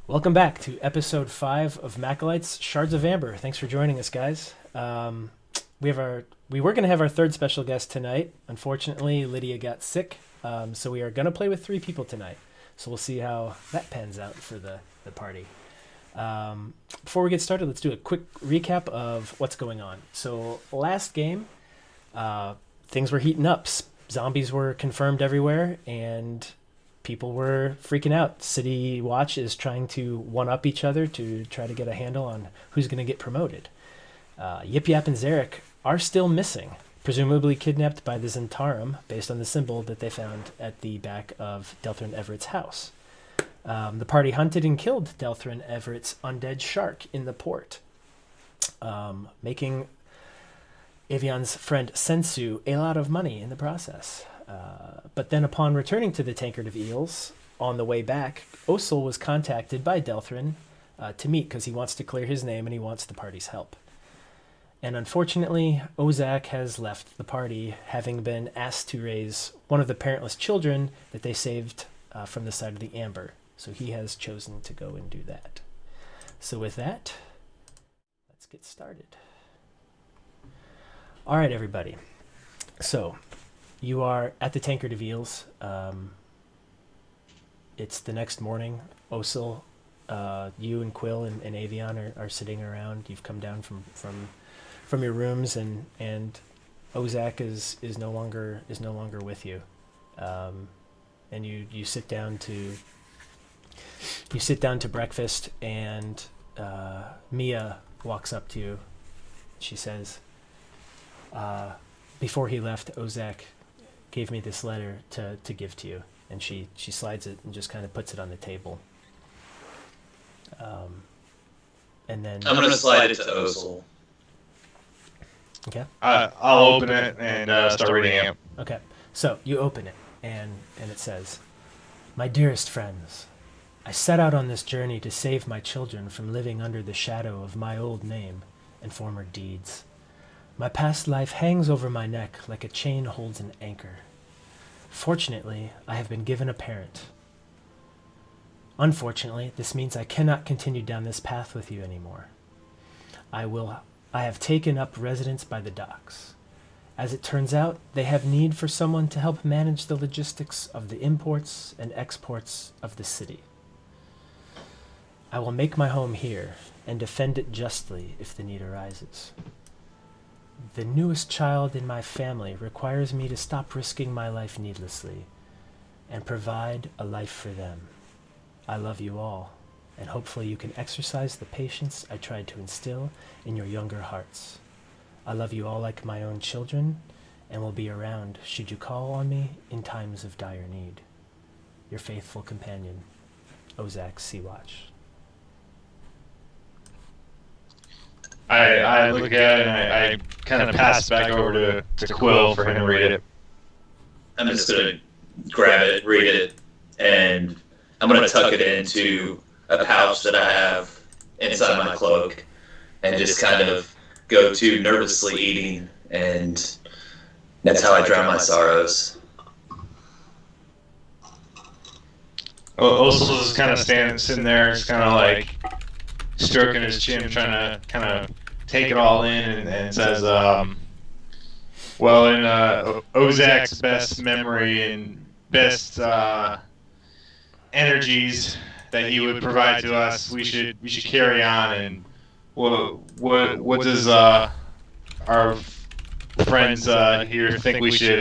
Welcome back to episode 5 of Macolites Shards of Amber. Thanks for joining us, guys. We were going to have our third special guest tonight. Unfortunately, Lydia got sick, so we are going to play with 3 people tonight. So we'll see how that pans out for the party. Before we get started, let's do a quick recap of what's going on. So last game, things were heating up. Zombies were confirmed everywhere, and people were freaking out. City Watch is trying to one-up each other to try to get a handle on who's going to get promoted. Yip Yap and Zarek are still missing, presumably kidnapped by the Zentarum, based on the symbol that they found at the back of Delthrin Everet's house. The party hunted and killed Delthrin Everet's undead shark in the port, making Avion's friend Sensu a lot of money in the process. But then upon returning to the Tankard of Eels, on the way back, Osil was contacted by Delthrin to meet because he wants to clear his name and he wants the party's help. And unfortunately, Ozak has left the party, having been asked to raise one of the parentless children that they saved from the side of the Amber. So he has chosen to go and do that. So with that, let's get started. All right, everybody. So you are at the Tankard of Eels. It's the next morning. Osil, you and Quill and Avion are sitting around. You've come down from your rooms, and Ozak is no longer with you. And you sit down to breakfast, and Mia walks up to you. She says, before he left, Ozak gave me this letter to give to you. And she slides it and just kind of puts it on the table. And then I'm going to slide it to Osil. Okay. I'll open it and start reading it. Okay. So you open it, and it says, "My dearest friends, I set out on this journey to save my children from living under the shadow of my old name and former deeds. My past life hangs over my neck like a chain holds an anchor. Fortunately, I have been given a parent. Unfortunately, this means I cannot continue down this path with you anymore. I have taken up residence by the docks. As it turns out, they have need for someone to help manage the logistics of the imports and exports of the city. I will make my home here and defend it justly if the need arises. The newest child in my family requires me to stop risking my life needlessly and provide a life for them. I love you all, and hopefully you can exercise the patience I tried to instill in your younger hearts. I love you all like my own children and will be around should you call on me in times of dire need. Your faithful companion, Ozak Sea-Watch." I look at it and I kind of pass it back over to Quill for him to read it. I'm just going to grab it, read it, and I'm going to tuck it into a pouch that I have inside my cloak and just kind of go to nervously eating, and that's how I drown my sorrows. Osil is kind of sitting there, just kind of like stroking his chin, trying to kind of take it all in, and says, well, in Ozak's best memory and best energies that he would provide to us, we should carry on. And what does our friends here think we should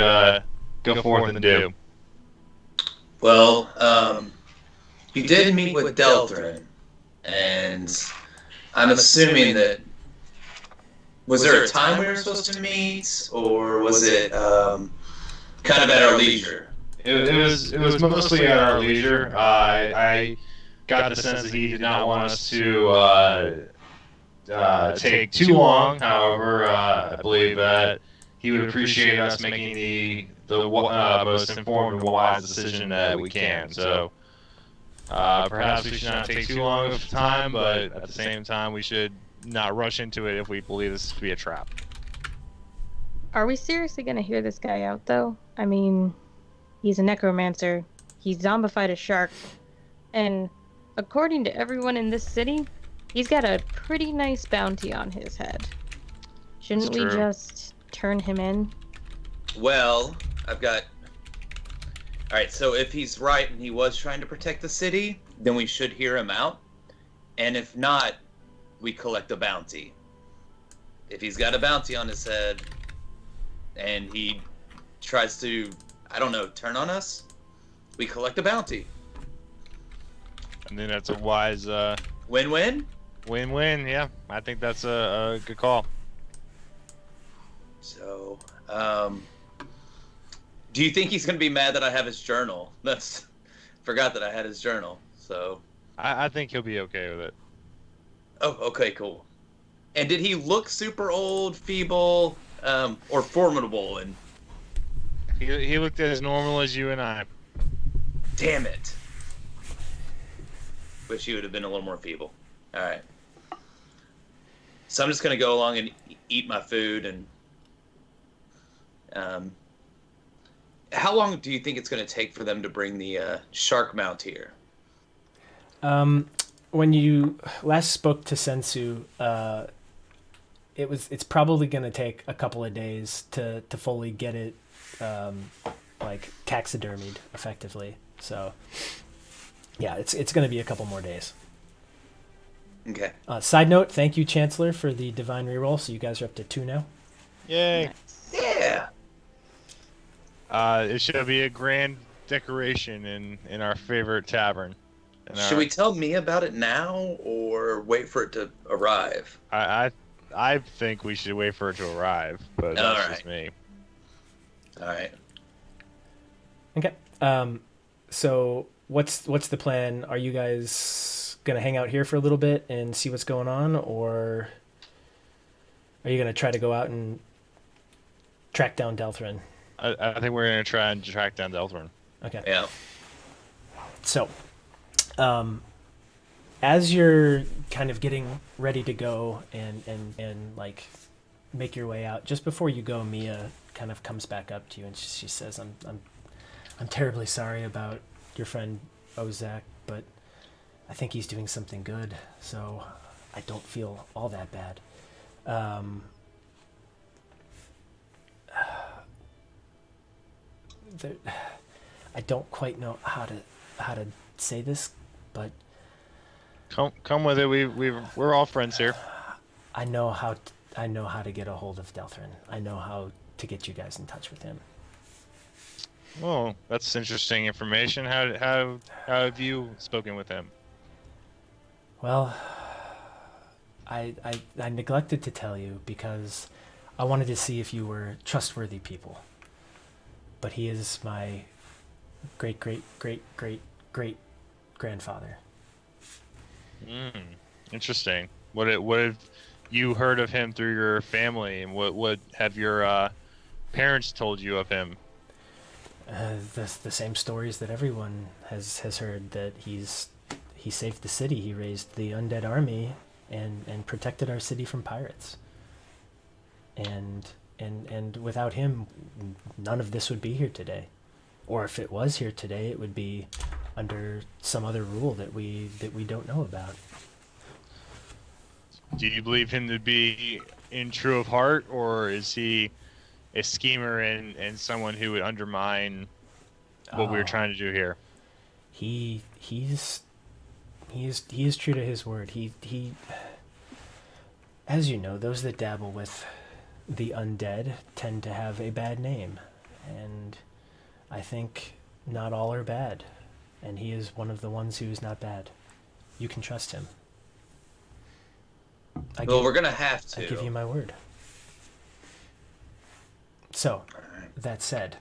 go forth and do? Well, you did meet with Delthrin, and I'm assuming that, was there a time we were supposed to meet, or was it kind of at our leisure? It was mostly at our leisure. I got the sense that he did not want us to take too long. However, I believe that he would appreciate us making the most informed and wise decision that we can. So perhaps we should not take too long of time, but at the same time, we should not rush into it if we believe this to be a trap. Are we seriously gonna hear this guy out, though? I mean, he's a necromancer. He zombified a shark. And according to everyone in this city, he's got a pretty nice bounty on his head. Shouldn't we just turn him in? Well, I've got... Alright, so if he's right and he was trying to protect the city, then we should hear him out. And if not, we collect a bounty. If he's got a bounty on his head, and he tries to, I don't know, turn on us, we collect a bounty. I think that's a wise Win-win? win-win. Yeah, I think that's a good call. So, do you think he's going to be mad that I have his journal? Forgot that I had his journal, so... I think he'll be okay with it. Oh, okay, cool. And did he look super old, feeble, or formidable? And He looked as normal as you and I. damn it. Wish he would have been a little more feeble. Alright. So I'm just going to go along and eat my food, and... how long do you think it's going to take for them to bring the shark mount here? When you last spoke to Sensu, it's probably going to take a couple of days to fully get it like taxidermied effectively. So yeah, it's going to be a couple more days. Okay. Side note, thank you, Chancellor, for the divine reroll. So you guys are up to 2 now. Yay! Yeah. It should be a grand decoration in our favorite tavern. Should we tell me about it now or wait for it to arrive? I think we should wait for it to arrive, but that's just me. All right. Okay. So what's the plan? Are you guys gonna hang out here for a little bit and see what's going on, or are you gonna try to go out and track down Delthrin? I think we're gonna try and track down Delthrin. Okay. Yeah. So, as you're kind of getting ready to go and like make your way out, just before you go, Mia kind of comes back up to you and she says, "I'm terribly sorry about your friend Ozak, but I think he's doing something good, so I don't feel all that bad." I don't quite know how to say this, but Come with it. We're all friends here. I know how to get a hold of Delthrin. I know how to get you guys in touch with him. Oh, that's interesting information. How have you spoken with him? Well, I neglected to tell you because I wanted to see if you were trustworthy people. But he is my great grandfather. Interesting. What have you heard of him through your family, and what have your parents told you of him? The same stories that everyone has heard, that he saved the city, he raised the undead army, and protected our city from pirates. And without him, none of this would be here today. Or if it was here today, it would be under some other rule that we don't know about. Do you believe him to be in true of heart, or is he a schemer and someone who would undermine what we're trying to do here? He is true to his word. He as you know, those that dabble with the undead tend to have a bad name, and I think not all are bad, and he is one of the ones who is not bad. You can trust him. We're gonna have to. I give you my word. So, that said,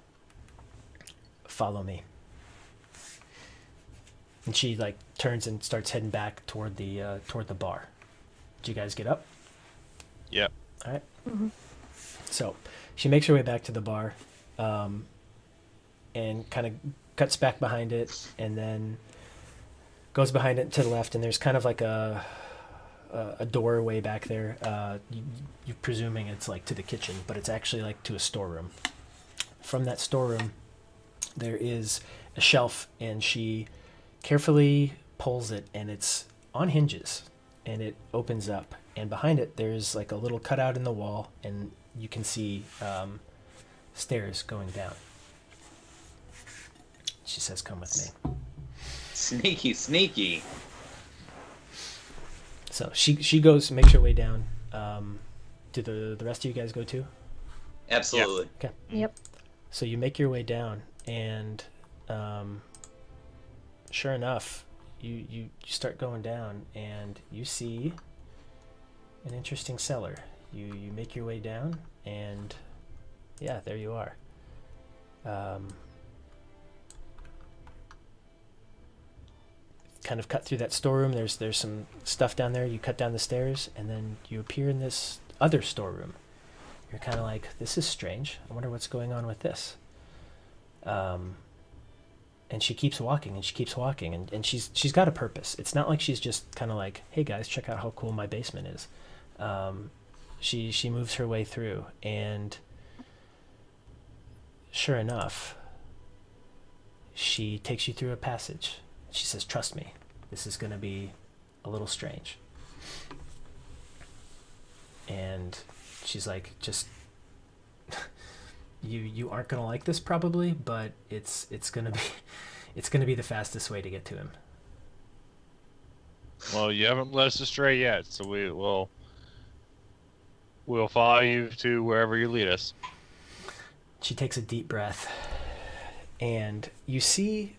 follow me. And she turns and starts heading back toward the bar. Did you guys get up? Yep. All right. Mm-hmm. So she makes her way back to the bar, and kind of cuts back behind it, and then goes behind it to the left, and there's kind of like a doorway back there. You're presuming it's to the kitchen, but it's actually to a storeroom. From that storeroom, there is a shelf, and she carefully pulls it, and it's on hinges, and it opens up, and behind it there's like a little cutout in the wall, and you can see stairs going down. She says, "Come with me." Sneaky, sneaky. So she goes, makes her way down. Do the rest of you guys go too? Absolutely. Okay. Yep. So you make your way down, and sure enough, you start going down, and you see an interesting cellar. You make your way down, and yeah, there you are. Kind of cut through that storeroom. There's some stuff down there. You cut down the stairs, and then you appear in this other storeroom. You're kind of like, this is strange. I wonder what's going on with this. And she keeps walking, and she keeps walking, and she's got a purpose. It's not like she's just kind of like, hey guys, check out how cool my basement is. She moves her way through, and sure enough, she takes you through a passage. She says, "Trust me, this is going to be a little strange." And she's like, "Just you aren't going to like this probably, but it's going to be the fastest way to get to him." Well, you haven't led us astray yet, so we'll follow you to wherever you lead us. She takes a deep breath, and you see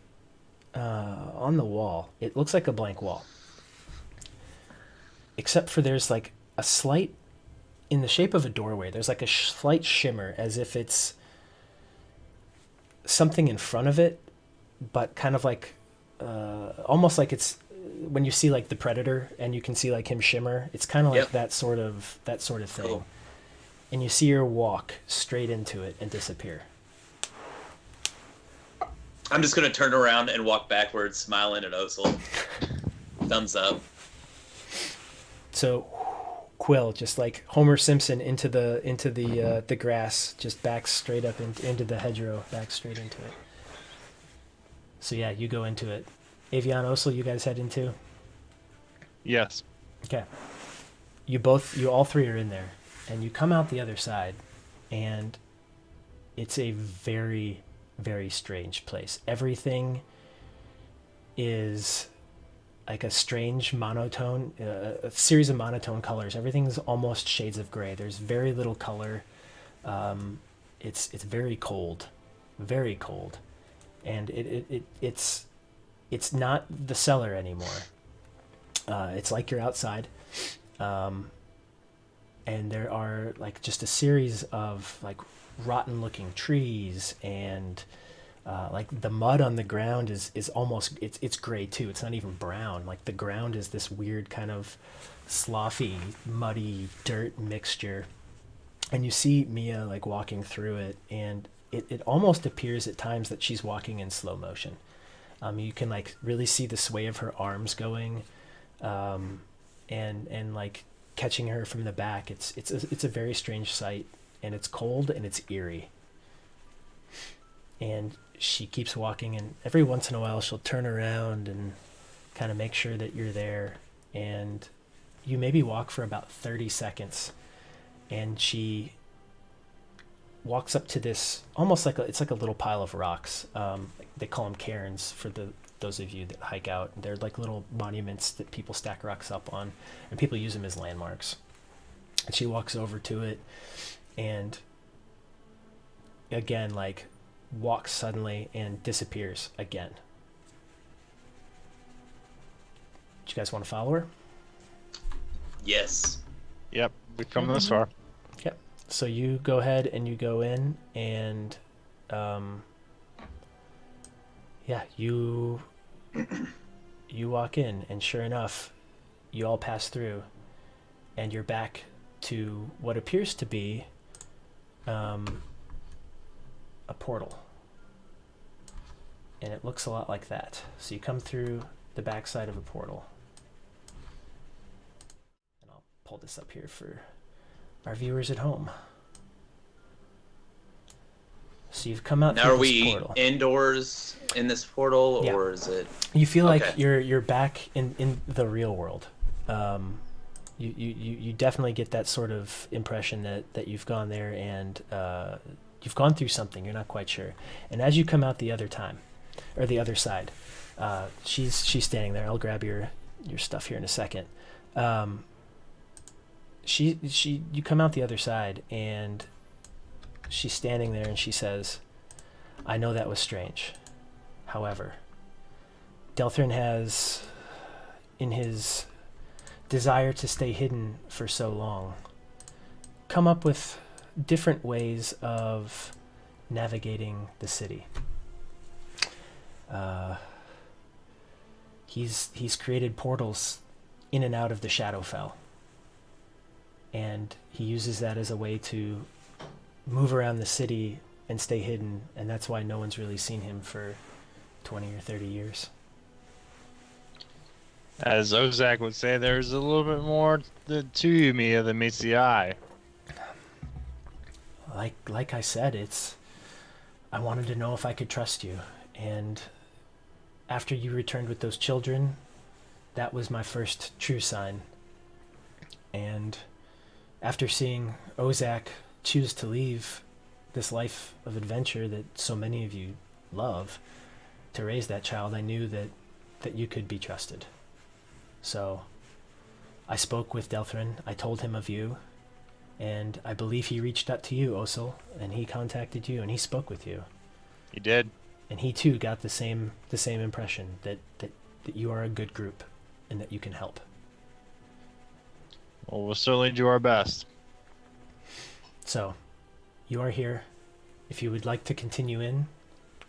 on the wall, it looks like a blank wall, except for there's like a slight, in the shape of a doorway, there's like a slight shimmer, as if it's something in front of it, but kind of like almost like it's when you see like the Predator and you can see like him shimmer. It's kind of like that sort of thing. Cool. And you see her walk straight into it and disappear. I'm just gonna turn around and walk backwards, smiling at Osil. Thumbs up. So Quill, just like Homer Simpson into the grass, just backs straight up into the hedgerow, back straight into it. So yeah, you go into it. Avian, Osil, you guys head into? Yes. Okay. You all three are in there, and you come out the other side, and it's a very, very strange place. Everything is like a strange monotone, a series of monotone colors. Everything's almost shades of gray. There's very little color. It's very cold, and it's not the cellar anymore. It's like you're outside, and there are like just a series of like rotten looking trees, and like the mud on the ground is almost, it's gray too. It's not even brown. Like the ground is this weird kind of sloughy, muddy dirt mixture. And you see Mia like walking through it, and it almost appears at times that she's walking in slow motion. You can like really see the sway of her arms going, and like catching her from the back. It's a very strange sight, and it's cold and it's eerie. And she keeps walking, and every once in a while she'll turn around and kind of make sure that you're there. And you maybe walk for about 30 seconds, and she walks up to this almost like it's like a little pile of rocks. They call them cairns for those of you that hike out. They're like little monuments that people stack rocks up on, and people use them as landmarks. And she walks over to it, and again, like, walks suddenly and disappears again. Do you guys want to follow her? Yes. Yep, we've come this far. Yep. So you go ahead and you go in, and yeah, you walk in, and sure enough, you all pass through, and you're back to what appears to be a portal. And it looks a lot like that. So you come through the backside of a portal. And I'll pull this up here for our viewers at home. So you've come out Now, through are this we portal. indoors in this portal, Yeah. or is it? You feel like Okay. you're back in the real world. You definitely get that sort of impression that you've gone there and you've gone through something. You're not quite sure. And as you come out the other side, she's standing there. I'll grab your stuff here in a second. You come out the other side and she's standing there and she says, "I know that was strange. However, Delthrin has, in his desire to stay hidden for so long, come up with different ways of navigating the city. He's created portals in and out of the Shadowfell, and he uses that as a way to move around the city and stay hidden, and that's why no one's really seen him for 20 or 30 years. As Ozak would say, there's a little bit more to me than meets the eye. Like I said, I wanted to know if I could trust you, and after you returned with those children, that was my first true sign. And after seeing Ozak choose to leave this life of adventure that so many of you love to raise that child, I knew that you could be trusted. So I spoke with Delthrin, I told him of you, and I believe he reached out to you, Osil, and he contacted you and he spoke with you. He did. And he too got the same impression that you are a good group and that you can help. Well, we'll certainly do our best. So, you are here. If you would like to continue in,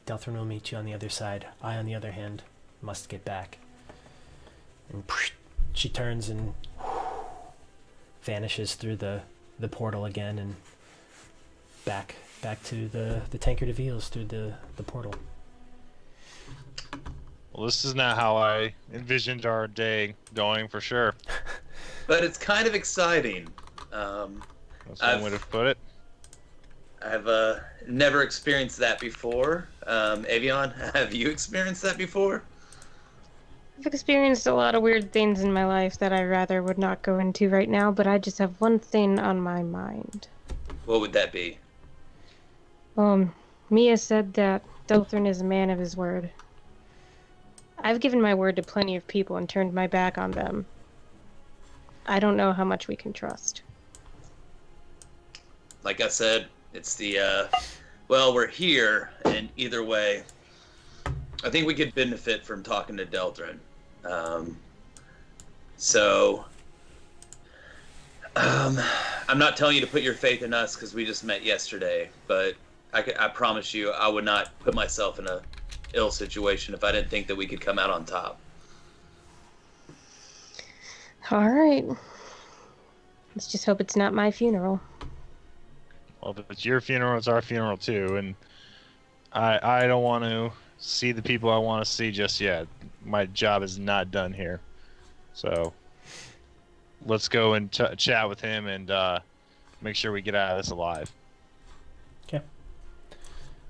Delthrin will meet you on the other side. I, on the other hand, must get back. And she turns and vanishes through the portal again and back to the Tankard of Eels through the portal. Well, this is not how I envisioned our day going, for sure. But it's kind of exciting. That's one way to put it. I've never experienced that before. Avion, have you experienced that before? I've experienced a lot of weird things in my life that I rather would not go into right now, but I just have one thing on my mind. What would that be? Mia said that Delthrin is a man of his word. I've given my word to plenty of people and turned my back on them. I don't know how much we can trust. Like I said, it's the, well, we're here, and either way, I think we could benefit from talking to Delthrin. I'm not telling you to put your faith in us because we just met yesterday, but I promise you I would not put myself in a ill situation if I didn't think that we could come out on top. All right. Let's just hope it's not my funeral. Well, if it's your funeral, it's our funeral too, and I don't want to see the people I want to see just yet. My job is not done here. So let's go and chat with him and make sure we get out of this alive. Okay.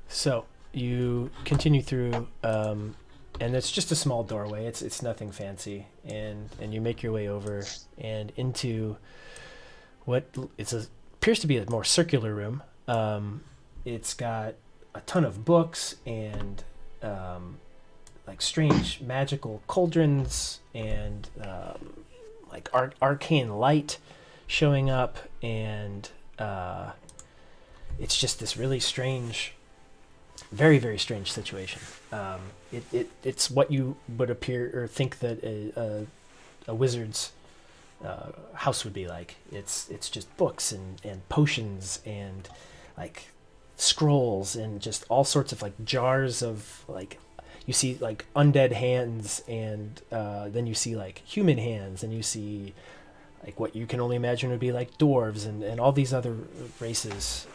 So you continue through, and it's just a small doorway. It's nothing fancy, and you make your way over and into what appears to be a more circular room. It's got a ton of books and like strange magical cauldrons and like arcane light showing up, and it's just this really strange, very, very strange situation. It's what you would appear or think that a wizard's house would be like. It's just books and potions and like scrolls and just all sorts of like jars of like, you see like undead hands, and then you see like human hands, and you see like what you can only imagine would be like dwarves and all these other races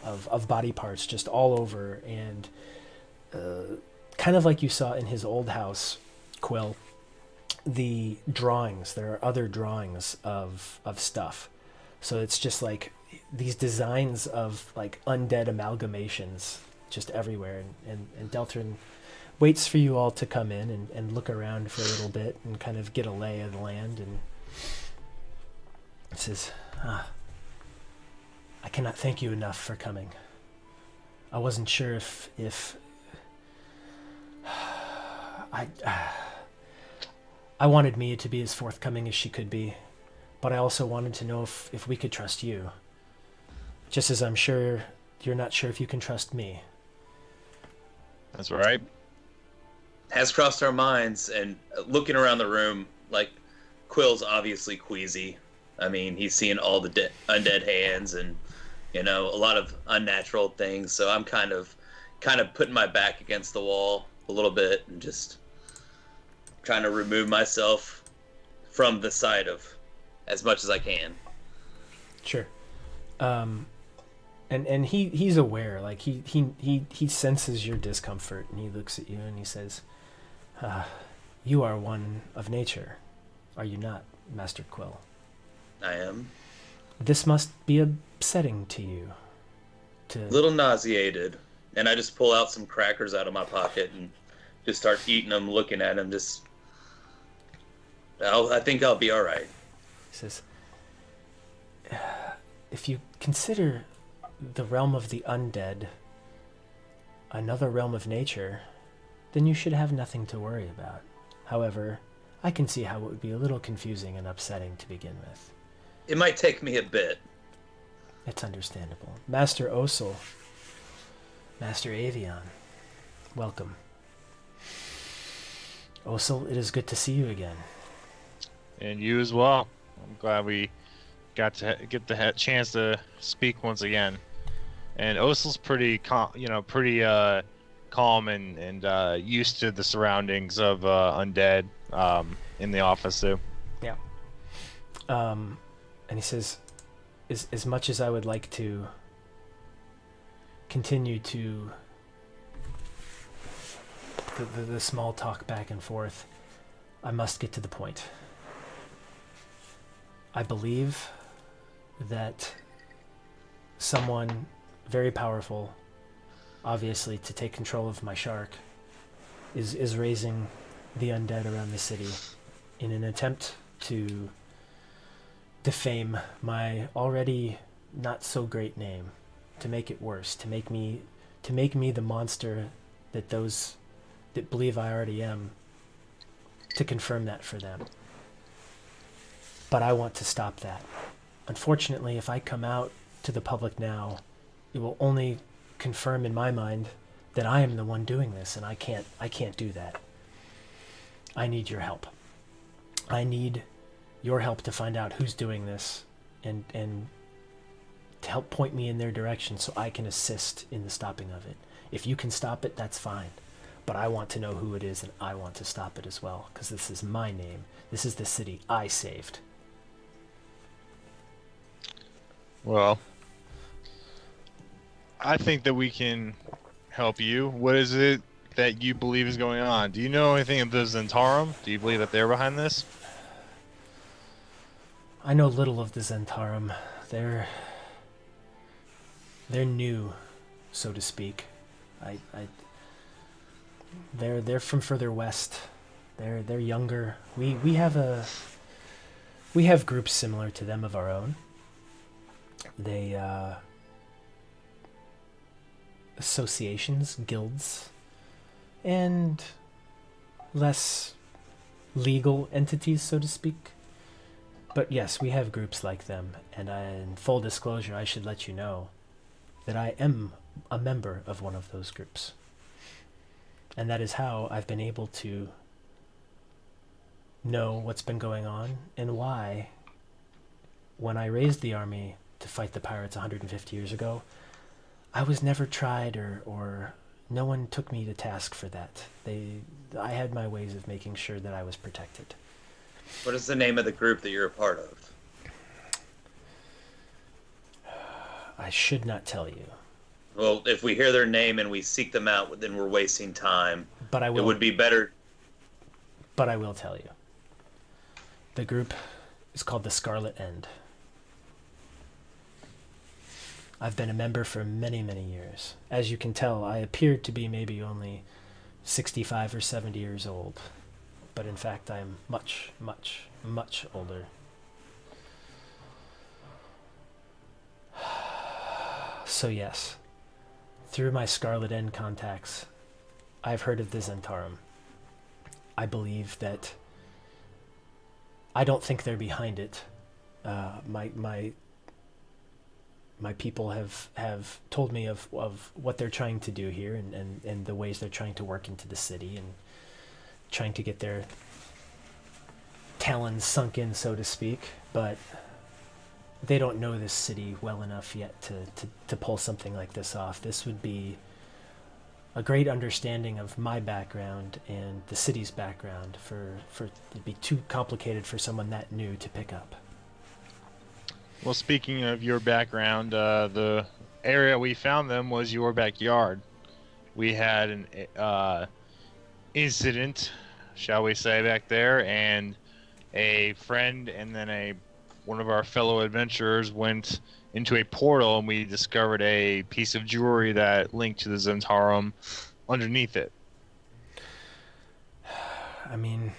of body parts just all over, and kind of like you saw in his old house, Quill, the drawings, there are other drawings of stuff. So it's just like these designs of like undead amalgamations just everywhere. And Delthrin waits for you all to come in and look around for a little bit and kind of get a lay of the land. And says, I cannot thank you enough for coming. I wasn't sure if I wanted Mia to be as forthcoming as she could be, but I also wanted to know if we could trust you. Just as I'm sure you're not sure if you can trust me. That's right. Has crossed our minds, and looking around the room, like, Quill's obviously queasy. I mean, he's seeing all the undead hands and, you know, a lot of unnatural things, so I'm kind of putting my back against the wall a little bit and just trying to remove myself from the sight of as much as I can. Sure. And he's aware, like he senses your discomfort, and he looks at you and he says, you are one of nature, are you not, Master Quill? I am. This must be upsetting to you. A little nauseated, and I just pull out some crackers out of my pocket and just start eating them, looking at them. I think I'll be all right. He says, if you consider the realm of the undead another realm of nature, then you should have nothing to worry about. However, I can see how it would be a little confusing and upsetting to begin with. It might take me a bit. It's understandable. Master Osel, Master Avion, welcome. Osel, it is good to see you again. And you as well. I'm glad we got to get the chance to speak once again. And Osel's pretty calm, calm and used to the surroundings of undead in the office too. Yeah. And he says, as much as I would like to continue to the small talk back and forth, I must get to the point. I believe that someone very powerful, obviously to take control of my shark, is raising the undead around the city in an attempt to defame my already not so great name, to make it worse, to make me the monster that those that believe I already am, to confirm that for them. But I want to stop that. Unfortunately, if I come out to the public now, it will only confirm in my mind that I am the one doing this, and I can't do that. I need your help. I need your help to find out who's doing this and to help point me in their direction so I can assist in the stopping of it. If you can stop it, that's fine. But I want to know who it is, and I want to stop it as well, because this is my name. This is the city I saved. Well, I think that we can help you. What is it that you believe is going on? Do you know anything of the Zentarum? Do you believe that they're behind this? I know little of the Zentarum. They're new, so to speak. They're from further west. They're younger. We have groups similar to them of our own. They associations, guilds, and less legal entities, so to speak. But yes, we have groups like them, and in full disclosure, I should let you know that I am a member of one of those groups. And that is how I've been able to know what's been going on and why, when I raised the army to fight the pirates 150 years ago, I was never tried or no one took me to task for that. I had my ways of making sure that I was protected. What is the name of the group that you're a part of? I should not tell you. Well, if we hear their name and we seek them out, then we're wasting time. But I will. It would be better. But I will tell you. The group is called the Scarlet End. I've been a member for many, many years. As you can tell, I appeared to be maybe only 65 or 70 years old, but in fact I am much, much, much older. So yes, through my Scarlet End contacts, I've heard of the Zentarum. I believe that... I don't think they're behind it. My people have told me of what they're trying to do here and the ways they're trying to work into the city and trying to get their talons sunk in, so to speak, but they don't know this city well enough yet to pull something like this off. This would be a great understanding of my background and the city's background for it'd be too complicated for someone that new to pick up. Well, speaking of your background, the area we found them was your backyard. We had an incident, shall we say, back there, and a friend and then one of our fellow adventurers went into a portal, and we discovered a piece of jewelry that linked to the Zentarum underneath it. I mean,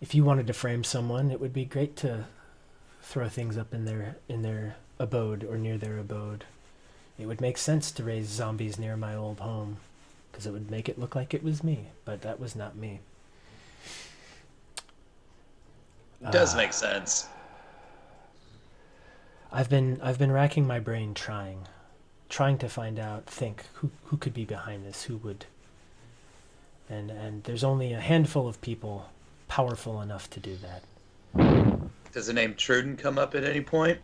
if you wanted to frame someone, it would be great to throw things up in their abode or near their abode. It would make sense to raise zombies near my old home, because it would make it look like it was me, but that was not me. It does make sense. I've been racking my brain trying to think who could be behind this, who would. And there's only a handful of people powerful enough to do that. Does the name Truden come up at any point?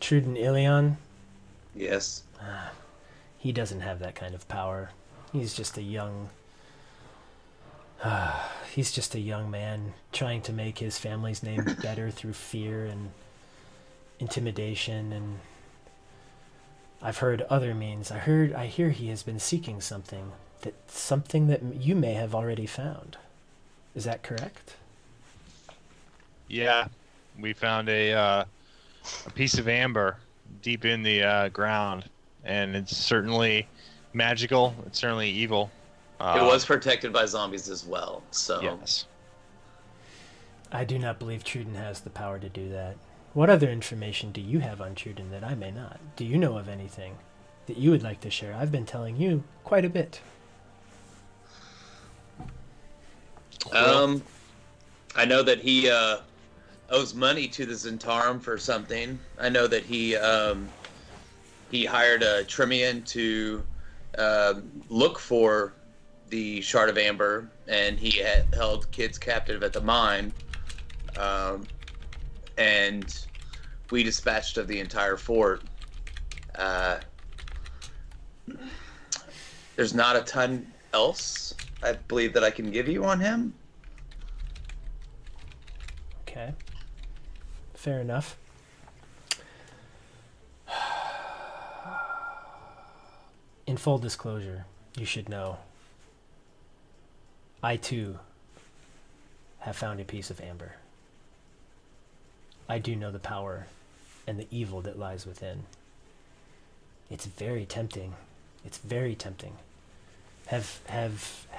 Truden Ilion? Yes. He doesn't have that kind of power. He's just a young man trying to make his family's name better through fear and intimidation, and I've heard other means. I hear he has been seeking something that you may have already found. Is that correct? Yeah, we found a piece of amber deep in the ground, and it's certainly magical. It's certainly evil. It was protected by zombies as well, so... Yes. I do not believe Truden has the power to do that. What other information do you have on Truden that I may not? Do you know of anything that you would like to share? I've been telling you quite a bit. I know that he owes money to the Zentarum for something. I know that he hired a Trimian to look for the Shard of Amber, and he had held kids captive at the mine. And we dispatched of the entire fort. There's not a ton else, I believe, that I can give you on him. Okay. Fair enough. In full disclosure, you should know, I too have found a piece of amber. I do know the power and the evil that lies within. It's very tempting. It's very tempting. Has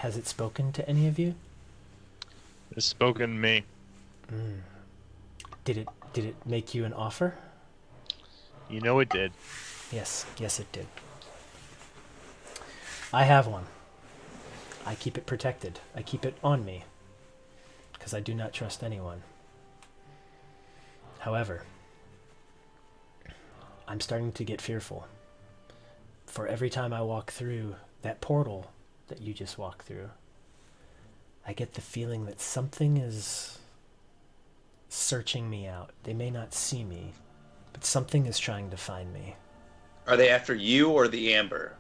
it spoken to any of you? It's spoken to me. Did it make you an offer? You know it did. Yes, it did. I have one. I keep it protected. I keep it on me, because I do not trust anyone. However, I'm starting to get fearful. For every time I walk through that portal that you just walked through, I get the feeling that something is searching me out. They may not see me, but something is trying to find me. Are they after you or the amber?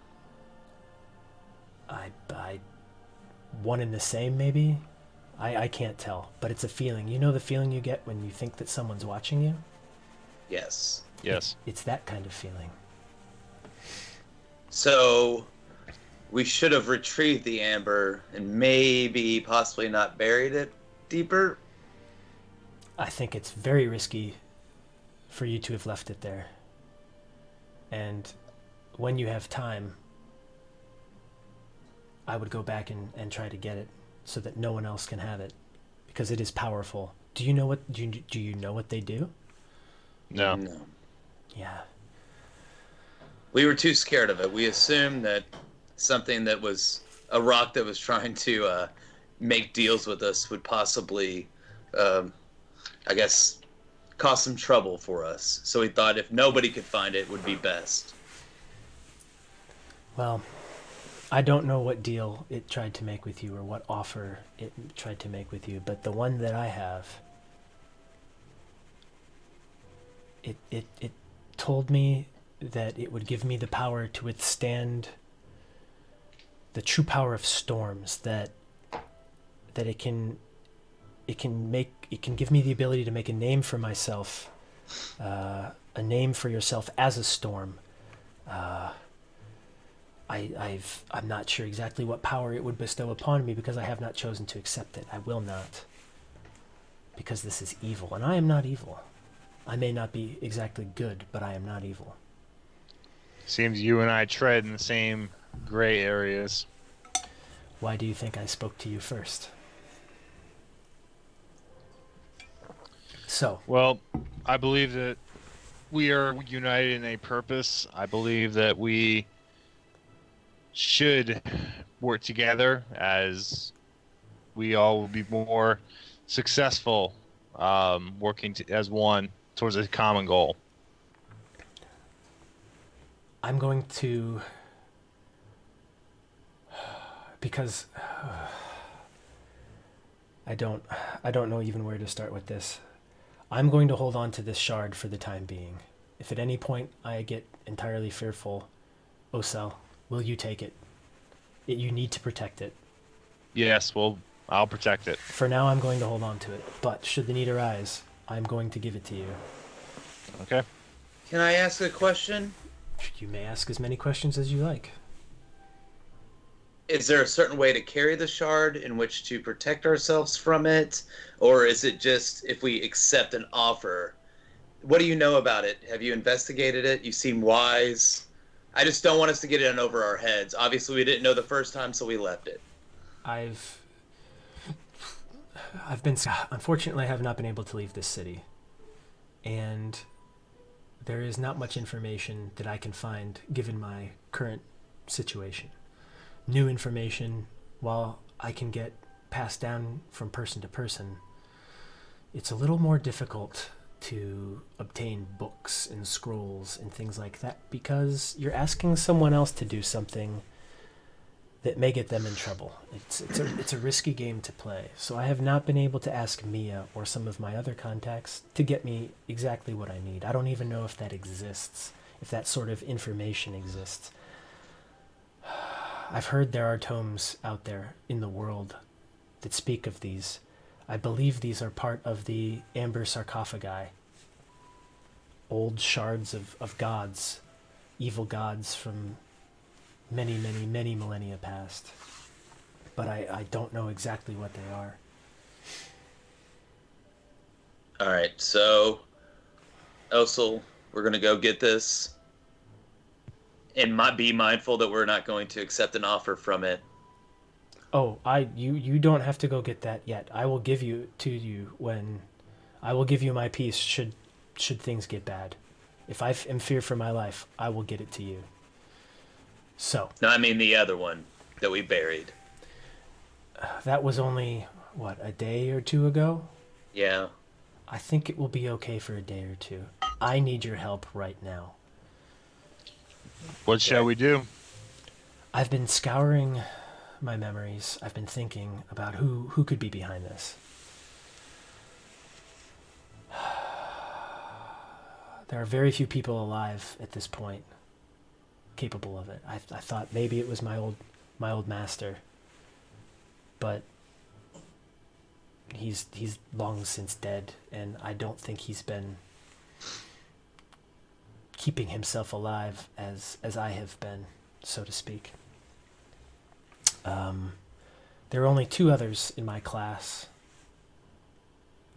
I one and the same, maybe? I can't tell, but it's a feeling. You know the feeling you get when you think that someone's watching you? Yes. Yes. It's that kind of feeling. So, we should have retrieved the amber and maybe possibly not buried it deeper? I think it's very risky for you to have left it there. And when you have time, I would go back and try to get it so that no one else can have it, because it is powerful. Do you know what they do? No. Yeah. We were too scared of it. We assumed that something that was a rock that was trying to make deals with us would possibly, I guess, cause some trouble for us. So we thought if nobody could find it, it would be best. Well, I don't know what deal it tried to make with you or what offer it tried to make with you, but the one that I have, it told me that it would give me the power to withstand the true power of storms, that it can give me the ability to make a name for myself, a name for yourself as a storm. I'm not sure exactly what power it would bestow upon me, because I have not chosen to accept it. I will not, because this is evil, and I am not evil. I may not be exactly good, but I am not evil. Seems you and I tread in the same gray areas. Why do you think I spoke to you first? So, Well, I believe that we are united in a purpose. I believe that we should work together, as we all will be more successful working as one towards a common goal. I'm going to, because I don't know even where to start with this. I'm going to hold on to this shard for the time being. If at any point I get entirely fearful, Osel, will you take it? You need to protect it. Yes, well, I'll protect it. For now, I'm going to hold on to it, but should the need arise, I'm going to give it to you. Okay. Can I ask a question? You may ask as many questions as you like. Is there a certain way to carry the shard in which to protect ourselves from it? Or is it just if we accept an offer? What do you know about it? Have you investigated it? You seem wise. I just don't want us to get it in over our heads. Obviously, we didn't know the first time, so we left it. Unfortunately, I have not been able to leave this city. And there is not much information that I can find given my current situation. New information, while I can get passed down from person to person, it's a little more difficult to obtain books and scrolls and things like that, because you're asking someone else to do something that may get them in trouble. It's a risky game to play. So I have not been able to ask Mia or some of my other contacts to get me exactly what I need. I don't even know if that exists, if that sort of information exists. I've heard there are tomes out there in the world that speak of these. I believe these are part of the amber sarcophagi. Old shards of gods, evil gods from many, many, many millennia past. But I don't know exactly what they are. Alright, so Osel, we're gonna go get this. And be mindful that we're not going to accept an offer from it. Oh, you don't have to go get that yet. I will give you to you when I will give you my piece should things get bad. If I am fear for my life, I will get it to you. So. No, I mean the other one that we buried. That was only, what, a day or two ago? Yeah. I think it will be okay for a day or two. I need your help right now. What shall we do? I've been scouring my memories. I've been thinking about who could be behind this. There are very few people alive at this point capable of it. I thought maybe it was my old master, but he's long since dead, and I don't think he's been keeping himself alive as I have been, so to speak. There are only two others in my class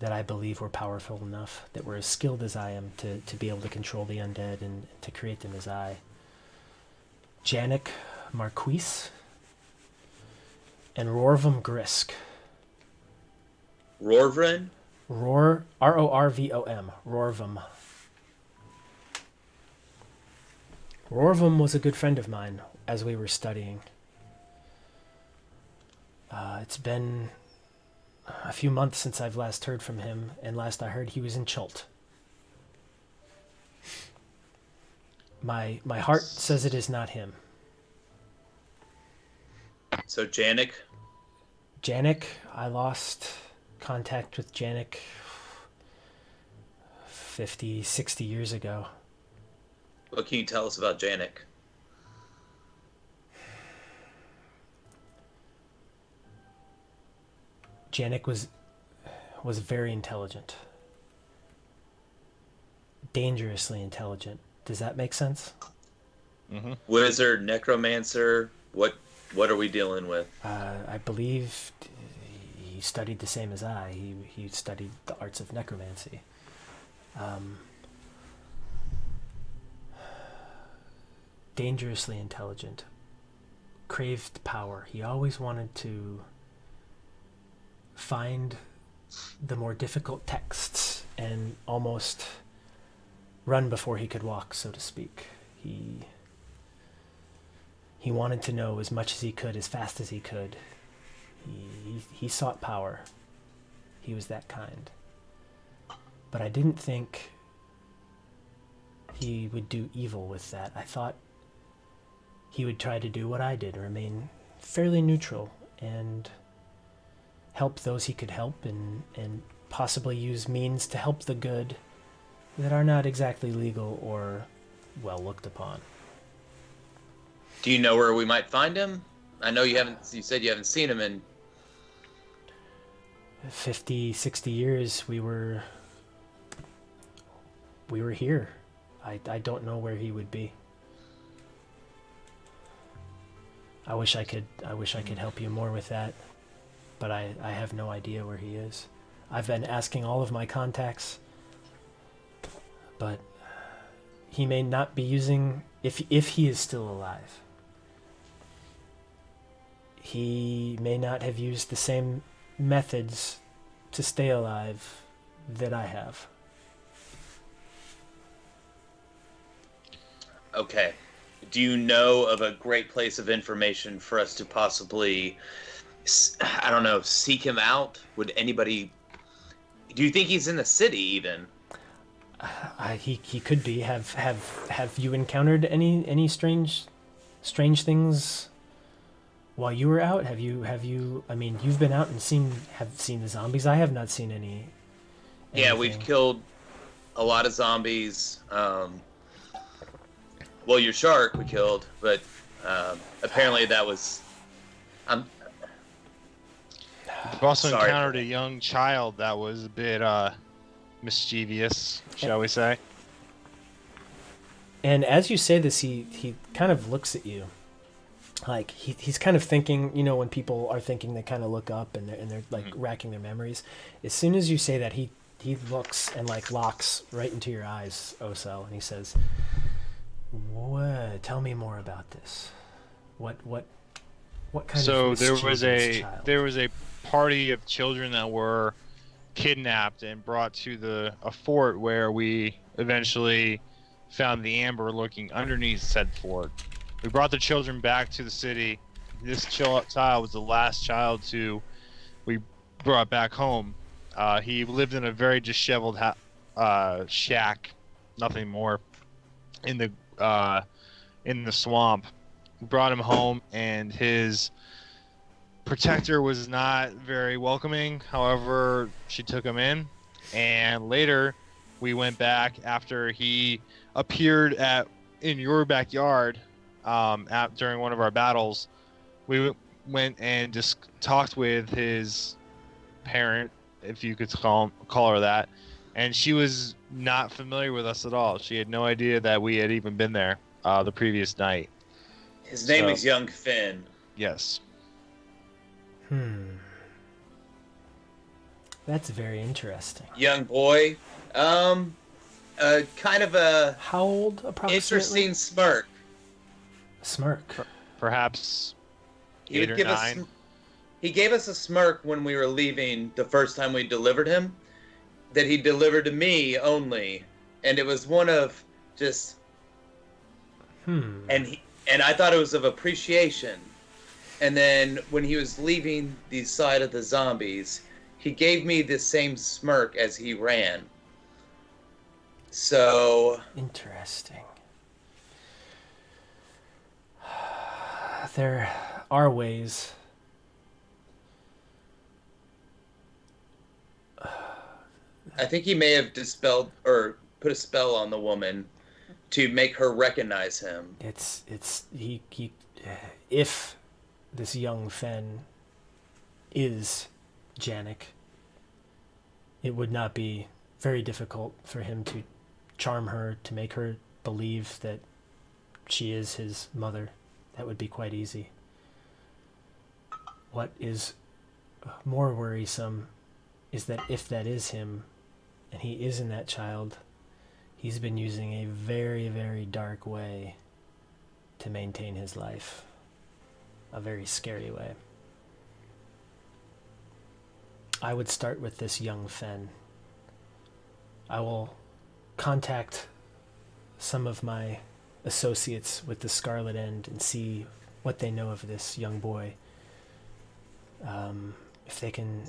that I believe were powerful enough, that were as skilled as I am to be able to control the undead and to create them as I. Janik Marquise and Rorvam Grisk. Rorvrin? Rorvom. Rorvam. Rorvam was a good friend of mine as we were studying. It's been a few months since I've last heard from him, and last I heard he was in Chult. My heart says it is not him. So Janik? Janik, I lost contact with Janik 50, 60 years ago. What can you tell us about Janik? Janik was very intelligent. Dangerously intelligent. Does that make sense? Mm-hmm. Wizard, necromancer, what are we dealing with? I believe he studied the same as I. He studied the arts of necromancy. Dangerously intelligent. Craved power. He always wanted to find the more difficult texts and almost run before he could walk, so to speak. He wanted to know as much as he could, as fast as he could. He sought power. He was that kind. But I didn't think he would do evil with that. I thought he would try to do what I did, remain fairly neutral and help those he could help, and possibly use means to help the good that are not exactly legal or well looked upon. Do you know where we might find him? I know you said you haven't seen him in 50, 60 years. We were here. I don't know where he would be. I wish I could help you more with that, but I have no idea where he is. I've been asking all of my contacts, but he may not be using, if he is still alive, he may not have used the same methods to stay alive that I have. Okay. Do you know of a great place of information for us to possibly, I don't know, seek him out? Would anybody... Do you think he's in the city even? He could be. Have you encountered any strange things while you were out? Have you? I mean, you've been out and seen the zombies. I have not seen any. Yeah, we've killed a lot of zombies. Well, your shark we killed, but apparently that was. We've also encountered a young child that was a bit mischievous, shall we say. And as you say this, he kind of looks at you. Like, he's kind of thinking, you know, when people are thinking, they kind of look up and they're like racking their memories. As soon as you say that, he looks and like locks right into your eyes, Osel, and he says, "What? Tell me more about this. What kind of mischievous child?" There was a party of children that were kidnapped and brought to a fort where we eventually found the amber lurking underneath said fort. We brought the children back to the city. This child was the last child we brought back home. He lived in a very disheveled shack, nothing more, in the swamp. We brought him home, and his protector was not very welcoming. However, she took him in, and later we went back after he appeared in your backyard during one of our battles. We went and just talked with his parent, if you could call her that, and she was not familiar with us at all. She had no idea that we had even been there the previous night. His name is Young Finn. Yes. That's very interesting. young boy. Kind of a How old, approximately? interesting smirk. Smirk. Perhaps He 8 would or give 9. us. He gave us a smirk when we were leaving the first time we delivered him. That he delivered to me only, and it was one of just. And I thought it was of appreciation. And then when he was leaving the side of the zombies, he gave me the same smirk as he ran. So interesting. There are ways. I think he may have dispelled or put a spell on the woman to make her recognize him. He if this young Fen is Janik, it would not be very difficult for him to charm her, to make her believe that she is his mother. That would be quite easy. What is more worrisome is that if that is him, and he isn't that child, he's been using a very, very dark way to maintain his life. A very scary way. I would start with this young Fen. I will contact some of my associates with the Scarlet End and see what they know of this young boy. If they can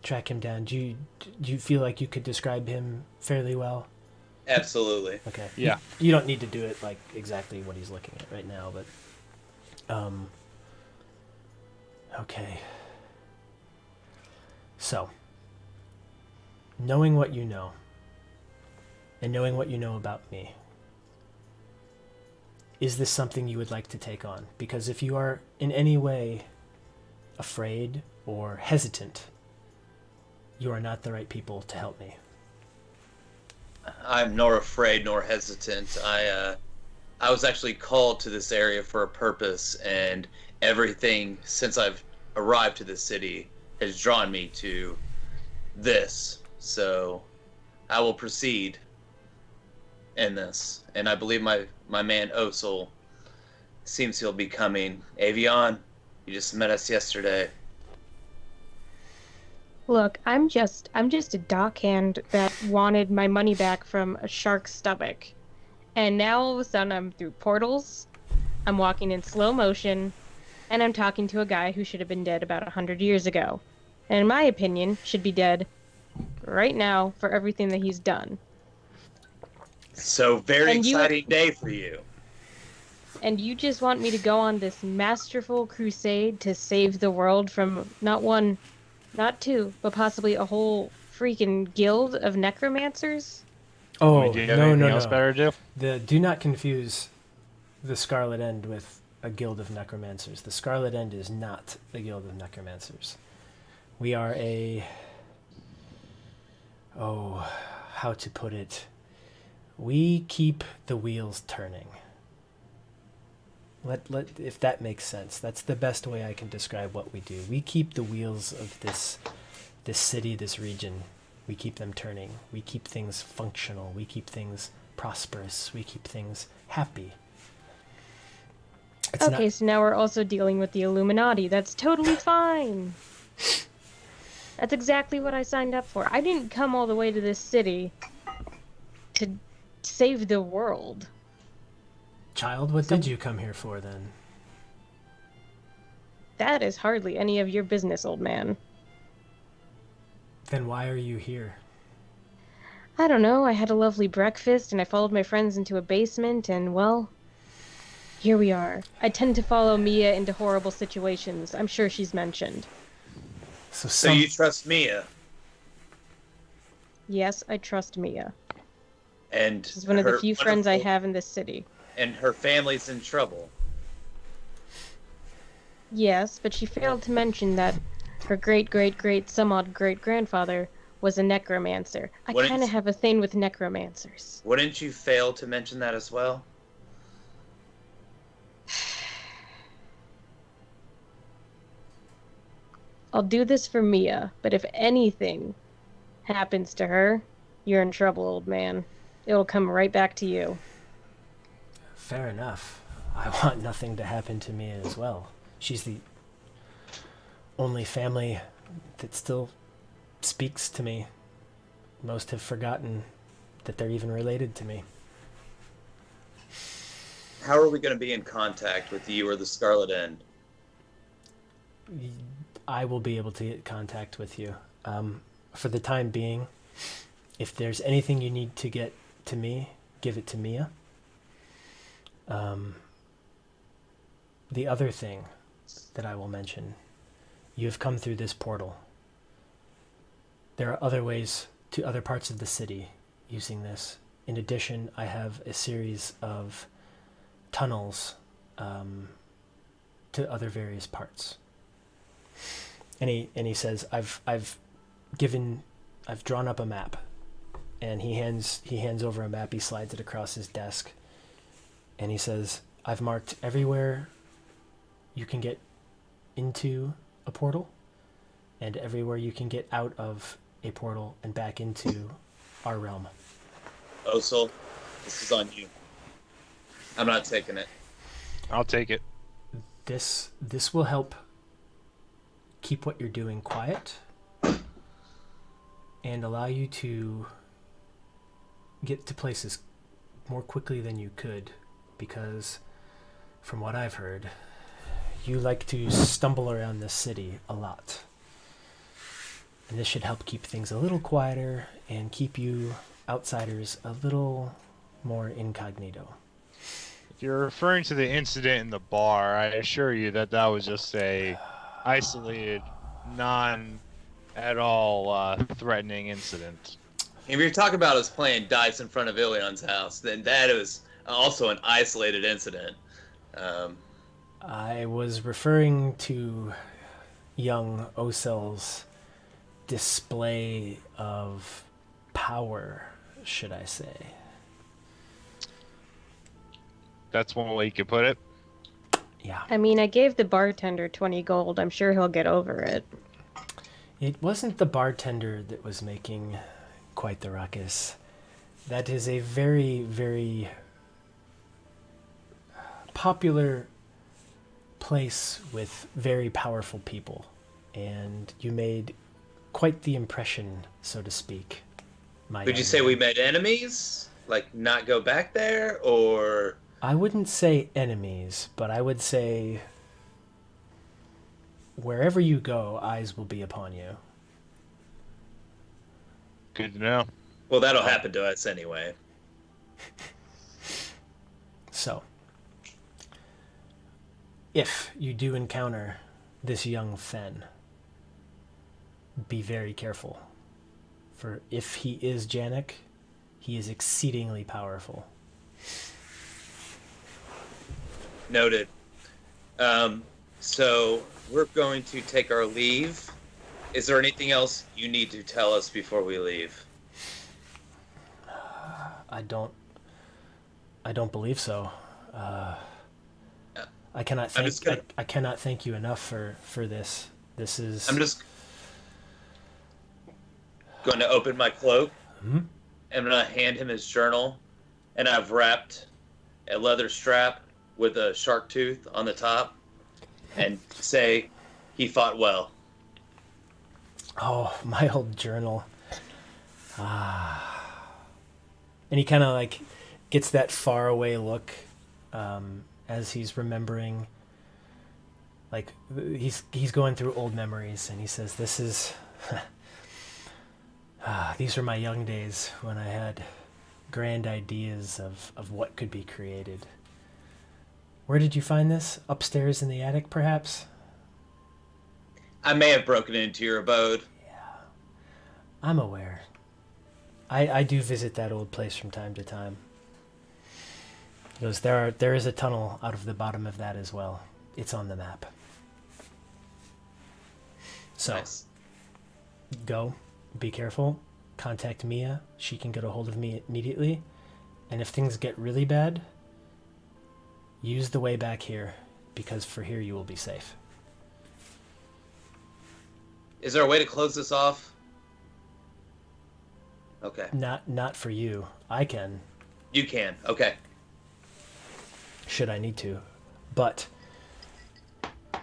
track him down. Do you feel like you could describe him fairly well? Absolutely. Okay. Yeah. You don't need to do it like exactly what he's looking at right now, but okay. So, knowing what you know, and knowing what you know about me, is this something you would like to take on? Because if you are in any way afraid or hesitant, you are not the right people to help me. I'm nor afraid nor hesitant. I was actually called to this area for a purpose, and everything since I've arrived to this city has drawn me to this. So I will proceed in this. And I believe my man Osel seems he'll be coming. Avion, you just met us yesterday. Look, I'm just a dockhand that wanted my money back from a shark's stomach. And now all of a sudden I'm through portals, I'm walking in slow motion, and I'm talking to a guy who should have been dead about 100 years ago. And in my opinion, should be dead right now for everything that he's done. So very exciting day for you. And you just want me to go on this masterful crusade to save the world from not one, not two, but possibly a whole freaking guild of necromancers? Oh, Do you have no, anything no, else no. better to do? Do not confuse the Scarlet End with a guild of necromancers. The Scarlet End is not a guild of necromancers. We are how to put it? We keep the wheels turning. Let if that makes sense. That's the best way I can describe what we do. We keep the wheels of this city, this region. We keep them turning. We keep things functional. We keep things prosperous. We keep things happy. Okay, so now we're also dealing with the Illuminati. That's totally fine. That's exactly what I signed up for. I didn't come all the way to this city to save the world. Child, what did you come here for then? That is hardly any of your business, old man. Then why are you here? I don't know. I had a lovely breakfast and I followed my friends into a basement and, well, here we are. I tend to follow Mia into horrible situations. I'm sure she's mentioned. So you trust Mia? Yes, I trust Mia. And She's one of the few friends I have in this city. And her family's in trouble. Yes, but she failed to mention that her great-great-great some odd great-grandfather was a necromancer. I kind of have a thing with necromancers. Wouldn't you fail to mention that as well? I'll do this for Mia, but if anything, happens to her, you're in trouble, old man. It'll come right back to you. Fair enough. I want nothing to happen to me as well. She's the only family that still speaks to me. Most have forgotten that they're even related to me. How are we going to be in contact with you or the Scarlet End? I will be able to get contact with you. For the time being, if there's anything you need to get to me, give it to Mia. The other thing that I will mention, you have come through this portal. There are other ways to other parts of the city using this. In addition, I have a series of tunnels to other various parts. And he says, I've drawn up a map, and he hands over a map. He slides it across his desk, and he says, I've marked everywhere you can get into a portal, and everywhere you can get out of a portal and back into our realm. Osel, this is on you. I'm not taking it. I'll take it. This will help keep what you're doing quiet and allow you to get to places more quickly than you could, because from what I've heard, you like to stumble around this city a lot. And this should help keep things a little quieter and keep you outsiders a little more incognito. If you're referring to the incident in the bar, I assure you that was just a isolated, non at all threatening incident. If you're talking about us playing dice in front of Ilion's house, then that is also an isolated incident. I was referring to young Osel's display of power, should I say. That's one way you could put it. Yeah. I mean, I gave the bartender 20 gold. I'm sure he'll get over it. It wasn't the bartender that was making quite the ruckus. That is a very, very popular place with very powerful people, and you made quite the impression, so to speak. Would you say we made enemies? Like, not go back there, or... I wouldn't say enemies, but I would say wherever you go, eyes will be upon you. Good to know. Well, that'll happen to us anyway. So, if you do encounter this young Fen, be very careful. For if he is Janek, he is exceedingly powerful. Noted. So, we're going to take our leave. Is there anything else you need to tell us before we leave? I don't believe so. I cannot thank you enough for this. This is... I'm just going to open my cloak. Mm-hmm. I'm going to hand him his journal, and I've wrapped a leather strap with a shark tooth on the top, and say, he fought well. Oh, my old journal. And he kind of like gets that faraway look as he's remembering, like he's going through old memories, and he says, "This is these are my young days when I had grand ideas of what could be created." Where did you find this? Upstairs in the attic, perhaps? I may have broken into your abode. Yeah, I'm aware. I do visit that old place from time to time. He goes, there is a tunnel out of the bottom of that as well. It's on the map. So, Nice. Go, be careful, contact Mia. She can get a hold of me immediately. And if things get really bad, use the way back here, because for here you will be safe. Is there a way to close this off? Okay. Not for you. I can, You can. Okay. should I need to. But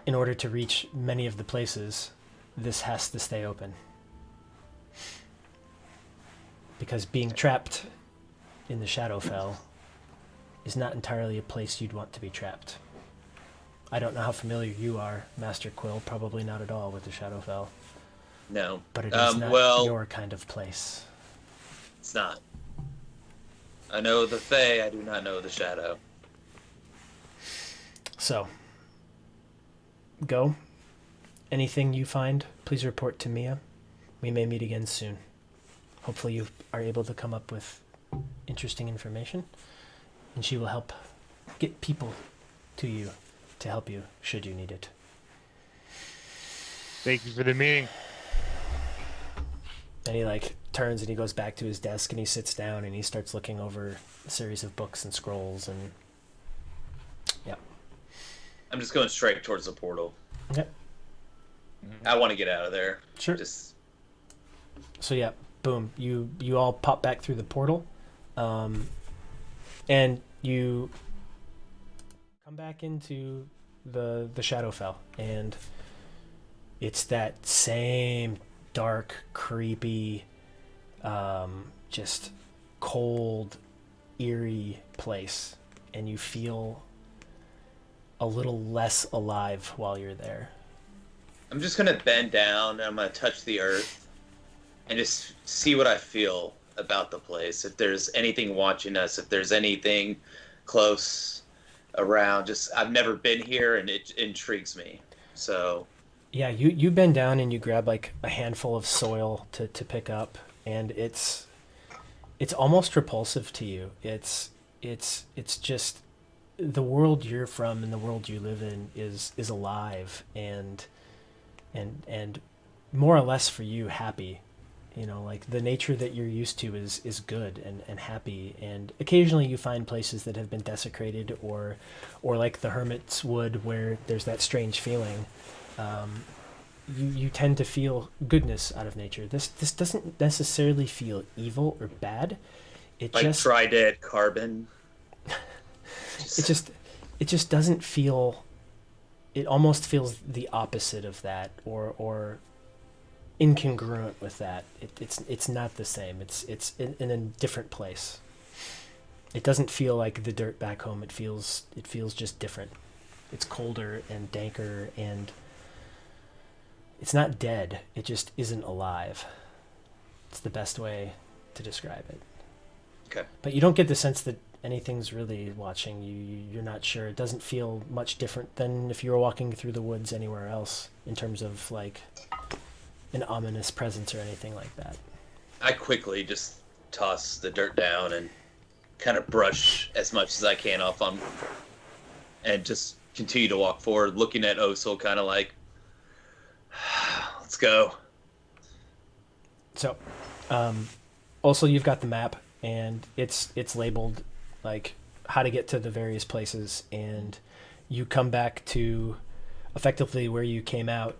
in order to reach many of the places, this has to stay open. Because being trapped in the Shadowfell is not entirely a place you'd want to be trapped. I don't know how familiar you are, Master Quill, probably not at all with the Shadowfell. No. But it is not well, your kind of place. it's not. I know the Fae, I do not know the Shadow. So, go. Anything you find, please report to Mia. We may meet again soon. Hopefully you are able to come up with interesting information, and she will help get people to you to help you should you need it. Thank you for the meeting. And he turns and he goes back to his desk and he sits down and he starts looking over a series of books and scrolls and yeah. I'm just going straight towards the portal. Okay. I want to get out of there. Sure. Just So yeah, boom. You all pop back through the portal, and you come back into the Shadowfell, and it's that same dark, creepy, just cold, eerie place, and you feel a little less alive while you're there. I'm just gonna bend down and I'm gonna touch the earth and just see what I feel about the place. If there's anything watching us, if there's anything close around. Just I've never been here and it intrigues me. So yeah, you bend down and you grab a handful of soil to pick up, and it's almost repulsive to you. It's just the world you're from and the world you live in is alive and more or less for you happy. The nature that you're used to is good and happy, and occasionally you find places that have been desecrated or like the Hermit's Wood where there's that strange feeling. You tend to feel goodness out of nature. This doesn't necessarily feel evil or bad. It like just dry dead carbon. it just doesn't feel. It almost feels the opposite of that, or incongruent with that. It's not the same. It's in a different place. It doesn't feel like the dirt back home. It feels just different. It's colder and danker, and it's not dead. It just isn't alive. It's the best way to describe it. Okay. But you don't get the sense that anything's really watching you. You're not sure. It doesn't feel much different than if you were walking through the woods anywhere else in terms of an ominous presence or anything like that. I quickly just toss the dirt down and kind of brush as much as I can off on, and just continue to walk forward, looking at Osil kind of let's go. So, also you've got the map, and it's labeled how to get to the various places, and you come back to effectively where you came out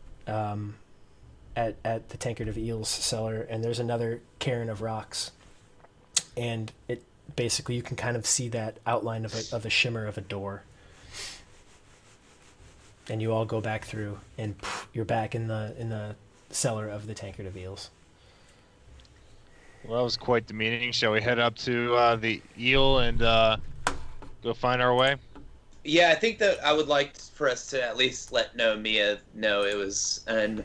at the Tankard of Eels cellar, and there's another cairn of rocks, and it basically you can kind of see that outline of a shimmer of a door, and you all go back through, and you're back in the cellar of the Tankard of Eels. Well, that was quite the meeting. Shall we head up to the eel and go find our way? Yeah, I think that I would like for us to at least let Mia know it was an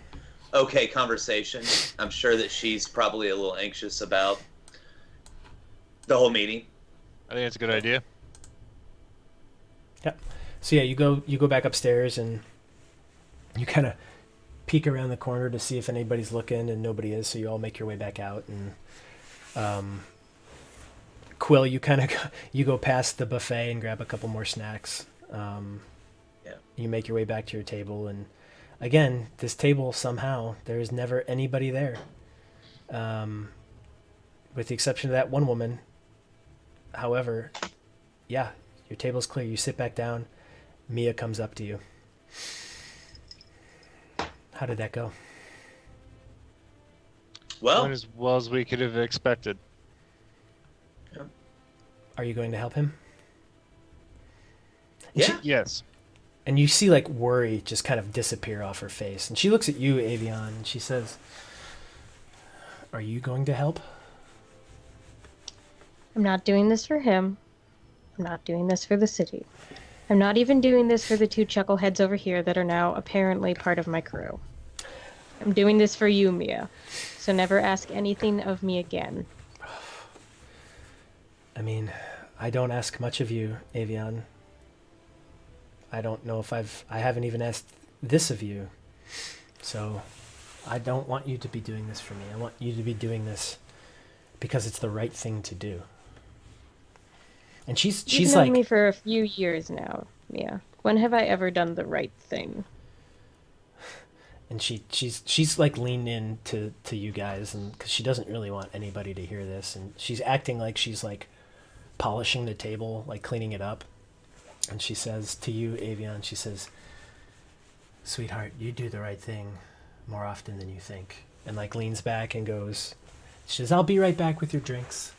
okay conversation. I'm sure that she's probably a little anxious about the whole meeting. I think that's a good idea. Yeah. So yeah, you go back upstairs and you kind of peek around the corner to see if anybody's looking, and nobody is. So you all make your way back out, and Quill, you go past the buffet and grab a couple more snacks. Yeah. You make your way back to your table, and again, this table somehow there is never anybody there, with the exception of that one woman. However, yeah, your table's clear. You sit back down. Mia comes up to you. How did that go? Well, Went as well as we could have expected. Are you going to help him? Yeah. Yes. And you see like worry just kind of disappear off her face. And she looks at you, Avion, and she says, "Are you going to help?" I'm not doing this for him. I'm not doing this for the city. I'm not even doing this for the 2 chuckleheads over here that are now apparently part of my crew. I'm doing this for you, Mia. So never ask anything of me again. I mean, I don't ask much of you, Avion. I don't know if I haven't even asked this of you. So I don't want you to be doing this for me. I want you to be doing this because it's the right thing to do. And she's You've like known me for a few years now, Mia. When have I ever done the right thing? And she's like leaned in to you guys, and because she doesn't really want anybody to hear this, and she's acting like she's like polishing the table, like cleaning it up. And she says to you, Avion, she says, "Sweetheart, you do the right thing more often than you think." And like leans back and goes, she says, "I'll be right back with your drinks."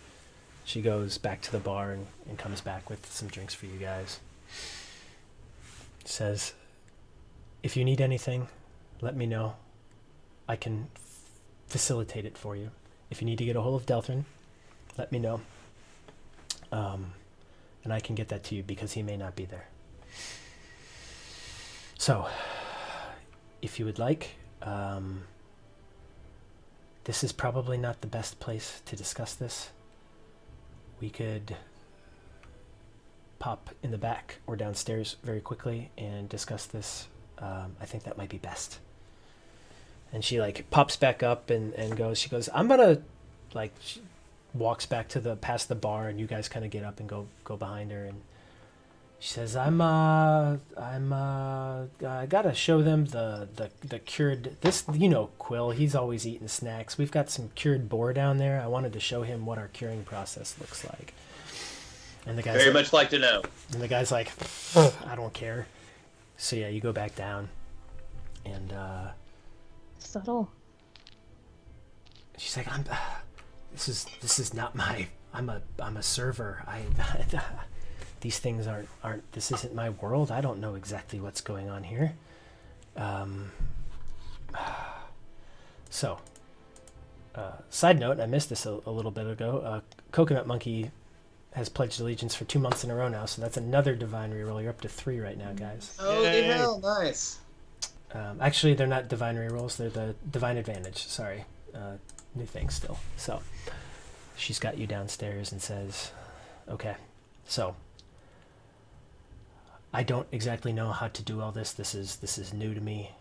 She goes back to the bar and comes back with some drinks for you guys. Says, "If you need anything, let me know. I can facilitate it for you. If you need to get a hold of Delthrin, let me know. And I can get that to you because he may not be there. So, if you would like, this is probably not the best place to discuss this. We could pop in the back or downstairs very quickly and discuss this. I think that might be best." And she like pops back up and she goes, "I'm gonna," like, she walks back to past the bar, and you guys kind of get up and go behind her, and she says, I gotta show them the cured, this, Quill, he's always eating snacks. We've got some cured boar down there. I wanted to show him what our curing process looks like." And the guy's Very much like to know. And the guy's like, "I don't care." So yeah, you go back down, and Subtle. she's like, This is not my. I'm a server. These things aren't. This isn't my world. I don't know exactly what's going on here." So, side note, I missed this a little bit ago. Coconut Monkey has pledged allegiance for 2 months in a row now, so that's another divine reroll. You're up to 3 right now, guys. Holy hell, nice. Actually, they're not divine rerolls. They're the divine advantage. Sorry. New thing still. So she's got you downstairs and says, "Okay, so I don't exactly know how to do all this. This is new to me.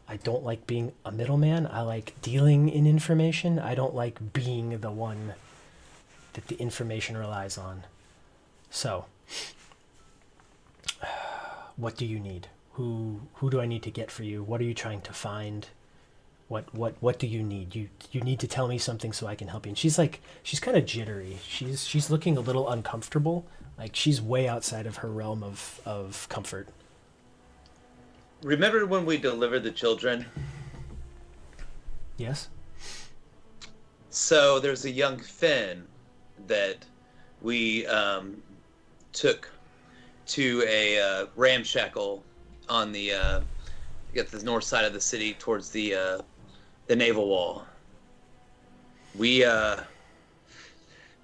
I don't like being a middleman. I like dealing in information. I don't like being the one that the information relies on. So, what do you need? Who do I need to get for you? What are you trying to find? What do you need? You need to tell me something so I can help you." And she's kind of jittery. She's looking a little uncomfortable. Like she's way outside of her realm of comfort. Remember when we delivered the children? Yes? So there's a young Finn that we took to a ramshackle on the north side of the city towards the naval wall.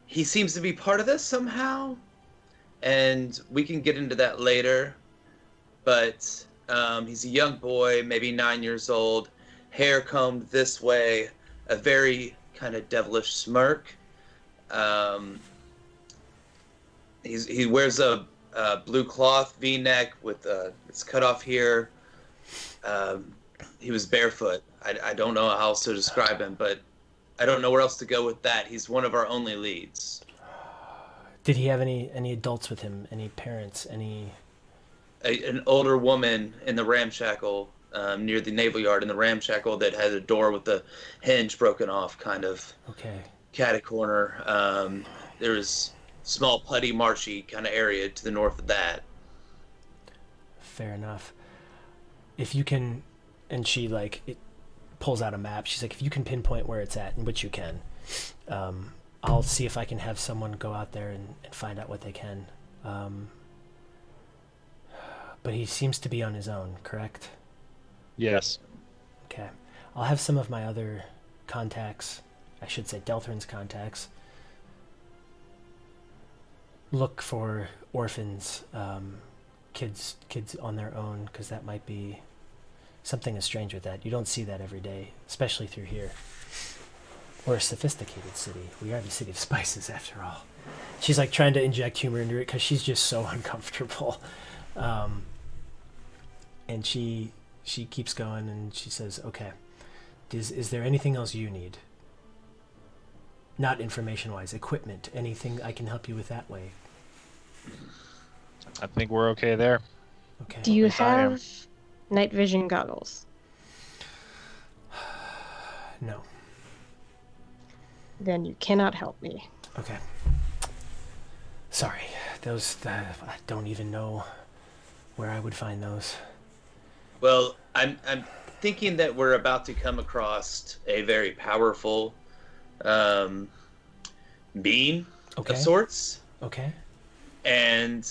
He seems to be part of this somehow, and we can get into that later, but he's a young boy, maybe 9 years old, hair combed this way, a very kind of devilish smirk. He wears a blue cloth V-neck with it's cut off here. He was barefoot. I don't know how else to describe him, but I don't know where else to go with that. He's one of our only leads. Did he have any adults with him? Any parents? An older woman in the ramshackle near the naval yard in the ramshackle that had a door with the hinge broken off, kind of. Okay. Catty corner. There was small putty marshy kind of area to the north of that. Fair enough. If you can, and she pulls out a map. She's like, if you can pinpoint where it's at, and which you can, I'll see if I can have someone go out there and find out what they can. But he seems to be on his own, correct? Yes. Okay. I'll have some of my other contacts, I should say Delthrin's contacts, look for orphans, kids on their own, because that might be something is strange with that. You don't see that every day, especially through here. We're a sophisticated city. We are the city of spices, after all. She's like trying to inject humor into it because she's just so uncomfortable. And she keeps going and she says, okay, is there anything else you need? Not information-wise, equipment, anything I can help you with that way? I think we're okay there. Okay. Do you Yes, I am. have night vision goggles? No. Then you cannot help me. Okay. Sorry. Those, I don't even know where I would find those. Well, I'm thinking that we're about to come across a very powerful being Okay. of sorts. Okay. And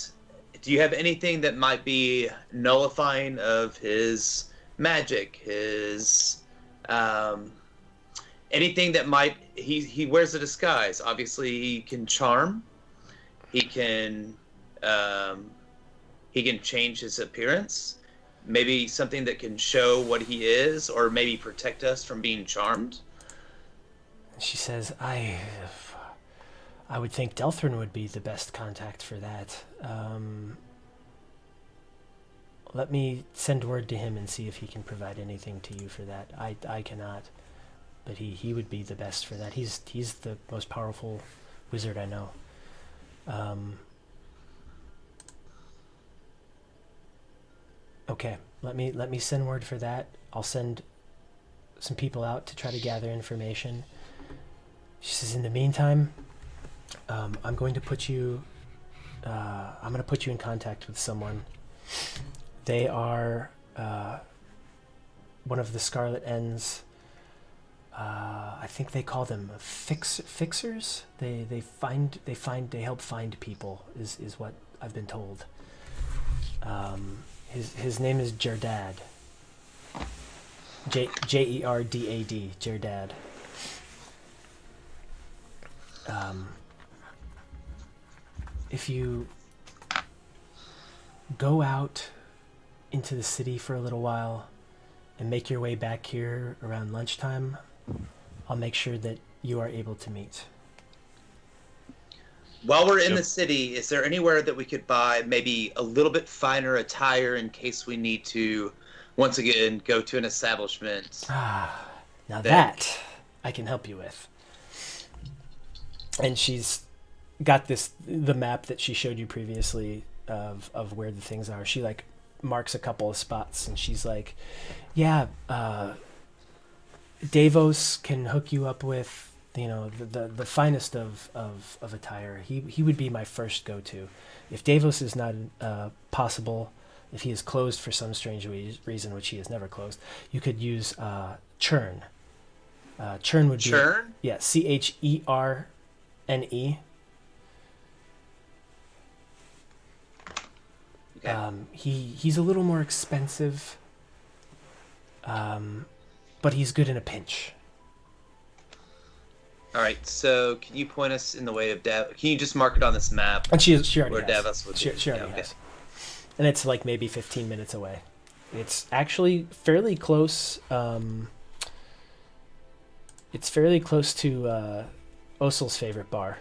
do you have anything that might be nullifying of his magic, his anything that might he wears a disguise. Obviously he can charm. He can change his appearance. Maybe something that can show what he is, or maybe protect us from being charmed. She says, I would think Delthrin would be the best contact for that. Let me send word to him and see if he can provide anything to you for that. I cannot, but he would be the best for that. He's the most powerful wizard I know. Okay, let me send word for that. I'll send some people out to try to gather information. She says, in the meantime, I'm going to put you in contact with someone. They are one of the Scarlet Ends. I think they call them fixers. They help find people is what I've been told. His name is Jerdad. Jerdad. Jerdad. If you go out into the city for a little while and make your way back here around lunchtime, I'll make sure that you are able to meet. While we're in the city, is there anywhere that we could buy maybe a little bit finer attire in case we need to, once again, go to an establishment? Now that I can help you with. And she's got the map that she showed you previously of where the things are. She like marks a couple of spots and she's like, yeah, Davos can hook you up with the finest of attire. He would be my first go-to. If Davos is not possible, if he is closed for some strange reason, which he has never closed, you could use Churn. Churn would be... Churn? Yeah, Cherne. Okay. He's a little more expensive, but he's good in a pinch. All right, so can you point us in the way of Davos? Can you just mark it on this map? And she already where has. Davos would be? She already Okay. has. And it's like maybe 15 minutes away. It's actually fairly close. It's fairly close to Osel's favorite bar.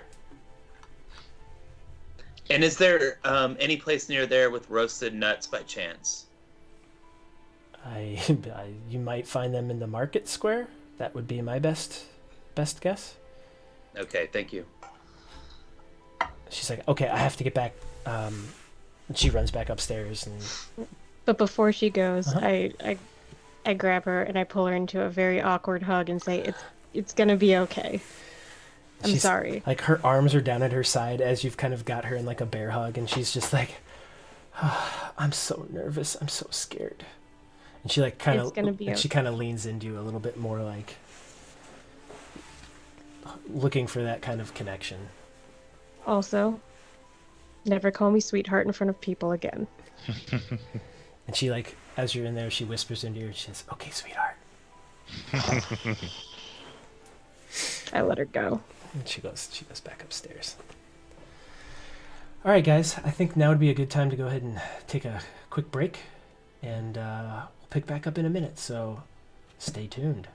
And is there any place near there with roasted nuts by chance? You might find them in the market square. That would be my best guess. Okay, thank you. She's like, okay, I have to get back. And she runs back upstairs and... But before she goes, Uh-huh. I grab her and I pull her into a very awkward hug and say, "It's gonna be okay. I'm She's, sorry." Like her arms are down at her side as you've kind of got her in like a bear hug, and she's just like, I'm so nervous. I'm so scared. And she like kind It's of gonna be she kind of leans into you a little bit more, like looking for that kind of connection. Also, never call me sweetheart in front of people again. And she, like, as you're in there, she whispers into your ear, she says, "Okay, sweetheart." I let her go. And she goes back upstairs. All right, guys, I think now would be a good time to go ahead and take a quick break, and we'll pick back up in a minute, so stay tuned.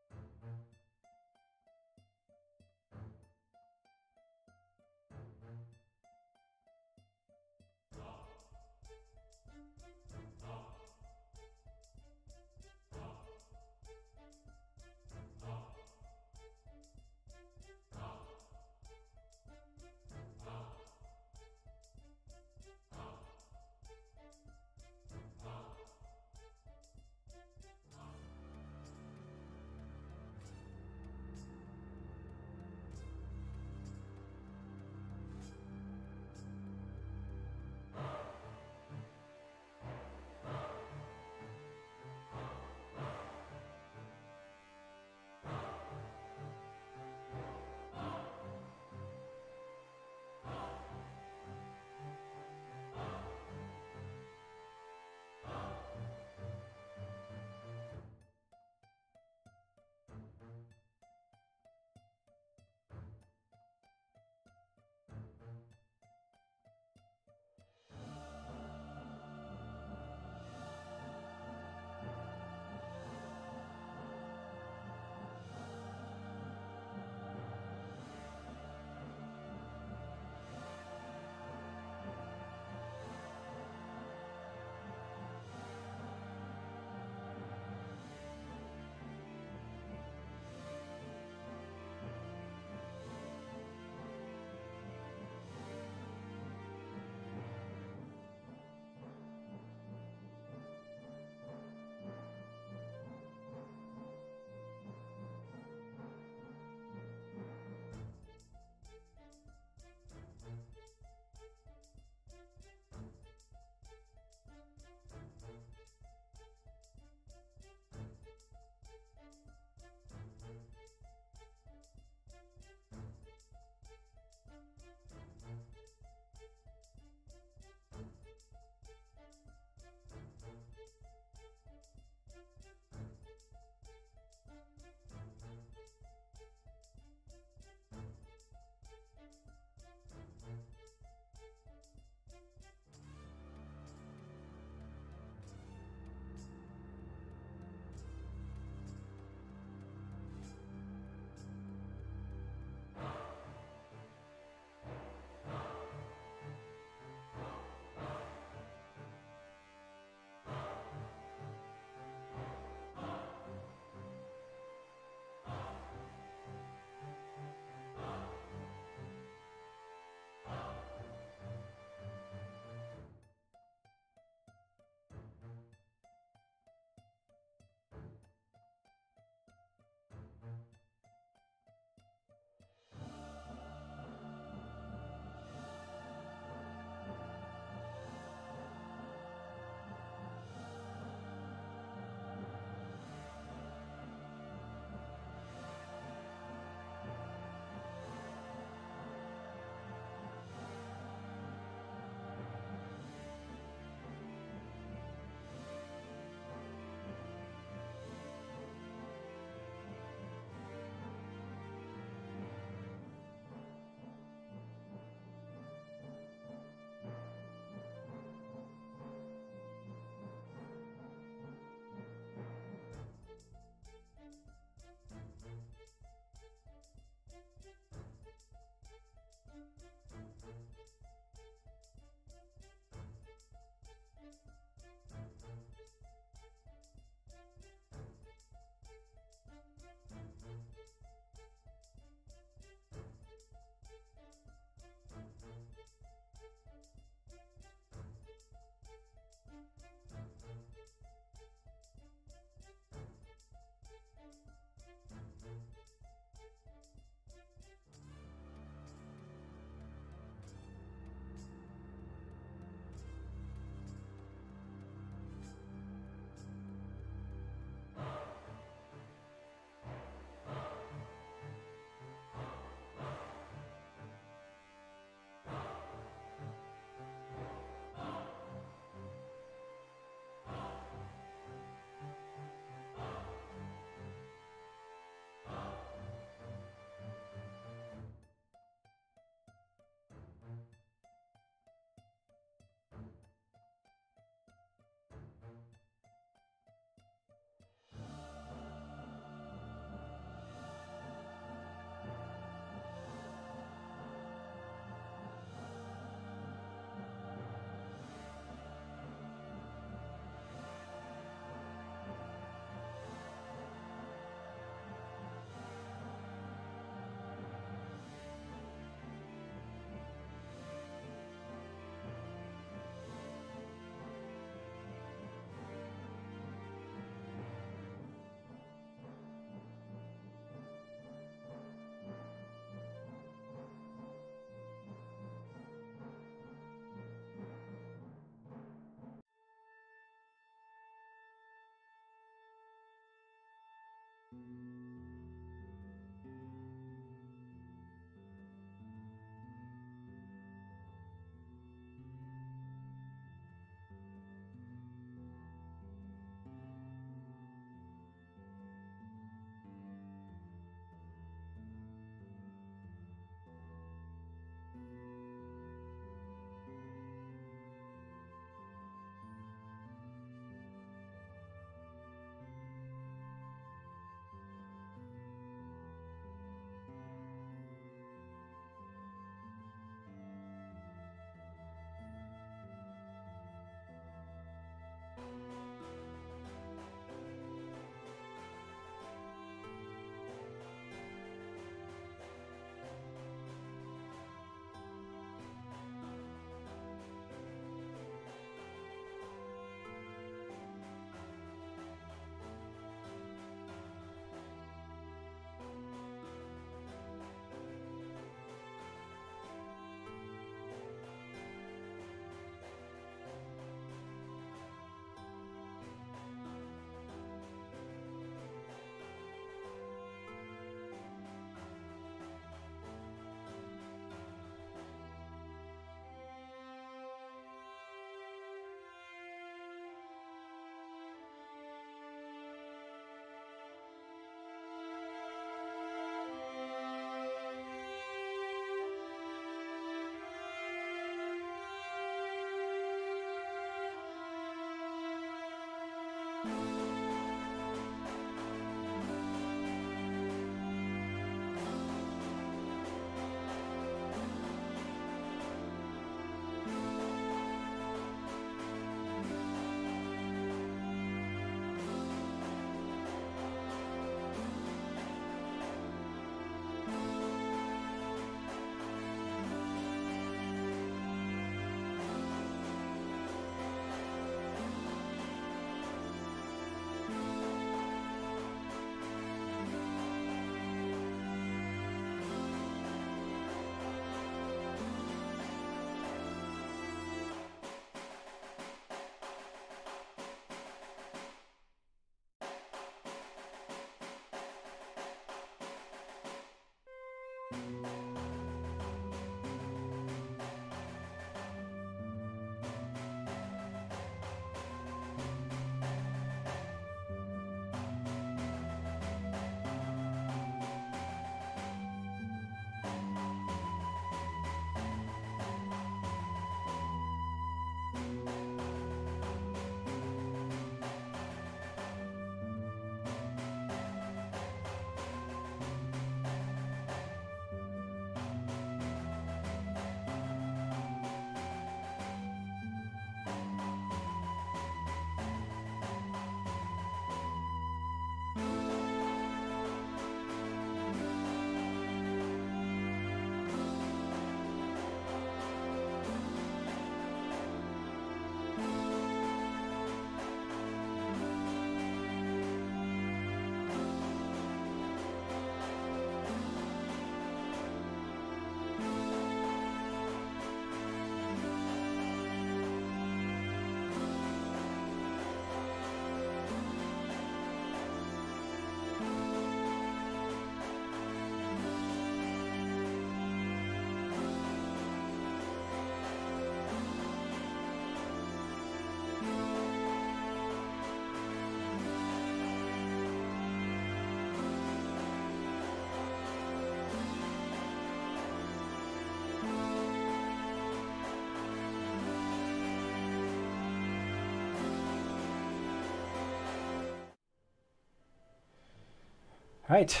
All right,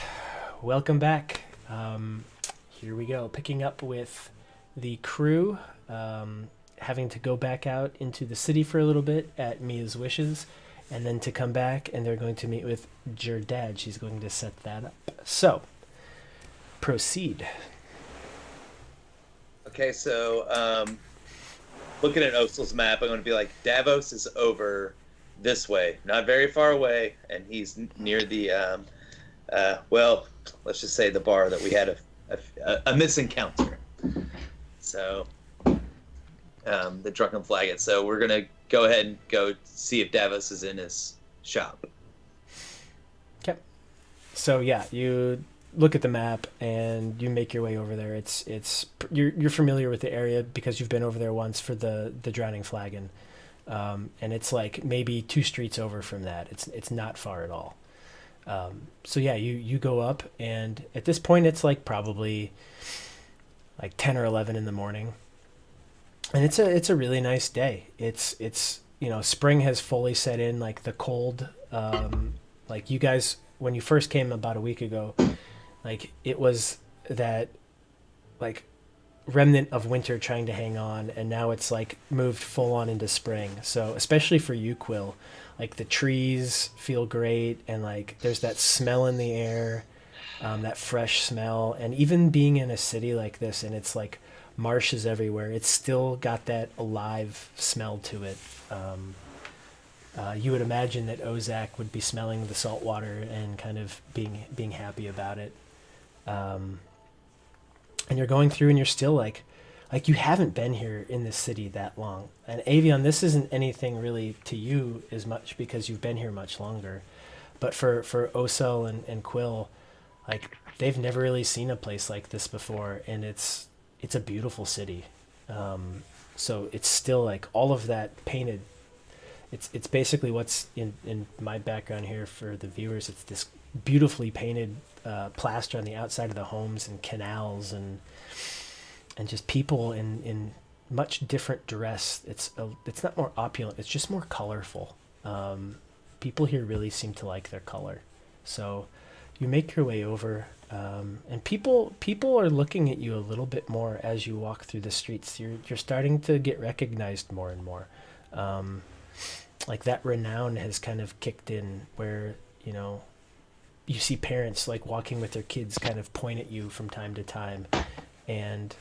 welcome back. Here we go, picking up with the crew, having to go back out into the city for a little bit at Mia's wishes, and then to come back, and they're going to meet with your dad. She's going to set that up. So, proceed. Okay, so looking at Osel's map, I'm going to be like, Davos is over this way, not very far away, and he's near the, well, let's just say the bar that we had a misencounter. So, the Drunken Flagon. So we're going to go ahead and go see if Davos is in his shop. Okay. So yeah, you look at the map and you make your way over there. You're familiar with the area because you've been over there once for the Drowning Flagon, and it's like maybe 2 streets over from that. It's not far at all. So yeah, you go up, and at this point it's like probably like 10 or 11 in the morning, and it's a really nice day. It's spring has fully set in. Like the cold, like you guys when you first came about a week ago, like it was that like remnant of winter trying to hang on, and now it's like moved full on into spring. So especially for you, Quill, like the trees feel great, and like there's that smell in the air, that fresh smell. And even being in a city like this, and it's like marshes everywhere, it's still got that alive smell to it. You would imagine that Ozak would be smelling the salt water and kind of being happy about it. And you're going through, and you're still like you haven't been here in this city that long. And Avion, this isn't anything really to you as much because you've been here much longer. But for Osel and Quill, like they've never really seen a place like this before, and it's a beautiful city. So it's still like all of that painted. It's basically what's in my background here for the viewers. It's this beautifully painted plaster on the outside of the homes, and canals, and just people in much different dress. It's not more opulent. It's just more colorful. People here really seem to like their color. So you make your way over, and people are looking at you a little bit more as you walk through the streets. You're starting to get recognized more and more. Like that renown has kind of kicked in, where you see parents like walking with their kids kind of point at you from time to time, and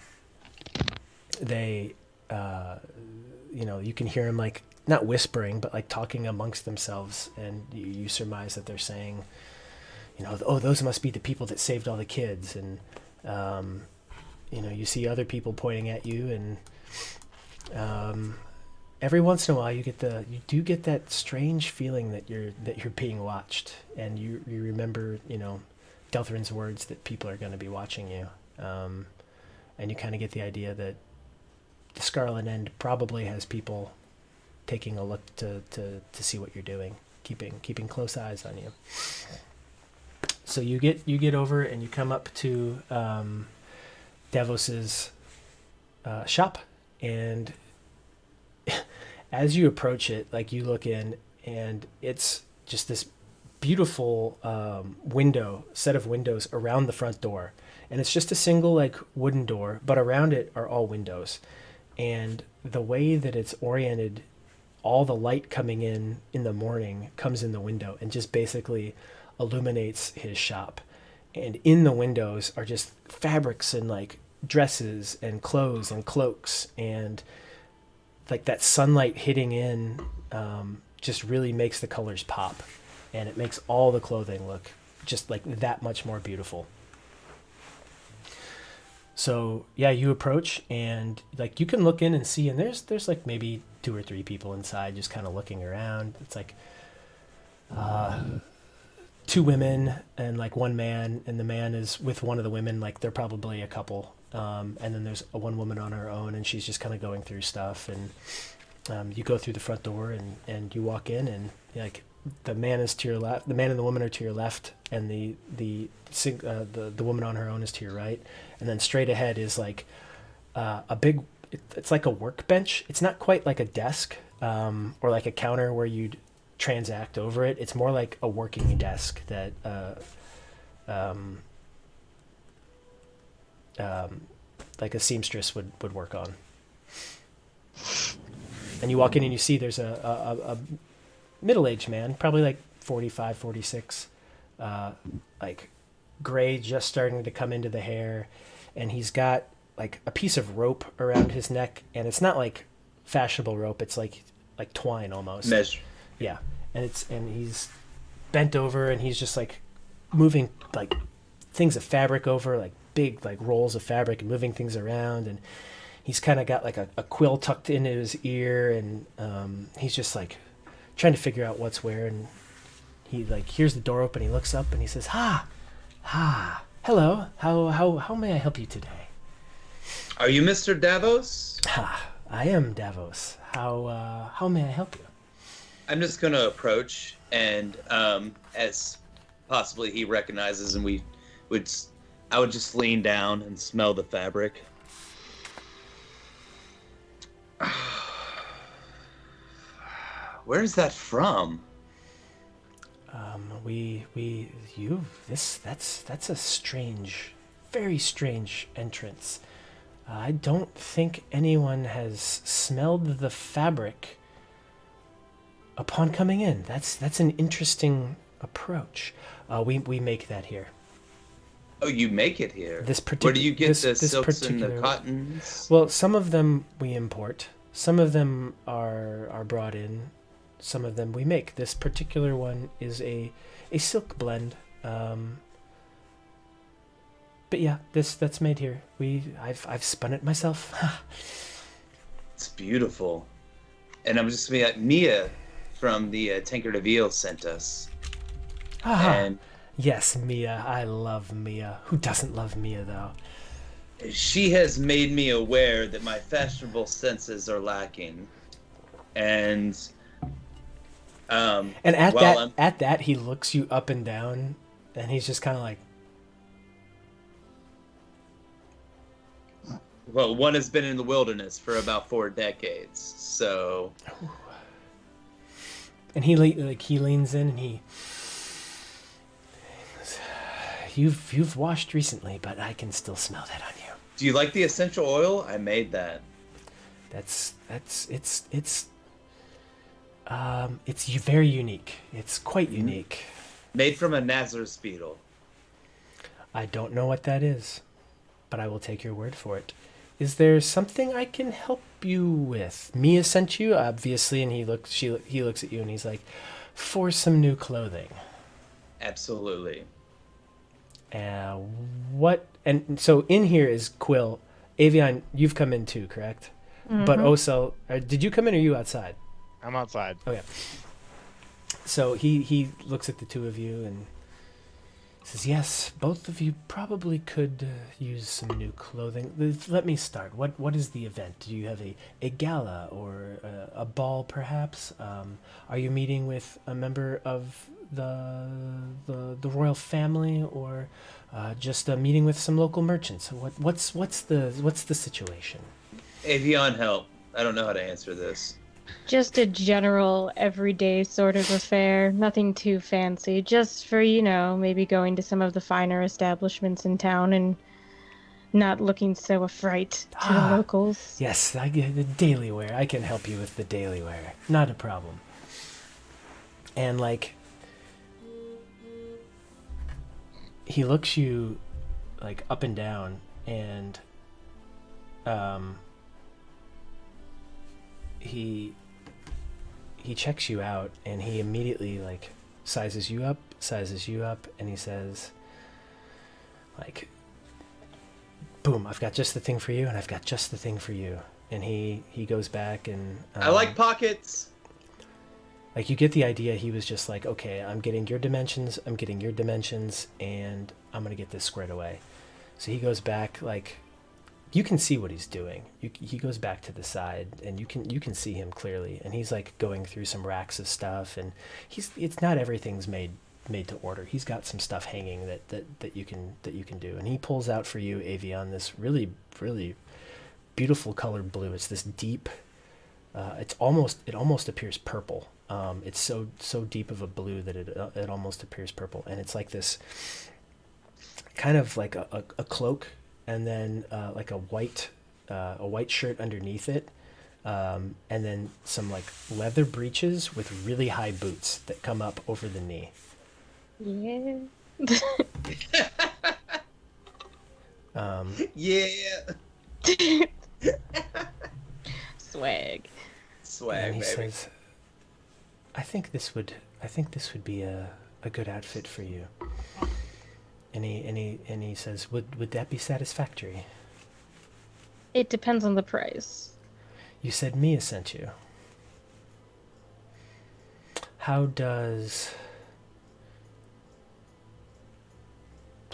they you can hear them like not whispering but like talking amongst themselves, and you surmise that they're saying, oh, those must be the people that saved all the kids. And you see other people pointing at you, and every once in a while you do get that strange feeling that you're being watched, and you remember Delthrin's words that people are going to be watching you, and you kind of get the idea that the Scarlet End probably has people taking a look to see what you're doing, keeping close eyes on you. So you get over, and you come up to Davos's shop, and as you approach it, like you look in, and it's just this beautiful set of windows around the front door, and it's just a single like wooden door, but around it are all windows. And the way that it's oriented, all the light coming in the morning comes in the window and just basically illuminates his shop. And in the windows are just fabrics and like dresses and clothes and cloaks, and like that sunlight hitting in just really makes the colors pop, and it makes all the clothing look just like that much more beautiful. So yeah, you approach, and like you can look in and see, and there's like maybe 2 or 3 people inside just kind of looking around. It's like 2 women and like 1 man, and the man is with one of the women, like they're probably a couple. And then there's one woman on her own, and she's just kind of going through stuff. And you go through the front door, and you walk in, and like the man is to your left, the man and the woman are to your left, and the woman on her own is to your right. And then straight ahead is like a big, it's like a workbench. It's not quite like a desk or like a counter where you'd transact over it. It's more like a working desk that um, like a seamstress would work on. And you walk in and you see there's a middle-aged man, probably like 45, 46, like gray just starting to come into the hair, and he's got like a piece of rope around his neck, and it's not like fashionable rope, it's like twine almost. Mesh. Yeah, and he's bent over, and he's just like moving like things of fabric over, like big like rolls of fabric, and moving things around, and he's kind of got like a quill tucked into his ear, and he's just like trying to figure out what's where, and he like hears the door open, he looks up, and he says, hello, how may I help you today? Are you Mr. Davos? I am Davos. How may I help you? I'm just going to approach, and as possibly he recognizes, and I would just lean down and smell the fabric. Where's that from? That's a strange, very strange entrance. I don't think anyone has smelled the fabric upon coming in. That's an interesting approach. We make that here. Oh, you make it here? Where do you get the silks and the cottons? Well, some of them we import. Some of them are brought in. Some of them we make. This particular one is a silk blend. But yeah, that's made here. I've spun it myself. It's beautiful. And I'm just Mia from the Tankard of Eel sent us. And yes, Mia. I love Mia. Who doesn't love Mia, though? She has made me aware that my fashionable senses are lacking. And at that, he looks you up and down, and he's just kind of like, well, one has been in the wilderness for about 4 decades, so. And he leans in and he. You've washed recently, but I can still smell that on you. Do you like the essential oil? I made that. It's very unique. It's quite unique. Made from a Nazareth beetle. I don't know what that is, but I will take your word for it. Is there something I can help you with? Mia sent you, obviously, and he looks at you and he's like, for some new clothing. Absolutely. What? And so in here is Quill. Avion, you've come in too, correct? Mm-hmm. But Osel, did you come in or are you outside? I'm outside. Okay. So he looks at the two of you and says, yes, both of you probably could use some new clothing. Let me start. What is the event? Do you have a gala or a ball, perhaps? Are you meeting with a member of the royal family, or just a meeting with some local merchants? What's the situation? Avion, help. I don't know how to answer this. Just a general, everyday sort of affair. Nothing too fancy. Just for, maybe going to some of the finer establishments in town and not looking so a fright to the locals. Yes, I get the daily wear. I can help you with the daily wear. Not a problem. And, he looks you, up and down, and, he checks you out, and he immediately sizes you up, and he says, boom, I've got just the thing for you, and I've got just the thing for you. And he goes back and I like pockets. You get the idea. He was just okay, I'm getting your dimensions, and I'm gonna get this squared away. So he goes back, you can see what he's doing. He goes back to the side, and you can see him clearly. And he's going through some racks of stuff, and it's not everything's made to order. He's got some stuff hanging that you can do. And he pulls out for you, Avion, this really, really beautiful colored blue. It's this deep. It almost appears purple. It's so deep of a blue that it almost appears purple, and it's like this kind of like a cloak, and then like a white shirt underneath it, and then some like leather breeches with really high boots that come up over the knee. Yeah. Yeah. Swag. Swag, And he baby. says, I think this would be a good outfit for you. And he says, would that be satisfactory? It depends on the price. You said Mia sent you. How does...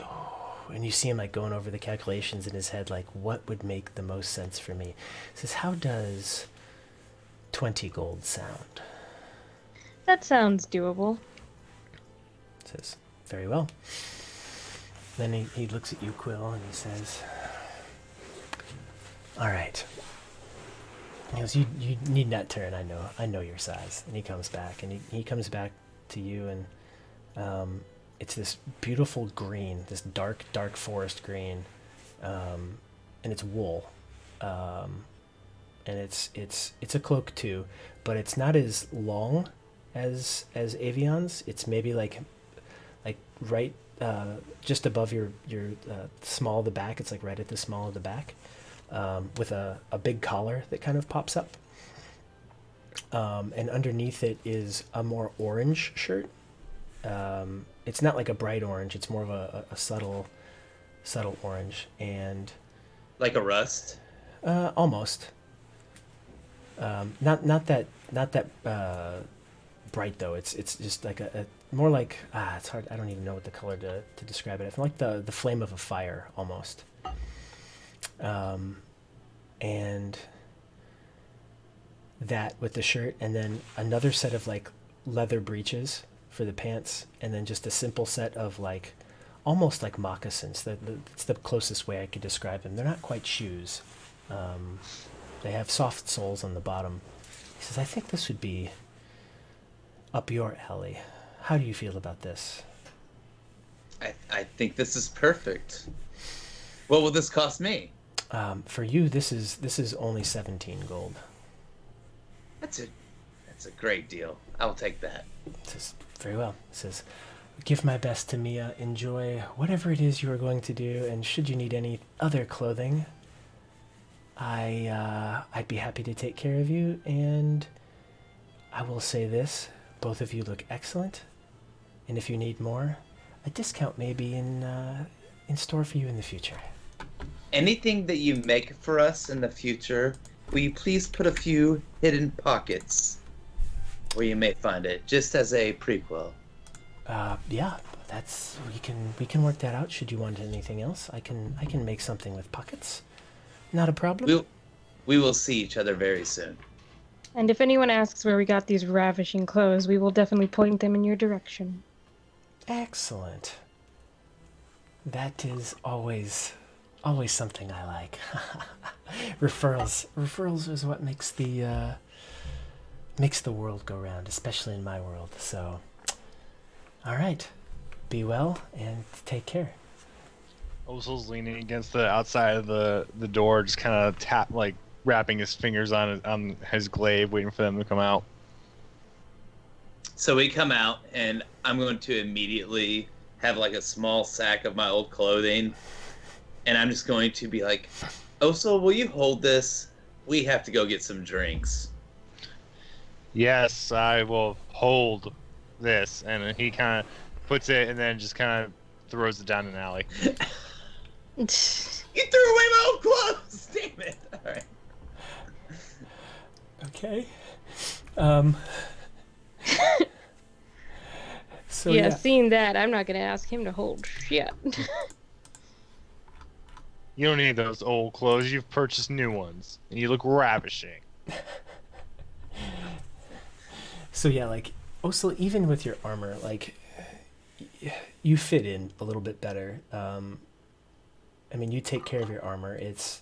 Oh, and you see him like going over the calculations in his head, like what would make the most sense for me. He says, how does 20 gold sound? That sounds doable. Says, very well. Then he looks at you, Quill, and he says, all right. He goes, you need not turn, I know your size. And he comes back, and he comes back to you, and it's this beautiful green, this dark forest green, and it's wool. And it's a cloak too, but it's not as long as Avion's. It's maybe like right just above your small of the back. It's like right at the small of the back, with a big collar that kind of pops up. And underneath it is a more orange shirt. It's not like a bright orange. It's more of a subtle orange, and Like a rust. almost. Not that bright though. It's just like a more like it's hard. I don't even know what the color to describe it. I feel like the flame of a fire almost. And that with the shirt, and then another set of like leather breeches for the pants, and then just a simple set of like almost like moccasins. It's the closest way I could describe them. They're not quite shoes. They have soft soles on the bottom. He says, I think this would be up your alley. How do you feel about this? I think this is perfect. What will this cost me? For you, this is only 17 gold. That's a great deal. I'll take that. It says, very well. It says, give my best to Mia. Enjoy whatever it is you are going to do, and should you need any other clothing, I'd be happy to take care of you. And I will say this: both of you look excellent, and if you need more, a discount may be in store for you in the future. Anything that you make for us in the future, will you please put a few hidden pockets where you may find it, just as a prequel? Yeah, we can work that out. Should you want anything else, I can make something with pockets. Not a problem. We will see each other very soon. And if anyone asks where we got these ravishing clothes, we will definitely point them in your direction. Excellent. That is always something I like. Referrals is what makes the world go round, especially in my world. So, all right, be well and take care. Osel's leaning against the outside of the door, just kind of wrapping his fingers on his glaive, waiting for them to come out. So we come out, and I'm going to immediately have like a small sack of my old clothing, and I'm just going to be like, Osel, will you hold this? We have to go get some drinks. Yes, I will hold this. And he kind of puts it and then just kind of throws it down an alley. You threw away my old clothes! Damn it! Alright. Okay. So yeah, seeing that, I'm not gonna ask him to hold shit. You don't need those old clothes. You've purchased new ones. And you look ravishing. So yeah, like, also, even with your armor, like, you fit in a little bit better. I mean, you take care of your armor. It's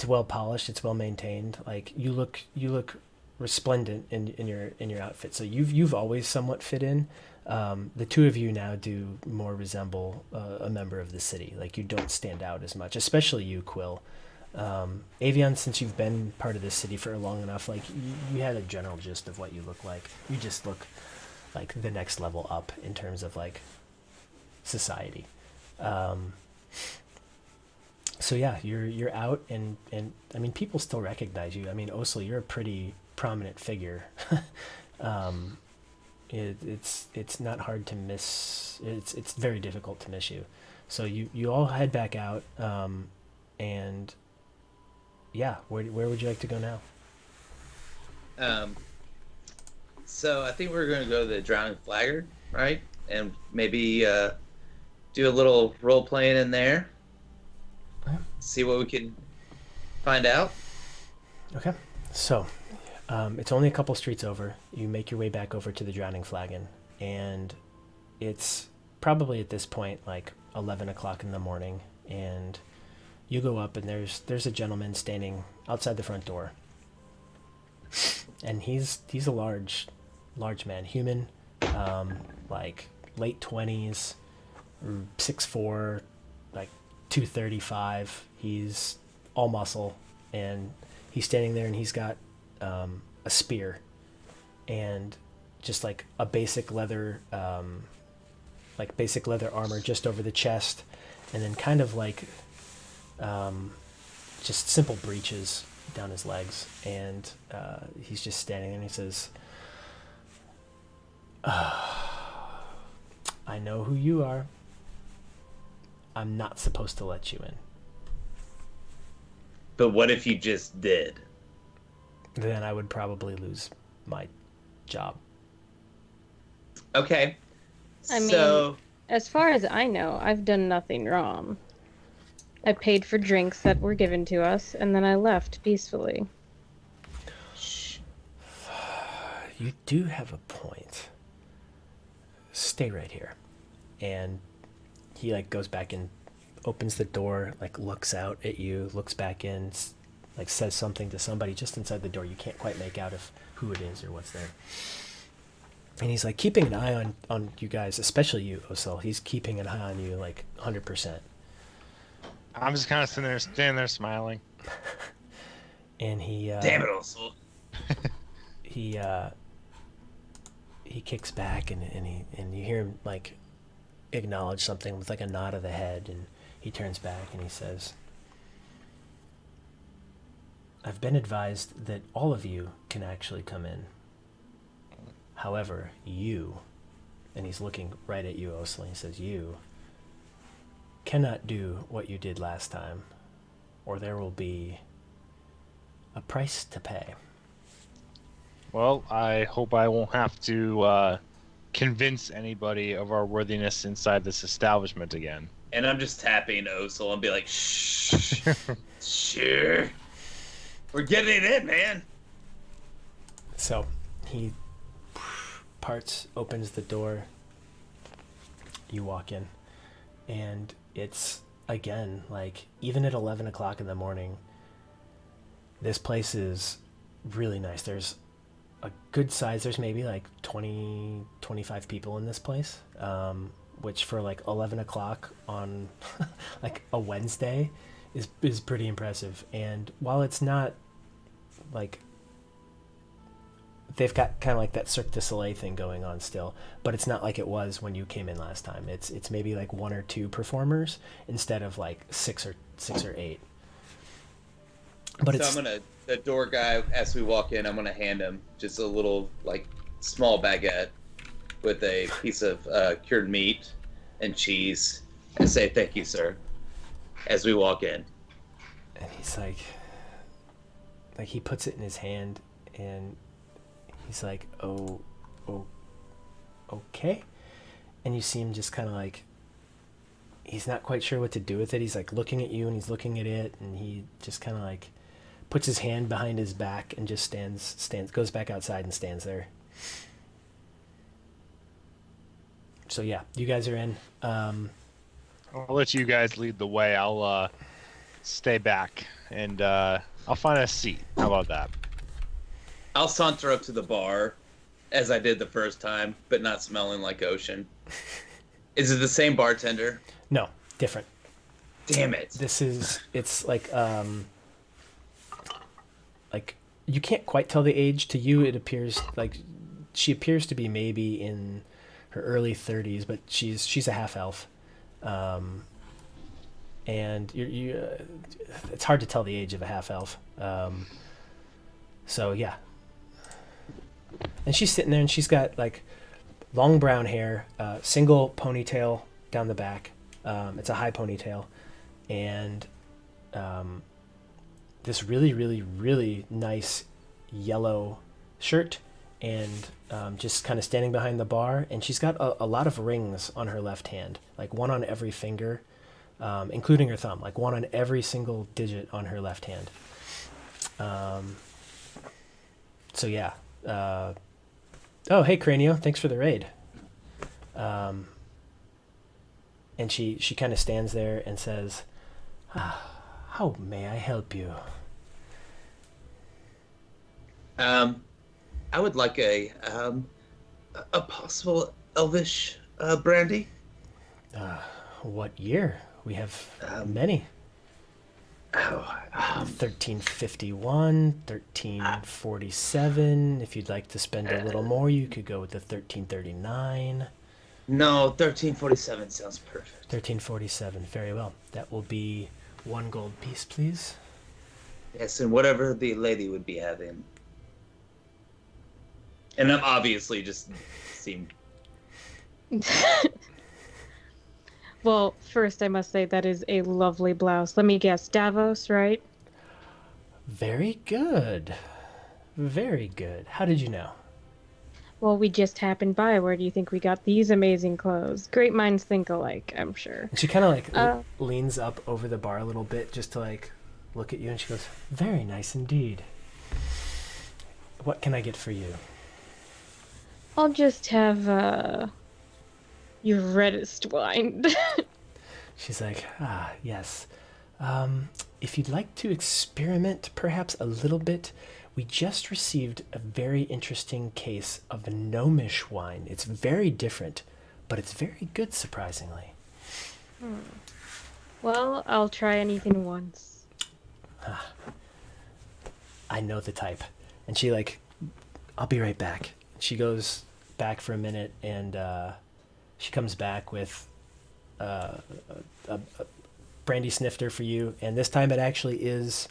well polished. It's well maintained. Like, you look resplendent in your outfit. So you've always somewhat fit in. The two of you now do more resemble a member of the city. Like you don't stand out as much, especially you, Quill. Avion, since you've been part of this city for long enough, like you had a general gist of what you look like. You just look like the next level up in terms of like society. So yeah, you're out and I mean people still recognize you. I mean Osel, you're a pretty prominent figure. It's not hard to miss. It's very difficult to miss you. So you all head back out, and yeah, where would you like to go now? So I think we're going to go to the Drowning Flagger, right? And maybe do a little role playing in there. Okay. See what we can find out. Okay, so it's only a couple streets over. You make your way back over to the Drowning Flagon, and it's probably at this point like 11 o'clock in the morning, and you go up and there's a gentleman standing outside the front door, and he's a large man, human, like late 20s, 6'4", like 235. He's all muscle, and he's standing there, and he's got a spear and just like a basic leather armor just over the chest, and then kind of like just simple breeches down his legs, and he's just standing there and he says, I know who you are. I'm not supposed to let you in. But what if you just did? Then I would probably lose my job. Okay. I mean, So, as far as I know, I've done nothing wrong. I paid for drinks that were given to us, and then I left peacefully. You do have a point. Stay right here. And he like goes back and opens the door, like looks out at you, looks back in, like says something to somebody just inside the door. You can't quite make out who it is or what's there. And he's like keeping an eye on you guys, especially you, Osel. He's keeping an eye on you like 100%. I'm just kind of standing there smiling. And he damn it, Osel. he kicks back and you hear him like acknowledge something with like a nod of the head, and he turns back and he says, I've been advised that all of you can actually come in. However, you, and he's looking right at you, Osel, he says, you cannot do what you did last time, or there will be a price to pay. Well, I hope I won't have to convince anybody of our worthiness inside this establishment again. And I'm just tapping Osel and be like, shh, sure. We're getting it in, man. So he opens the door. You walk in, and it's again like even at 11 o'clock in the morning, this place is really nice. There's a good size. There's maybe like 20, 25 people in this place, which for like 11 o'clock on like a Wednesday is pretty impressive. And while it's not like, they've got kind of like that Cirque du Soleil thing going on still, but it's not like it was when you came in last time. It's maybe like one or two performers instead of like six or eight. But so the door guy, as we walk in, I'm gonna hand him just a little like small baguette with a piece of cured meat and cheese, and say thank you, sir, as we walk in. And he's like he puts it in his hand, and he's like, oh, okay. And you see him just kind of like, he's not quite sure what to do with it. He's like looking at you, and he's looking at it, and he just kind of like puts his hand behind his back and just stands, goes back outside and stands there. So yeah, you guys are in. I'll let you guys lead the way. I'll stay back, and I'll find a seat. How about that? I'll saunter up to the bar as I did the first time, but not smelling like ocean. Is it the same bartender? No, different. Damn it. It's like you can't quite tell the age. To you, it appears like she appears to be maybe in her early 30s, but she's a half elf. And it's hard to tell the age of a half elf. So yeah. And she's sitting there, and she's got like long brown hair, single ponytail down the back. It's a high ponytail, and this really, really, really nice yellow shirt, and just kind of standing behind the bar. And she's got a lot of rings on her left hand, like one on every finger, including her thumb, like one on every single digit on her left hand. So yeah. Oh, hey, Cranio, thanks for the raid. And she kind of stands there and says, how may I help you? I would like a possible elvish brandy. What year? We have many. 1351. 1347. If you'd like to spend a little more, you could go with the 1339. No, 1347 sounds perfect. 1347. Very well. That will be 1 gold piece, please. Yes, and whatever the lady would be having. And I'm obviously just seemed. Well, first I must say that is a lovely blouse. Let me guess, Davos, right? Very good. Very good. How did you know? Well, we just happened by. Where do you think we got these amazing clothes? Great minds think alike, I'm sure. And she kind of like leans up over the bar a little bit just to like look at you, and she goes, very nice indeed. What can I get for you? I'll just have your reddest wine. She's like, yes. If you'd like to experiment perhaps a little bit, we just received a very interesting case of a gnomish wine. It's very different, but it's very good, surprisingly. Well, I'll try anything once. I know the type. And she like, I'll be right back. She goes back for a minute, and she comes back with a brandy snifter for you, and this time it actually is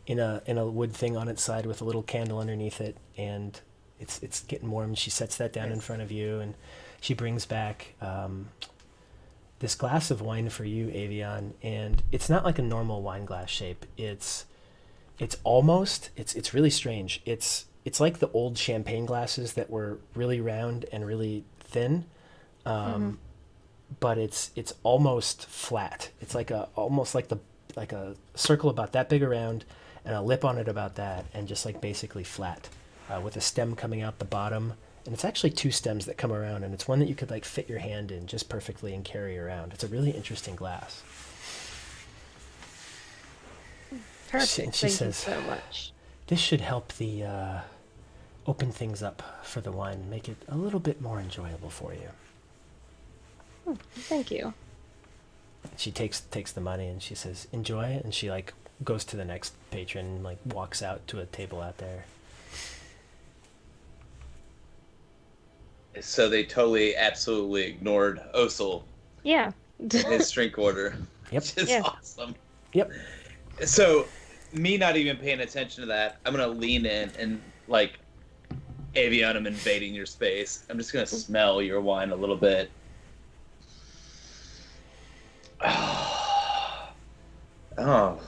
in a wood thing on its side with a little candle underneath it, and it's getting warm. She sets that down in front of you, and she brings back this glass of wine for you, Avion, and it's not like a normal wine glass shape. It's really strange. It's like the old champagne glasses that were really round and really thin. But it's almost flat. It's like almost like a circle about that big around, and a lip on it about that, and just like basically flat, with a stem coming out the bottom. And it's actually 2 stems that come around, and it's one that you could like fit your hand in just perfectly and carry around. It's a really interesting glass. Perfect. She Thank says, you so much. this should help the open things up for the wine, make it a little bit more enjoyable for you. Thank you. She takes the money, and she says, enjoy it, and she like goes to the next patron and like walks out to a table out there. So they totally, absolutely ignored Osel Yeah. in his drink order. Yep. Which is Yeah. awesome. Yep. So, me not even paying attention to that, I'm going to lean in and, like, Avion, I'm invading your space. I'm just going to smell your wine a little bit. Oh,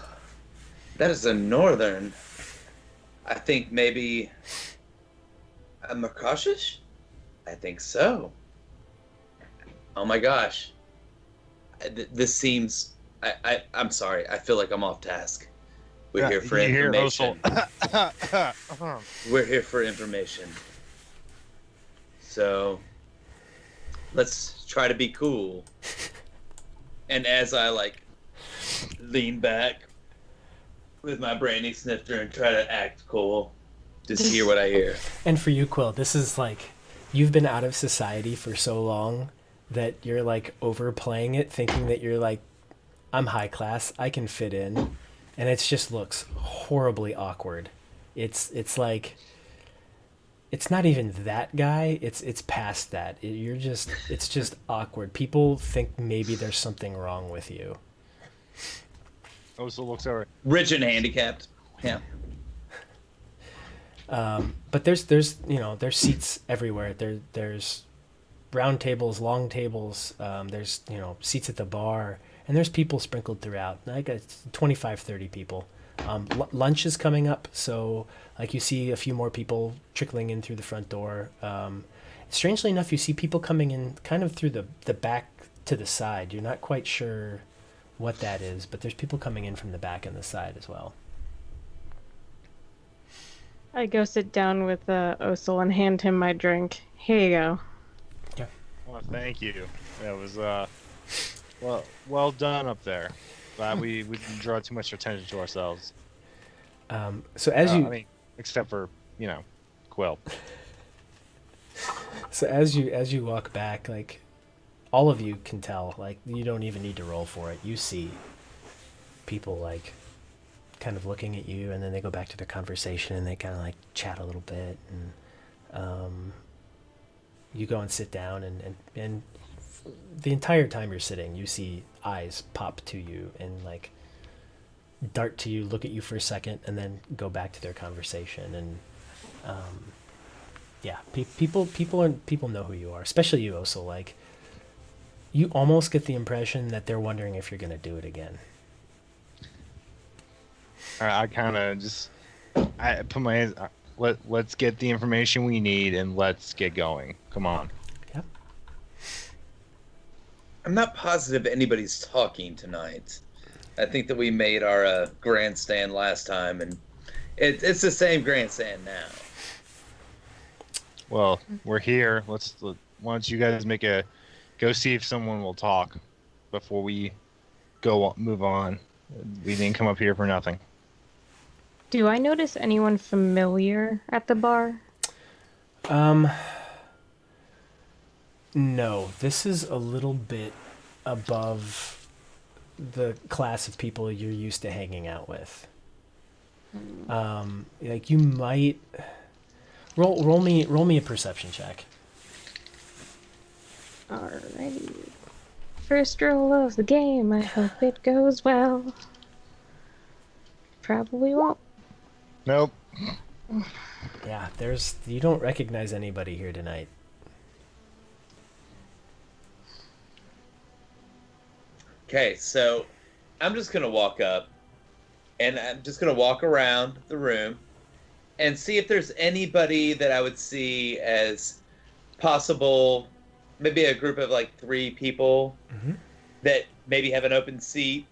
that is a northern. I think maybe a Merkashish? I think so. Oh my gosh. This seems... I'm sorry. I feel like I'm off task. We're here for information. We're here for information. So, let's try to be cool. And as I, like, lean back with my brandy snifter and try to act cool, Just hear what I hear. And for you, Quill, this is like, you've been out of society for so long that you're like overplaying it, thinking that you're like, I'm high class, I can fit in, and it just looks horribly awkward. It's like, it's not even that guy. It's past that. It's just awkward. People think maybe there's something wrong with you. Oh, so looks over. Rich and handicapped. Yeah. But there's there's seats everywhere. There's round tables, long tables. There's seats at the bar, and there's people sprinkled throughout. Like 25, 30 people. Lunch is coming up, so like you see a few more people trickling in through the front door. Strangely enough, you see people coming in kind of through the back to the side. You're not quite sure what that is, but there's people coming in from the back and the side as well. I go sit down with Osel and hand him my drink. Here you go. Yeah. Well, thank you. That was well done up there. Glad we didn't draw too much attention to ourselves. So as you, I mean, except for Quill. So as you walk back, like all of you can tell, like you don't even need to roll for it. You see people like kind of looking at you, and then they go back to their conversation and they kind of like chat a little bit, and you go and sit down, and the entire time you're sitting, you see eyes pop to you and like dart to you, look at you for a second, and then go back to their conversation. And yeah, people know who you are, especially you, Osel. Like you almost get the impression that they're wondering if you're going to do it again. I kind of just I put my hands. Let's get the information we need and let's get going. Come on. Yep. I'm not positive anybody's talking tonight. I think that we made our grandstand last time, and it's the same grandstand now. Well, we're here. Why don't you guys go see if someone will talk before we move on. We didn't come up here for nothing. Do I notice anyone familiar at the bar? No, this is a little bit above the class of people you're used to hanging out with. Like you might roll me a perception check. Alrighty. First roll of the game. I hope it goes well. Probably won't. Nope. Yeah, you don't recognize anybody here tonight. Okay, so I'm just going to walk up, and I'm just going to walk around the room and see if there's anybody that I would see as possible, maybe a group of like 3 people that maybe have an open seat,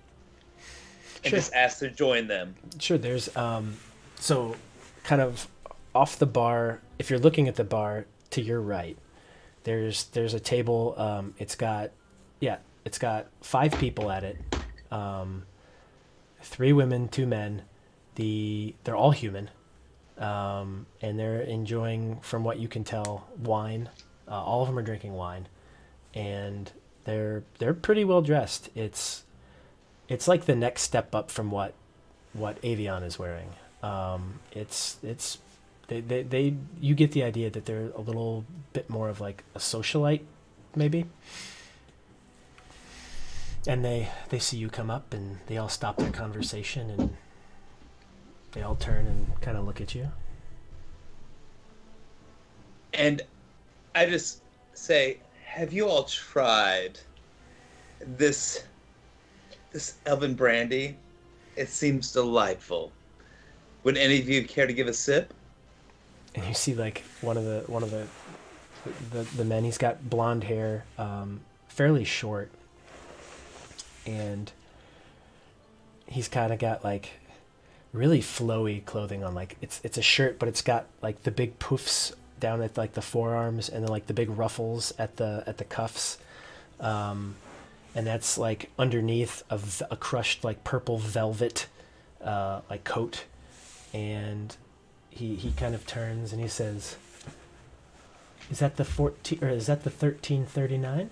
and just ask to join them. Sure, there's so kind of off the bar, if you're looking at the bar to your right, there's a table. It's got 5 people at it, 3 women, 2 men. They're all human, and they're enjoying, from what you can tell, wine. All of them are drinking wine, and they're pretty well dressed. It's like the next step up from what Avion is wearing. They you get the idea that they're a little bit more of like a socialite, maybe. And they see you come up, and they all stop their conversation, and they all turn and kind of look at you. And I just say, have you all tried this elven brandy? It seems delightful. Would any of you care to give a sip? And you see like one of the men. He's got blonde hair, fairly short, and he's kind of got like really flowy clothing on. Like it's a shirt, but it's got like the big poofs down at like the forearms, and then like the big ruffles at the cuffs, and that's like underneath of a crushed like purple velvet like coat. And he kind of turns and he says, "Is that the 14 or is that the 1339?"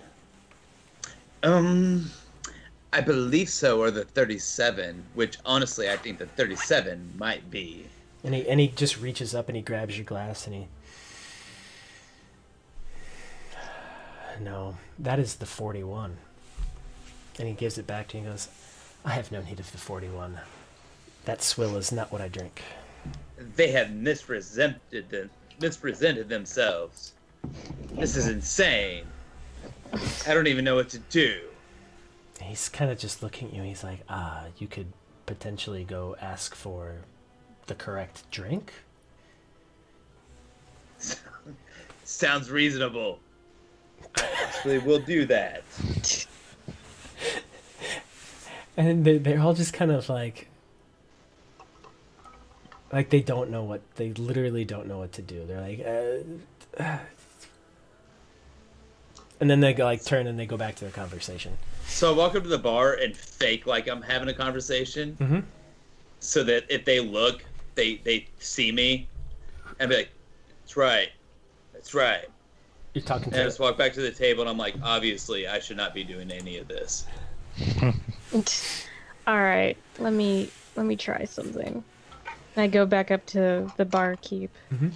I believe so, or the 37, which honestly I think the 37 might be. And he just reaches up and he grabs your glass and he. No, that is the 41. And he gives it back to you and goes, "I have no need of the 41. That swill is not what I drink." They have misrepresented themselves. This is insane. I don't even know what to do. He's kind of just looking at you. He's like, you could potentially go ask for the correct drink. Sounds reasonable. I actually will do that. And they're all just kind of like they don't know what, they literally don't know what to do. They're like, and then they go like turn and they go back to their conversation. So I walk up to the bar and fake like I'm having a conversation, Mm-hmm. so that if they look, they see me, and be like, "That's right, that's right." You're talking And I to just walk back to the table, and I'm like, "Obviously, I should not be doing any of this." All right, let me try something. I go back up to the barkeep. Mhm.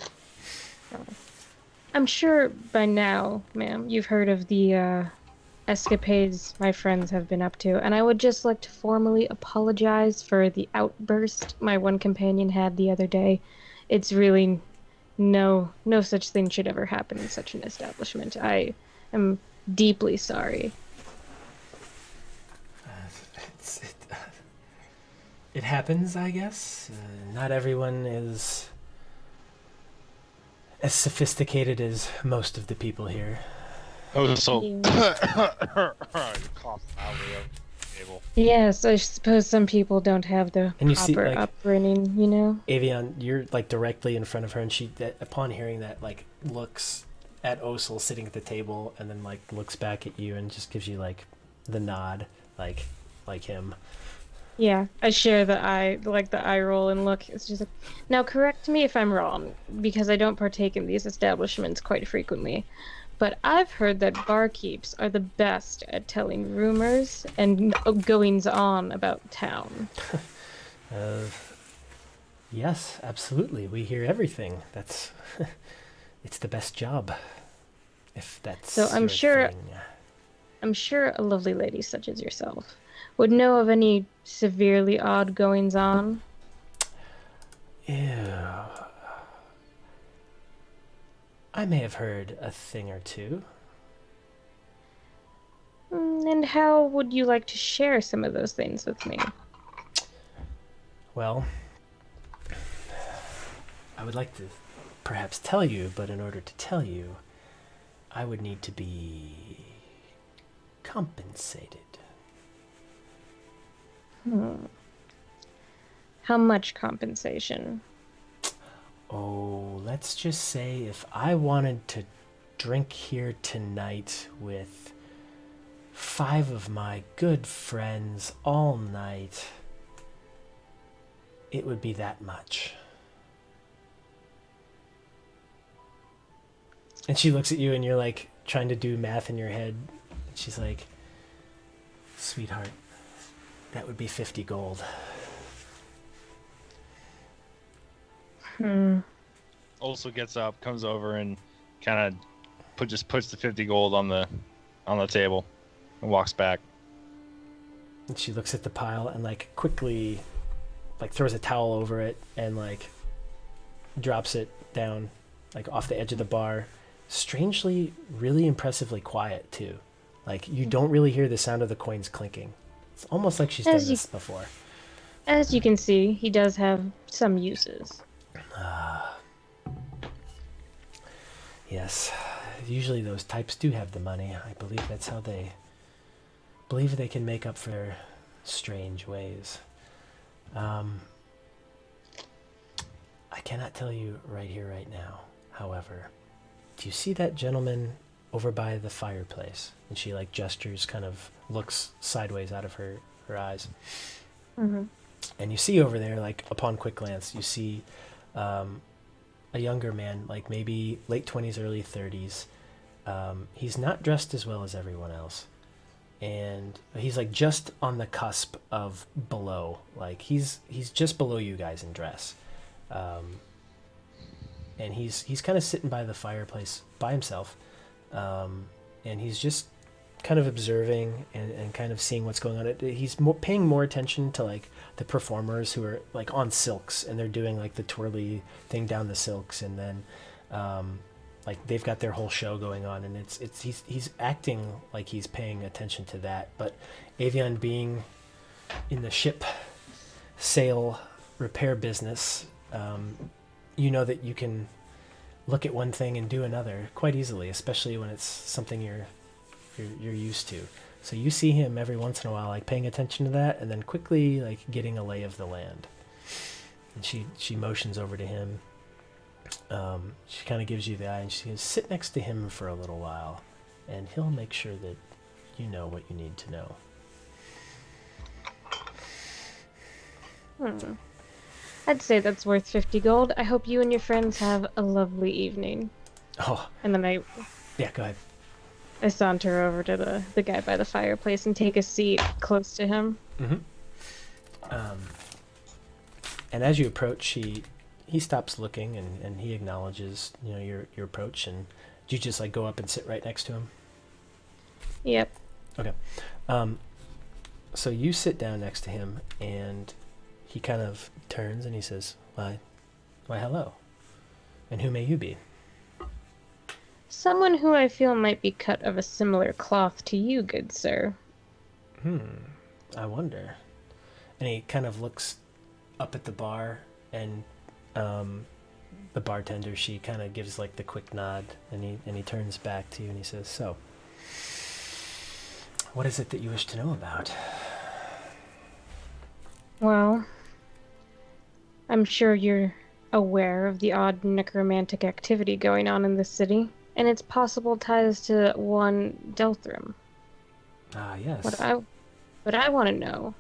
I'm sure by now, ma'am, you've heard of the escapades my friends have been up to, and I would just like to formally apologize for the outburst my one companion had the other day. It's really no such thing should ever happen in such an establishment. I am deeply sorry. It happens, I guess. Not everyone is as sophisticated as most of the people here. Oh, so Yeah. you coughed loudly over the table. Yes, I suppose some people don't have the And you see, proper like- upbringing, you know? Avion, you're like directly in front of her, and she, upon hearing that, like looks at Osel sitting at the table, and then like looks back at you and just gives you like the nod, like him. Yeah, I share the eye roll and look. It's just like, now correct me if I'm wrong, because I don't partake in these establishments quite frequently. But I've heard that barkeeps are the best at telling rumors and goings on about town. Yes, absolutely. We hear everything. That's it's the best job. If that's So I'm your sure- thing. I'm sure a lovely lady such as yourself would know of any severely odd goings on. Ew. I may have heard a thing or two. And how would you like to share some of those things with me? Well, I would like to perhaps tell you, but in order to tell you, I would need to be compensated. How much compensation? Oh, let's just say if I wanted to drink here tonight with 5 of my good friends all night, it would be that much. And she looks at you and you're like trying to do math in your head. She's like, "Sweetheart, that would be 50 gold. Also gets up, comes over, and kind of just puts the 50 gold on the table, and walks back. And she looks at the pile and like quickly like throws a towel over it and like drops it down like off the edge of the bar. Strangely, really impressively quiet too. Like you don't really hear the sound of the coins clinking. It's almost like she's done As you- this before. As you can see, he does have some uses. Yes, usually those types do have the money. I believe that's how they believe they can make up for their strange ways. I cannot tell you right here, right now. However, do you see that gentleman over by the fireplace? And she like gestures, kind of looks sideways out of her eyes. Mm-hmm. And you see over there, like upon quick glance, you see a younger man, like maybe late 20s, early 30s. He's not dressed as well as everyone else. And he's like just on the cusp of below. Like he's just below you guys in dress. And he's kind of sitting by the fireplace by himself. And he's just kind of observing and kind of seeing what's going on. He's paying more attention to like the performers who are like on silks, and they're doing like the twirly thing down the silks, and then like they've got their whole show going on, and he's acting like he's paying attention to that. But Avion, being in the ship sail repair business, you know that you can look at one thing and do another quite easily, especially when it's something you're used to. So you see him every once in a while like paying attention to that, and then quickly like getting a lay of the land. And she motions over to him. She kind of gives you the eye, and she says, sit next to him for a little while, and he'll make sure that you know what you need to know. I'd say that's worth 50 gold. I hope you and your friends have a lovely evening. Oh. And then Yeah, go ahead. I saunter over to the guy by the fireplace and take a seat close to him. Mm-hmm. And as you approach, he stops looking, and he acknowledges, your approach. And do you just like go up and sit right next to him? Yep. Okay. So you sit down next to him, and he kind of turns and he says, why hello. And who may you be? Someone who I feel might be cut of a similar cloth to you, good sir. I wonder. And he kind of looks up at the bar, and the bartender, she kind of gives like the quick nod, and he turns back to you and he says, so, what is it that you wish to know about? Well, I'm sure you're aware of the odd necromantic activity going on in this city, and its possible ties to one Delthrin. Ah, yes. What I want to know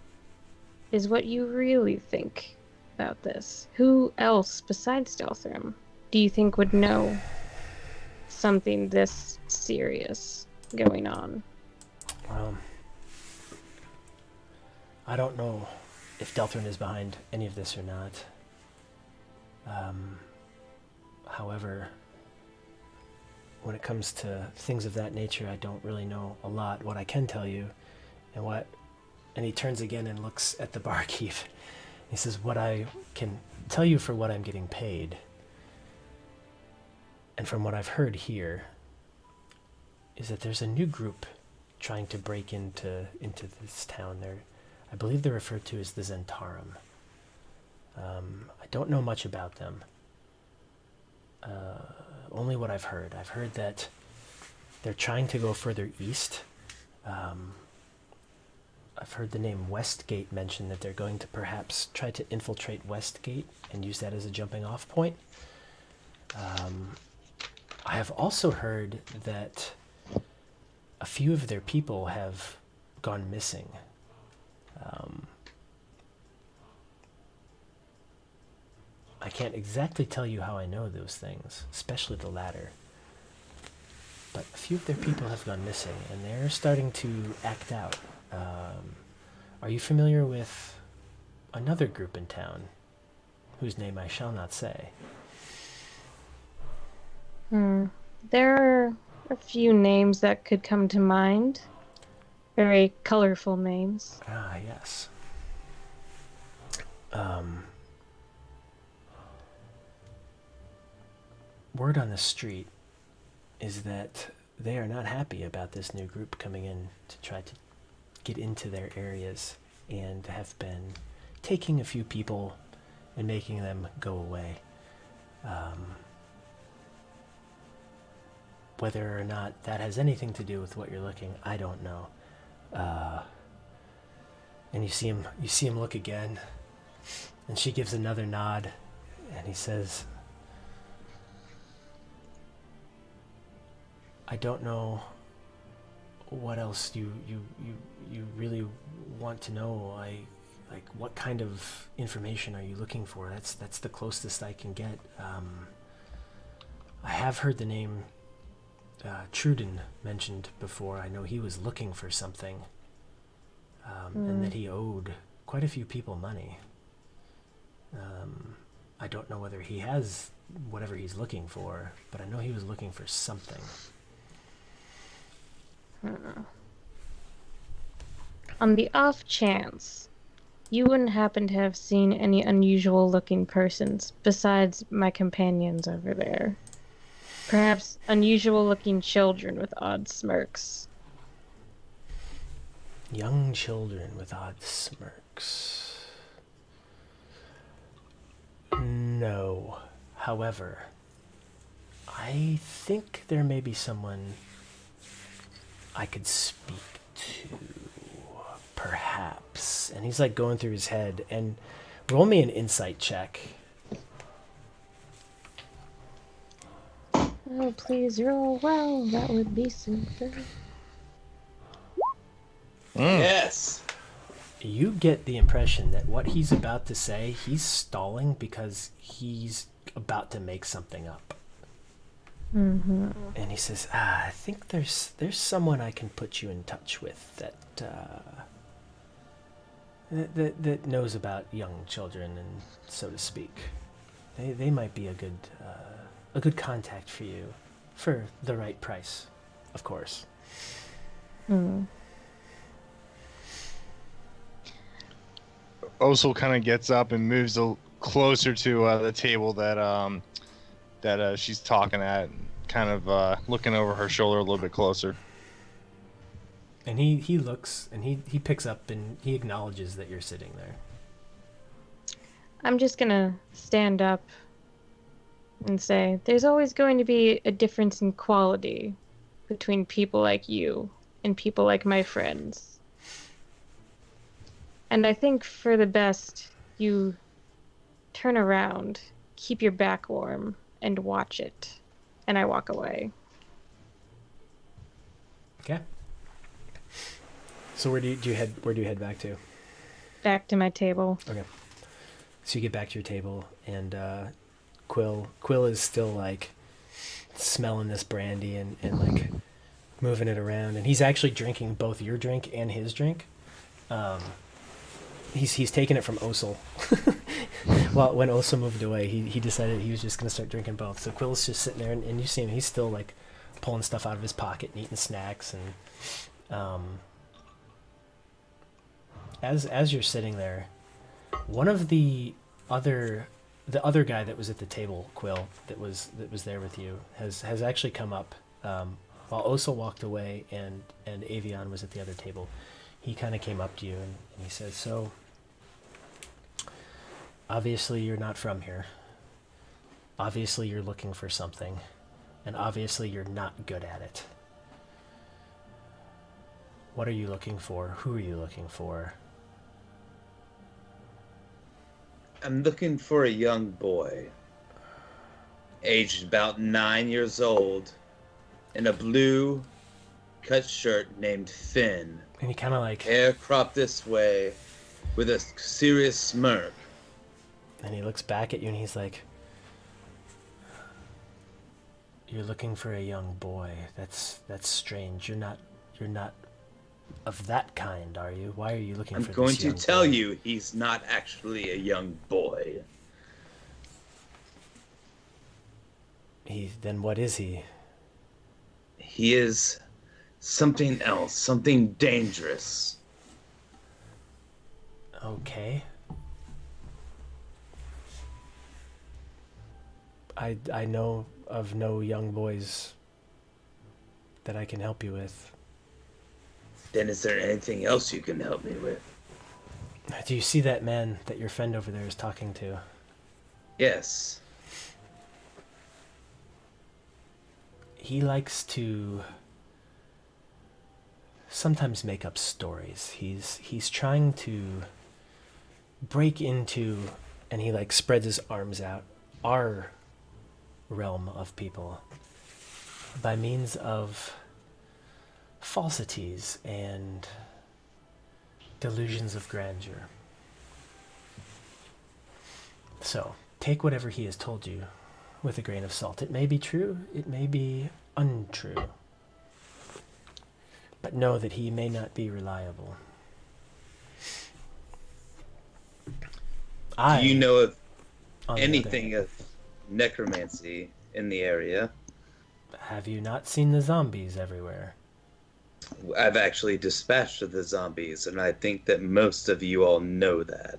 is what you really think about this. Who else besides Delthrin do you think would know something this serious going on? Well, I don't know if Delthrin is behind any of this or not. However, when it comes to things of that nature, I don't really know a lot. What I can tell you, and he turns again and looks at the barkeep. He says, what I can tell you for what I'm getting paid, and from what I've heard here, is that there's a new group trying to break into this town. I believe they're referred to as the Zentarum. I don't know much about them. Only what I've heard. I've heard that they're trying to go further east. I've heard the name Westgate mentioned, that they're going to perhaps try to infiltrate Westgate and use that as a jumping off point. I have also heard that a few of their people have gone missing. I can't exactly tell you how I know those things, especially the latter. But a few of their people have gone missing, and they're starting to act out. Are you familiar with another group in town, whose name I shall not say? There are a few names that could come to mind. Very colorful names. Ah, yes. Word on the street is that they are not happy about this new group coming in to try to get into their areas, and have been taking a few people and making them go away. Whether or not that has anything to do with what you're looking, I don't know. And you see him look again, and she gives another nod, and he says, I don't know what else you really want to know. What kind of information are you looking for? That's the closest I can get. I have heard the name Truden mentioned before. I know he was looking for something, and that he owed quite a few people money. I don't know whether he has whatever he's looking for, but I know he was looking for something. On the off chance, you wouldn't happen to have seen any unusual looking persons besides my companions over there? Perhaps unusual looking children with odd smirks. Young children with odd smirks. No. However, I think there may be someone I could speak to. Perhaps. And he's like going through his head. And roll me an insight check. Oh, please roll well. That would be super. Yes. You get the impression that what he's about to say, he's stalling because he's about to make something up. Mm-hmm. And he says, I think there's someone I can put you in touch with that knows about young children, and so to speak. They might be a good contact for you, for the right price, of course. Osil kind of gets up and moves closer to the table that she's talking at, kind of looking over her shoulder a little bit closer. And he looks, and he picks up, and he acknowledges that you're sitting there. I'm just gonna stand up and say, there's always going to be a difference in quality between people like you and people like my friends. And I think for the best, you turn around, keep your back warm, and watch it. And I walk away. Okay. So where do you head back to? Back to my table. Okay. So you get back to your table, and Quill is still like smelling this brandy and like moving it around, and he's actually drinking both your drink and his drink. He's taken it from Osil. Well, when Osil moved away, he decided he was just going to start drinking both. So Quill's just sitting there, and you see him. He's still like pulling stuff out of his pocket and eating snacks. And as you're sitting there, one of the other guy that was at the table, Quill, that was there with you, has actually come up. While Osil walked away and Avion was at the other table, he kind of came up to you and he said, so, obviously you're not from here. Obviously you're looking for something. And obviously you're not good at it. What are you looking for? Who are you looking for? I'm looking for a young boy, aged about 9 years old, in a blue cut shirt named Finn. And he kind of like... Hair cropped this way, with a serious smirk. And he looks back at you and he's like, you're looking for a young boy. That's strange. You're not of that kind, are you? Why are you looking for this young boy? I'm going to tell you, he's not actually a young boy. Then what is he? He is something else, something dangerous. Okay. I know of no young boys that I can help you with. Then is there anything else you can help me with? Do you see that man that your friend over there is talking to? Yes. He likes to sometimes make up stories. He's trying to break into, and he like spreads his arms out, our realm of people by means of falsities and delusions of grandeur. So, take whatever he has told you with a grain of salt. It may be true, it may be untrue. But know that he may not be reliable. Do you know of on the other anything hand, of necromancy in the area? have you not seen the zombies everywhere? I've actually dispatched the zombies, and I think that most of you all know that.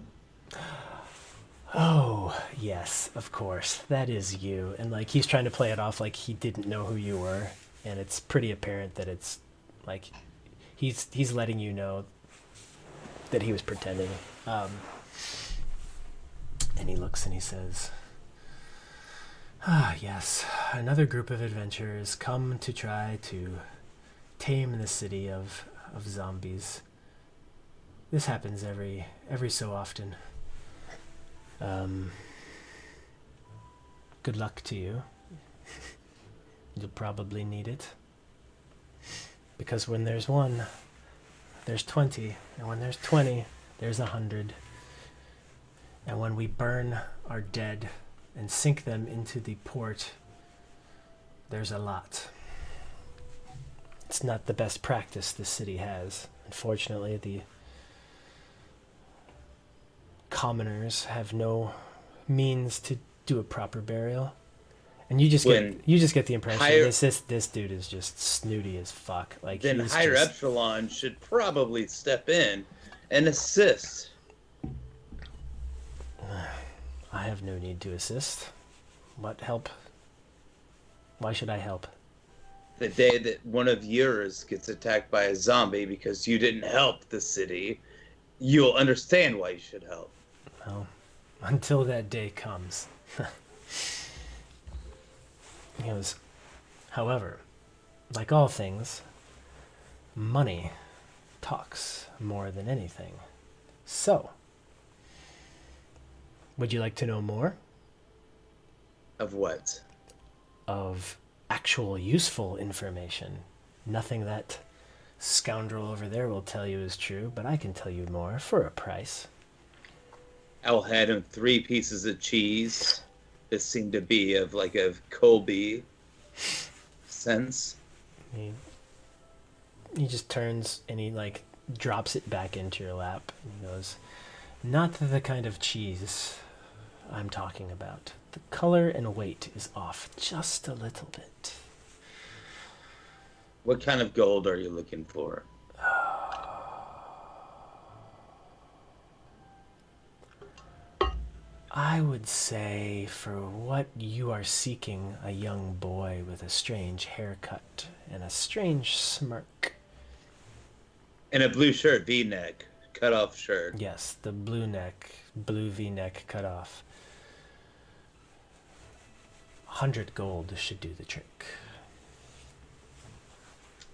Oh, yes, of course. That is you. And like he's trying to play it off like he didn't know who you were, and it's pretty apparent that it's like he's letting you know that he was pretending. And he looks and he says, "Ah, yes, another group of adventurers come to try to tame the city of zombies. This happens every so often. Good luck to you. You'll probably need it. Because when there's one, there's 20. And when there's 20, there's 100. And when we burn our dead and sink them into the port, there's a lot. It's not the best practice the city has. Unfortunately, the commoners have no means to do a proper burial, and you just get the impression this dude is just snooty as fuck. Like then higher echelon should probably step in and assist. I have no need to assist. What help? Why should I help? The day that one of yours gets attacked by a zombie because you didn't help the city, you'll understand why you should help. Well, until that day comes. He goes, however, like all things, money talks more than anything. So, would you like to know more? Of what? Of actual useful information. Nothing that scoundrel over there will tell you is true, but I can tell you more for a price. I'll hand him 3 pieces of cheese. This seemed to be of like a Colby sense. He just turns and he like drops it back into your lap and he goes, "Not the kind of cheese I'm talking about. The color and weight is off just a little bit." What kind of gold are you looking for? I would say for what you are seeking, a young boy with a strange haircut and a strange smirk. And a blue shirt, V-neck, cut-off shirt. Yes, the blue V-neck cut off. 100 gold should do the trick.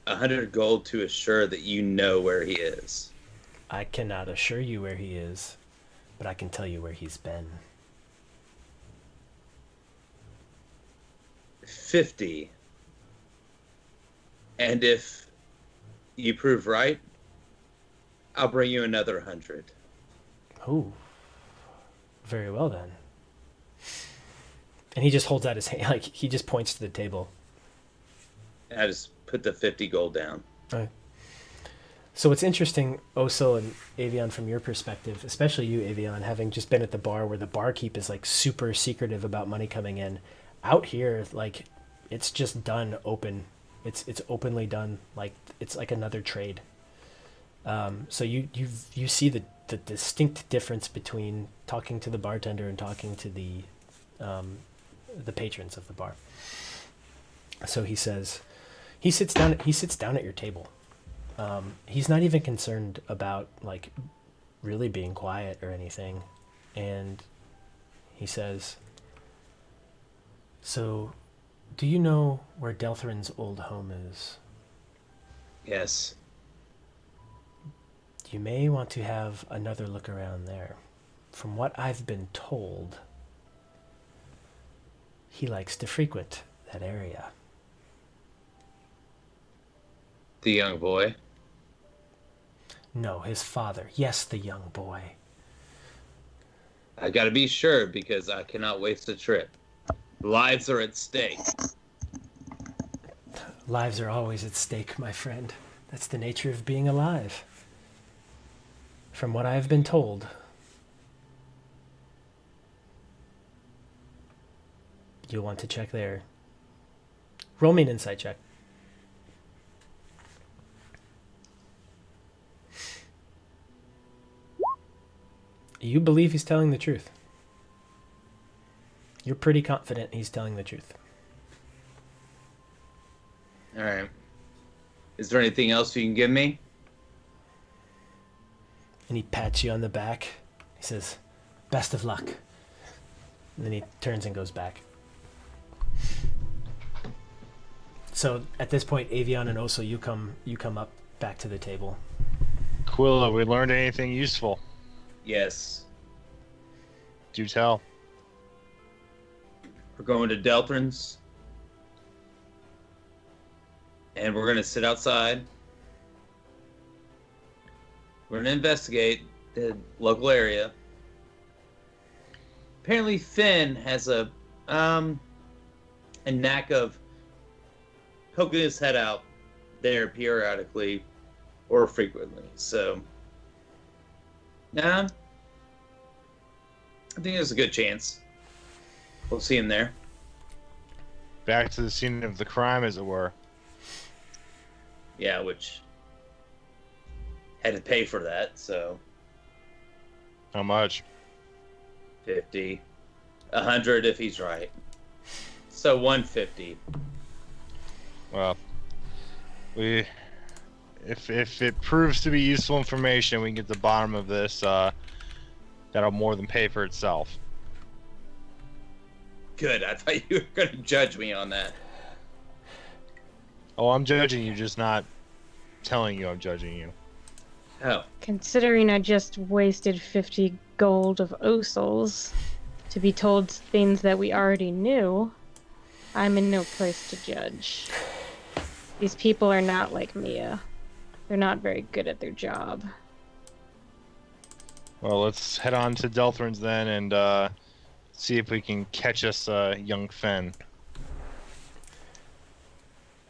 100 gold to assure that you know where he is. I cannot assure you where he is, but I can tell you where he's been. 50. And if you prove right, I'll bring you another 100. Oh, very well then. And he just holds out his hand, like he just points to the table. And I just put the 50 gold down. Right. So what's interesting, Oso and Avion, from your perspective, especially you, Avion, having just been at the bar where the barkeep is like super secretive about money coming in, out here, like it's just done open. It's openly done. Like it's like another trade. So you see the distinct difference between talking to the bartender and talking to the patrons of the bar. So he says, he sits down at your table. He's not even concerned about like really being quiet or anything, and he says, "So, do you know where Delthrin's old home is? Yes. You may want to have another look around there. From what I've been told, he likes to frequent that area." The young boy? No, his father. Yes, the young boy. I gotta be sure because I cannot waste a trip. Lives are at stake. Lives are always at stake, my friend. That's the nature of being alive. From what I have been told. You'll want to check there. Roll me an insight check. You believe he's telling the truth. You're pretty confident he's telling the truth. All right. Is there anything else you can give me? And he pats you on the back. He says, "Best of luck." And then he turns and goes back. So at this point, Avion and Oso, you come up back to the table. Quilla, we learned anything useful? Yes. Do tell. We're going to Delthrin's. And we're going to sit outside. We're going to investigate the local area. Apparently Finn has a knack of poking his head out there periodically or frequently. So, I think there's a good chance we'll see him there. Back to the scene of the crime, as it were. Yeah, which had to pay for that, so How much? 50, 100 if he's right. So 150. Well, if it proves to be useful information, we can get to the bottom of this. That'll more than pay for itself. Good. I thought you were going to judge me on that. Oh, I'm judging you, just not telling you I'm judging you. Oh. Considering I just wasted 50 gold of Osel's to be told things that we already knew, I'm in no place to judge. These people are not like Mia. They're not very good at their job. Well, let's head on to Delthrin's then and see if we can catch us young Fen.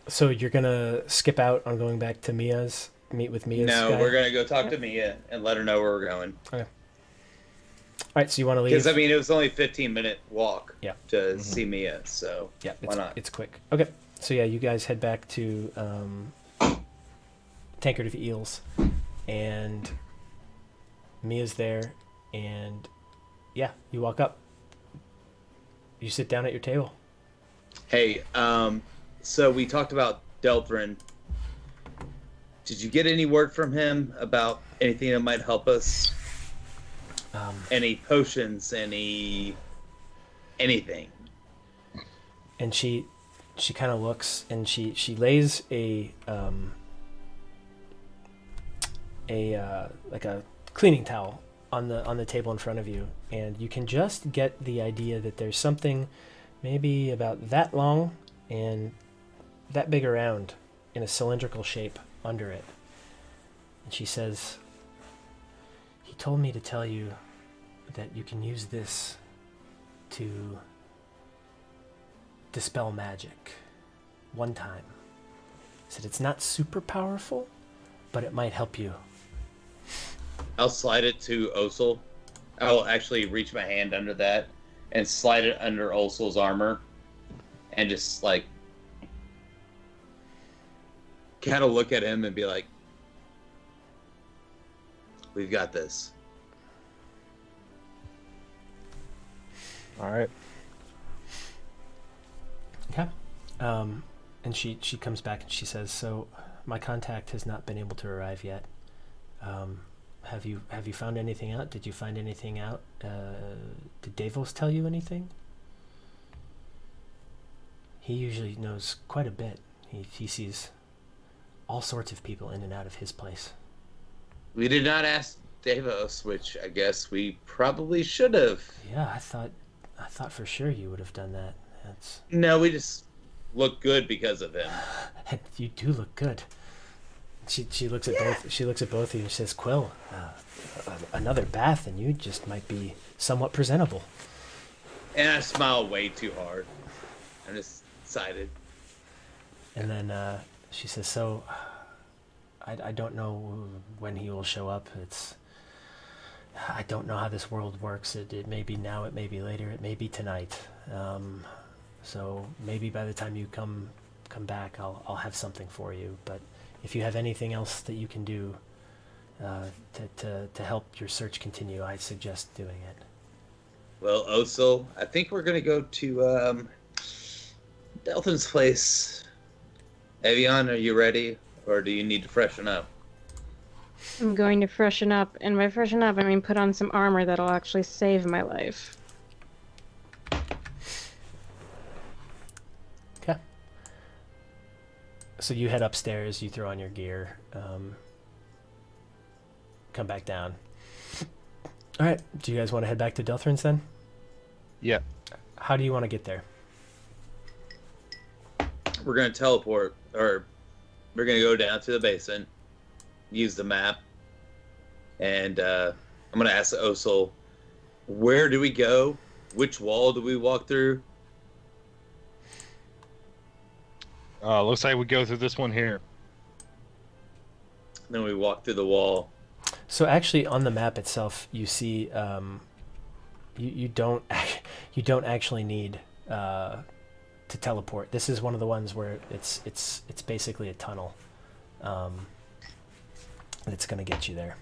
So you're gonna skip out on going back to meet with Mia's No, guy? we're going to go talk to Mia and let her know where we're going. Okay. All right, so you want to leave? Because, I mean, it was only a 15-minute walk Yeah. to see Mia, so Yeah, why not? it's quick. Okay, so yeah, you guys head back to Tankard of Eels, and Mia's there, and yeah, you walk up. You sit down at your table. Hey, so we talked about Delthrin. Did you get any word from him about anything that might help us? Any potions? Anything? And she kind of looks, and she lays a like a cleaning towel on the table in front of you, and you can just get the idea that there's something maybe about that long and that big around in a cylindrical shape under it. And she says, "He told me to tell you that you can use this to dispel magic one time. He said it's not super powerful, but it might help you." I'll slide it to Osel. I'll actually reach my hand under that and slide it under Osel's armor and just like kind of look at him and be like, "We've got this." All right. Okay. And she comes back and she says, "So my contact has not been able to arrive yet. Have you found anything out? Did you find anything out? Did Davos tell you anything? He usually knows quite a bit. He sees all sorts of people in and out of his place." We did not ask Davos, which I guess we probably should have. Yeah, I thought for sure you would have done that. No, we just look good because of him. You do look good. She looks at both. She looks at both of you and says, "Quill, another bath, and you just might be somewhat presentable." And I smile way too hard. I'm just excited. And then she says, so I don't know when he will show up. I don't know how this world works. It may be now, it may be later, it may be tonight. So maybe by the time you come back, I'll have something for you. But if you have anything else that you can do to help your search continue, I suggest doing it. Well, Osil, I think we're gonna go to Delthin's place. Evian, are you ready, or do you need to freshen up? I'm going to freshen up, and by freshen up, I mean put on some armor that'll actually save my life. Okay. So you head upstairs, you throw on your gear, come back down. All right, do you guys want to head back to Delthrin's then? Yeah. How do you want to get there? We're gonna teleport, or we're gonna go down to the basin, use the map, and I'm gonna ask Osil, where do we go? Which wall do we walk through? Looks like we go through this one here. Then we walk through the wall. So actually, on the map itself, you see you don't actually need to teleport. This is one of the ones where it's basically a tunnel, that's going to get you there.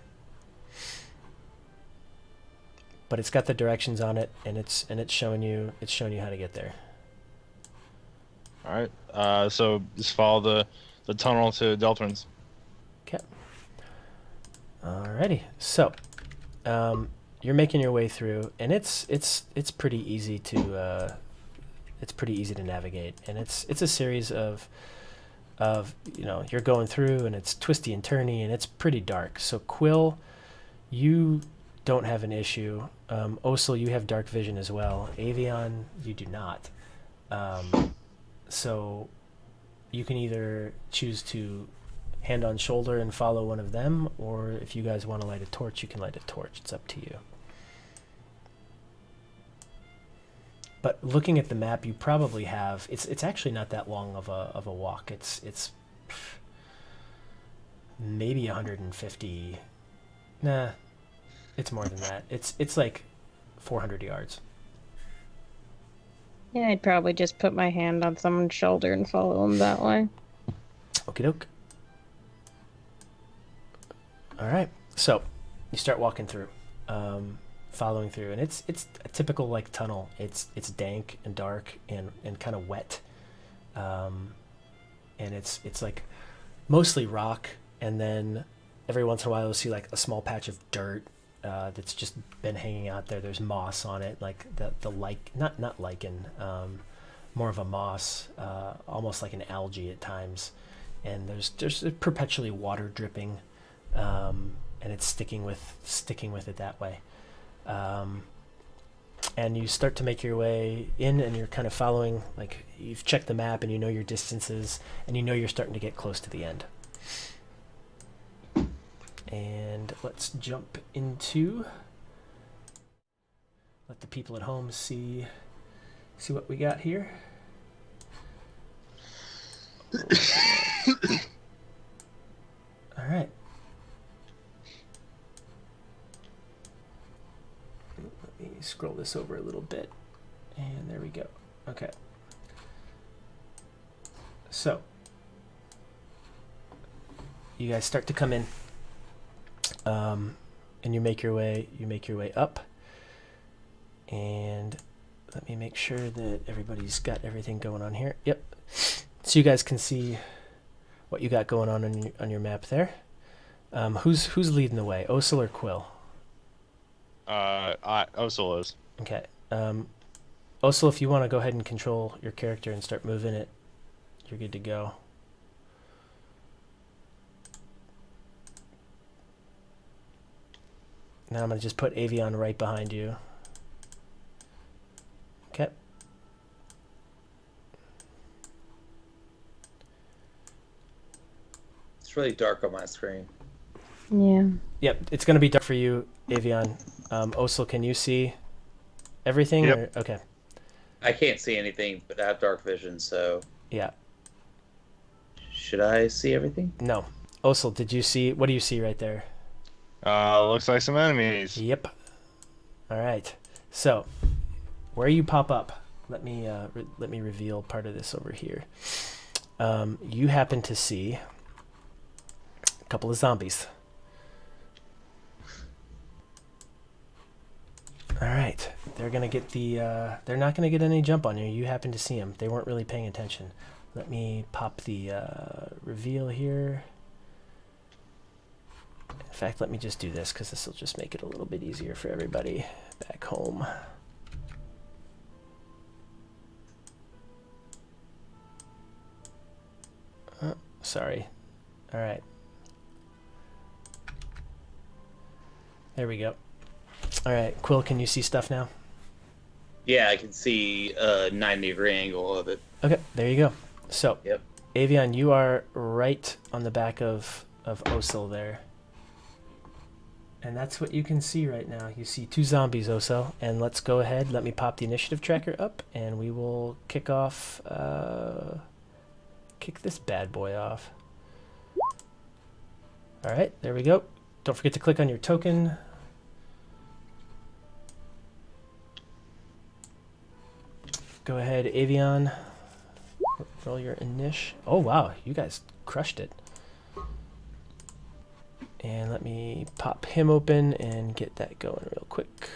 But it's got the directions on it, and it's showing you how to get there. All right. So just follow the tunnel to Delthrin's. Okay. Alrighty. So, you're making your way through, and it's pretty easy to navigate, and it's a series of you're going through, and it's twisty and turny, and it's pretty dark. So Quill, you don't have an issue. Osil, you have dark vision as well. Avion, you do not. So you can either choose to hand on shoulder and follow one of them, or if you guys want to light a torch, you can light a torch. It's up to you. But looking at the map, you probably have it's actually not that long of a walk. It's maybe 150. Nah, it's more than that. It's like 400 yards. Yeah, I'd probably just put my hand on someone's shoulder and follow them that way. Okie doke. All right, so you start walking through, following through, and it's a typical like tunnel. It's dank and dark and kind of wet, and it's like mostly rock, and then every once in a while you'll see like a small patch of dirt that's just been hanging out there. There's moss on it, like the not lichen, more of a moss, almost like an algae at times, and there's perpetually water dripping. And it's sticking with it that way, and you start to make your way in, and you're kind of following, like you've checked the map and you know your distances, and you know you're starting to get close to the end. And let's jump into, let the people at home see what we got here. All right. Let me scroll this over a little bit, and there we go. Okay. So you guys start to come in, and you make your way up, and let me make sure that everybody's got everything going on here. Yep. So you guys can see what you got going on your map there. Who's leading the way, Osil or Quill? Osil is. Okay. Osil, if you want to go ahead and control your character and start moving it, you're good to go. Now I'm going to just put Avion right behind you. Okay. It's really dark on my screen. Yeah. Yep, it's going to be dark for you, Avion. Osil, can you see everything? Yep. Or? Okay. I can't see anything, but I have dark vision, so Yeah. should I see everything? No. Osel, did you see? What do you see right there? Looks like some enemies. Yep. All right. So, where you pop up, let me reveal part of this over here. You happen to see a couple of zombies. All right. They're gonna get the. They're not gonna get any jump on you. You happen to see them. They weren't really paying attention. Let me pop the reveal here. In fact, let me just do this because this will just make it a little bit easier for everybody back home. Sorry. All right. There we go. All right, Quill, can you see stuff now? Yeah, I can see a 90-degree angle of it. Okay, there you go. So, Yep. Avion, you are right on the back of Osel there. And that's what you can see right now. You see 2 zombies, Osel. And let's go ahead. Let me pop the initiative tracker up, and we will kick off... kick this bad boy off. All right, there we go. Don't forget to click on your token. Go ahead, Avion. Roll your initial. Oh, wow. You guys crushed it. And let me pop him open and get that going real quick.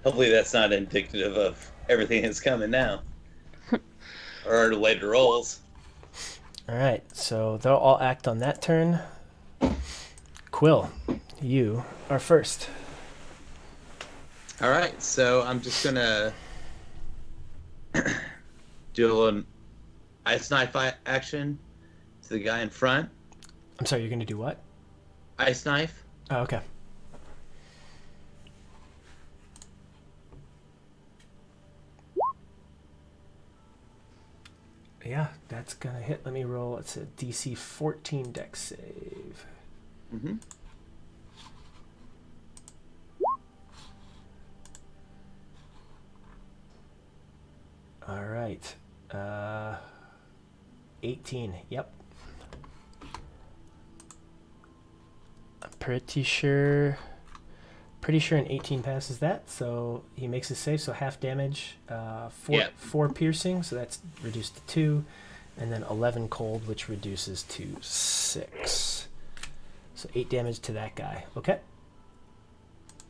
Hopefully that's not indicative of everything that's coming now. Or later rolls. All right, so they'll all act on that turn. Quill, you are first. All right, so I'm just gonna do an ice knife action to the guy in front. I'm sorry, you're going to do what? Ice knife. Oh, okay. Yeah, that's going to hit. Let me roll. It's a DC 14 dex save. Mm-hmm. All right. 18. Yep. I'm pretty sure an 18 passes that, so he makes his save, so half damage, 4 piercing, so that's reduced to 2, and then 11 cold, which reduces to 6. So 8 damage to that guy. Okay.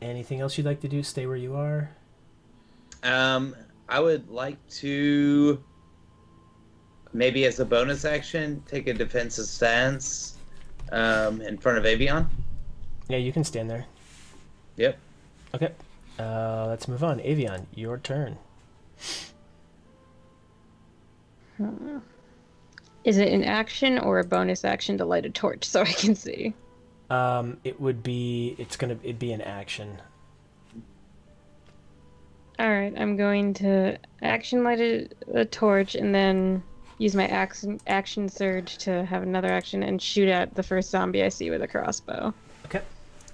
Anything else you'd like to do? Stay where you are? I would like to maybe as a bonus action take a defensive stance in front of Avion. Yeah, you can stand there. Yep. Okay. Let's move on. Avion, your turn. Is it an action or a bonus action to light a torch so I can see? It'd be an action. Alright, I'm going to action light a torch and then use my action surge to have another action and shoot at the first zombie I see with a crossbow. Okay.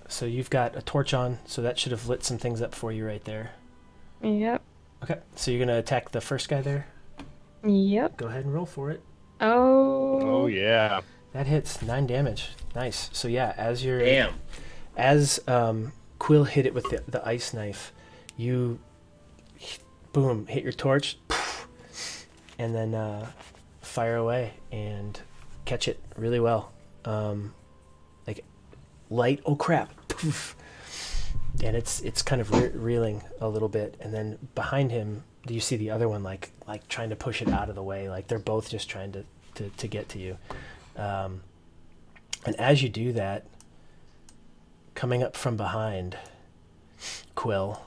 So you've got a torch on, so that should have lit some things up for you right there. Yep. Okay. So you're going to attack the first guy there? Yep. Go ahead and roll for it. Oh yeah. That hits 9 damage. Nice. So yeah, as you're... Damn. As Quill hit it with the ice knife, you... boom, hit your torch, and then fire away and catch it really well. Like light, oh crap, poof. And it's kind of reeling a little bit, and then behind him, do you see the other one like trying to push it out of the way? Like they're both just trying to get to you. And as you do that, coming up from behind, Quill,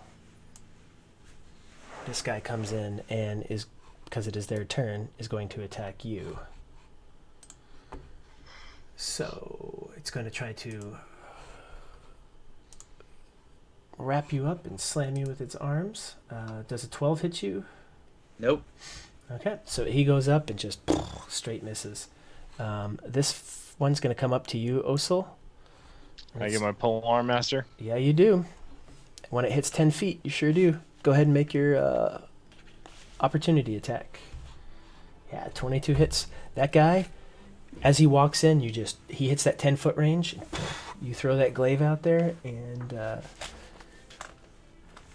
this guy comes in and is, because it is their turn, is going to attack you. So it's going to try to wrap you up and slam you with its arms. Does a 12 hit you? Nope. Okay, so he goes up and just straight misses. This one's going to come up to you, Osel. I get my pole arm master. Yeah, you do. When it hits 10 feet, you sure do. Go ahead and make your opportunity attack. Yeah, 22 hits. That guy, as he walks in, he hits that 10-foot range. You throw that glaive out there and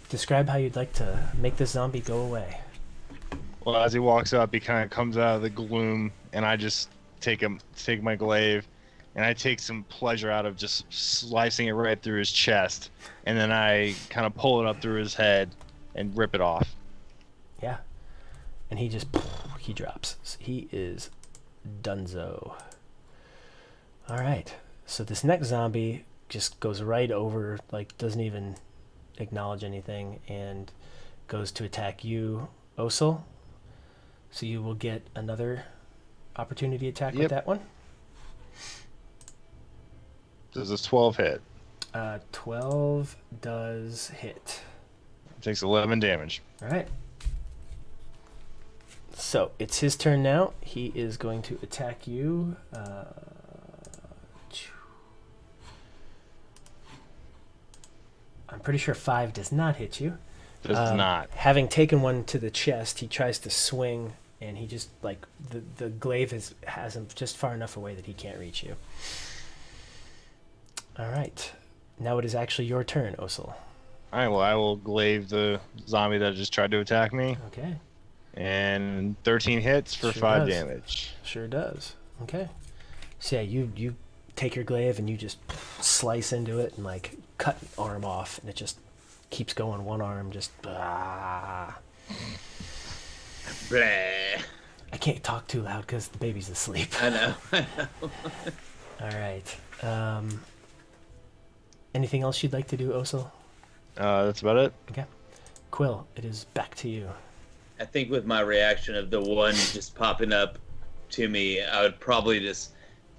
describe how you'd like to make this zombie go away. Well, as he walks up, he kind of comes out of the gloom, and I just take my glaive, and I take some pleasure out of just slicing it right through his chest, and then I kind of pull it up through his head and rip it off. Yeah. And he drops. So he is donezo. All right. So this next zombie just goes right over, like doesn't even acknowledge anything, and goes to attack you, Osil. So you will get another opportunity attack with that one. Does this 12 hit? 12 does hit. Takes 11 damage. All right. So it's his turn now. He is going to attack you. I'm pretty sure 5 does not hit you. Does not. Having taken one to the chest, he tries to swing, and he just, like, the glaive has him just far enough away that he can't reach you. All right. Now it is actually your turn, Osil. All right, well, I will glaive the zombie that just tried to attack me. Okay. And 13 hits for 5 damage. Sure does. Okay. So yeah, you take your glaive and you just slice into it and like cut an arm off, and it just keeps going. One arm just. Blah. I can't talk too loud because the baby's asleep. I know. All right. Anything else you'd like to do, Osil? That's about it. Okay. Quill, it is back to you. I think with my reaction of the one just popping up to me, I would probably just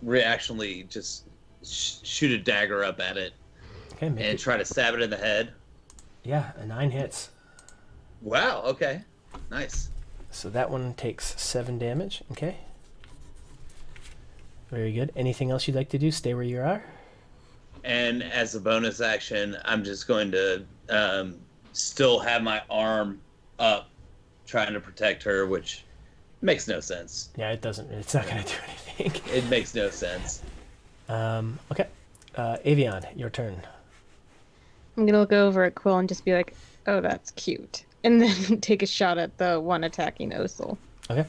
reactionally just shoot a dagger up at it and try to stab it in the head. Yeah, a 9 hits. Wow, okay. Nice. So that one takes 7 damage. Okay. Very good. Anything else you'd like to do? Stay where you are? And as a bonus action, I'm just going to still have my arm up trying to protect her, which makes no sense. Yeah, it's not going to do anything. It makes no sense. Okay. Avion, your turn. I'm going to look over at Quill and just be like, oh, that's cute. And then take a shot at the one attacking Osil. Okay.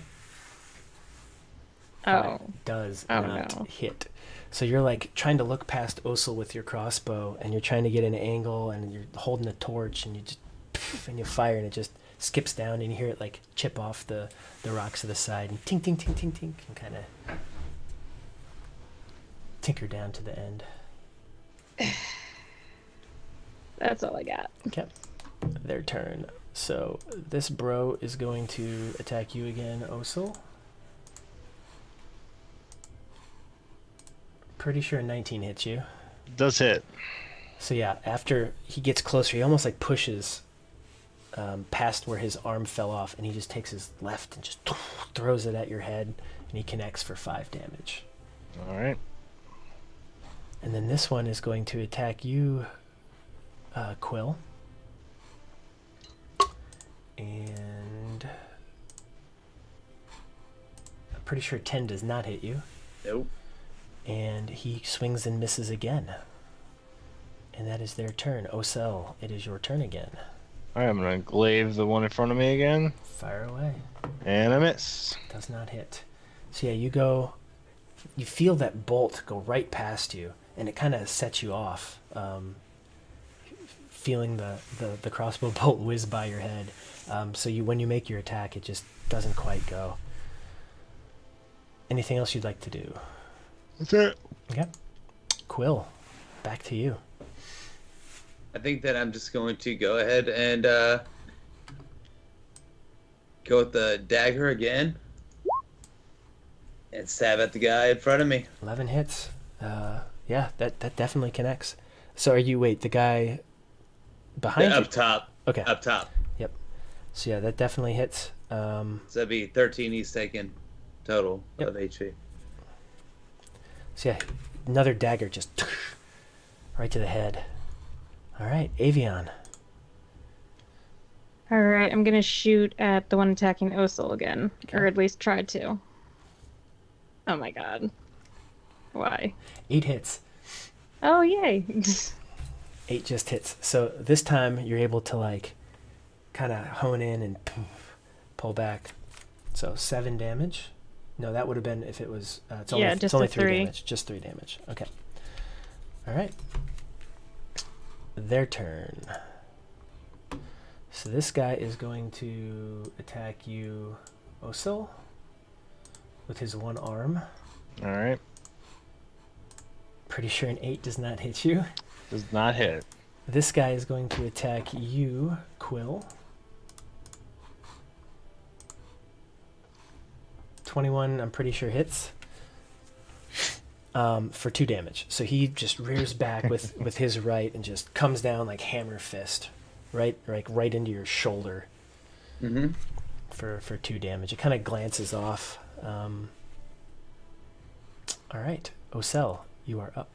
Oh. Does not hit. So you're like trying to look past Osil with your crossbow, and you're trying to get an angle, and you're holding a torch, and you just and you fire, and it just skips down, and you hear it like chip off the rocks to the side, and tink, tink, tink, tink, tink, and kind of tinker down to the end. That's all I got. Okay. Their turn. So this bro is going to attack you again, Osil. Pretty sure 19 hits you. Does hit. So yeah, after he gets closer, he almost like pushes past where his arm fell off, and he just takes his left and just throws it at your head, and he connects for 5 damage. All right. And then this one is going to attack you, Quill. And I'm pretty sure 10 does not hit you. Nope. And he swings and misses again. And that is their turn. Osel, it is your turn again. All right, I'm going to glaive the one in front of me again. Fire away. And I miss. Does not hit. So yeah, you feel that bolt go right past you, and it kind of sets you off. Feeling the crossbow bolt whiz by your head. So when you make your attack, it just doesn't quite go. Anything else you'd like to do? That's it. Okay. Quill, back to you. I think that I'm just going to go ahead and go with the dagger again and stab at the guy in front of me. 11 hits. Yeah, that definitely connects. So the guy behind you? Up top. Okay. Up top. Yep. So yeah, that definitely hits. So that'd be 13 he's taken total of HP. So yeah, another dagger just right to the head. All right, Avion. All right, I'm gonna shoot at the one attacking Osil again, or Okay. at least try to. Oh my god. Why? 8 hits. Oh, yay. 8 just hits. So this time you're able to like kind of hone in and pull back. So 7 damage. No, that would have been if it was. It's only, Yeah, it's just only a 3 3. damage. Just 3 damage. Okay. All right. Their turn. So this guy is going to attack you, Osil, with his one arm. All right. Pretty sure an 8 does not hit you. Does not hit. This guy is going to attack you, Quill. 21, I'm pretty sure hits. For 2 damage. So he just rears back with his right and just comes down like hammer fist, right into your shoulder. Mm-hmm. For 2 damage. It kind of glances off. All right, Osel, you are up.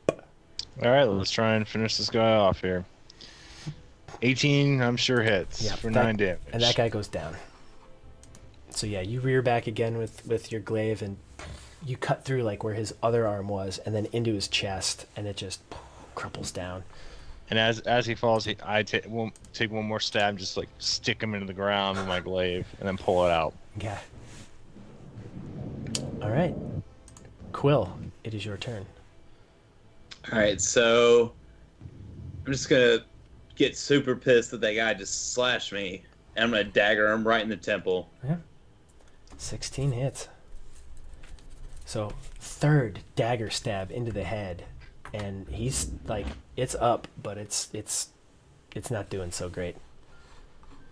All right, let's try and finish this guy off here. 18, I'm sure hits for 9 damage. And that guy goes down. So yeah, you rear back again with your glaive, and you cut through like where his other arm was, and then into his chest, and it just crumples down. And as he falls, I will take one more stab, just like stick him into the ground with my glaive, and then pull it out. Yeah. All right, Quill, it is your turn. All right, so I'm just gonna get super pissed that guy just slashed me, and I'm gonna dagger him right in the temple. Yeah. 16 hits. So 3rd dagger stab into the head, and he's like, it's up, but it's not doing so great.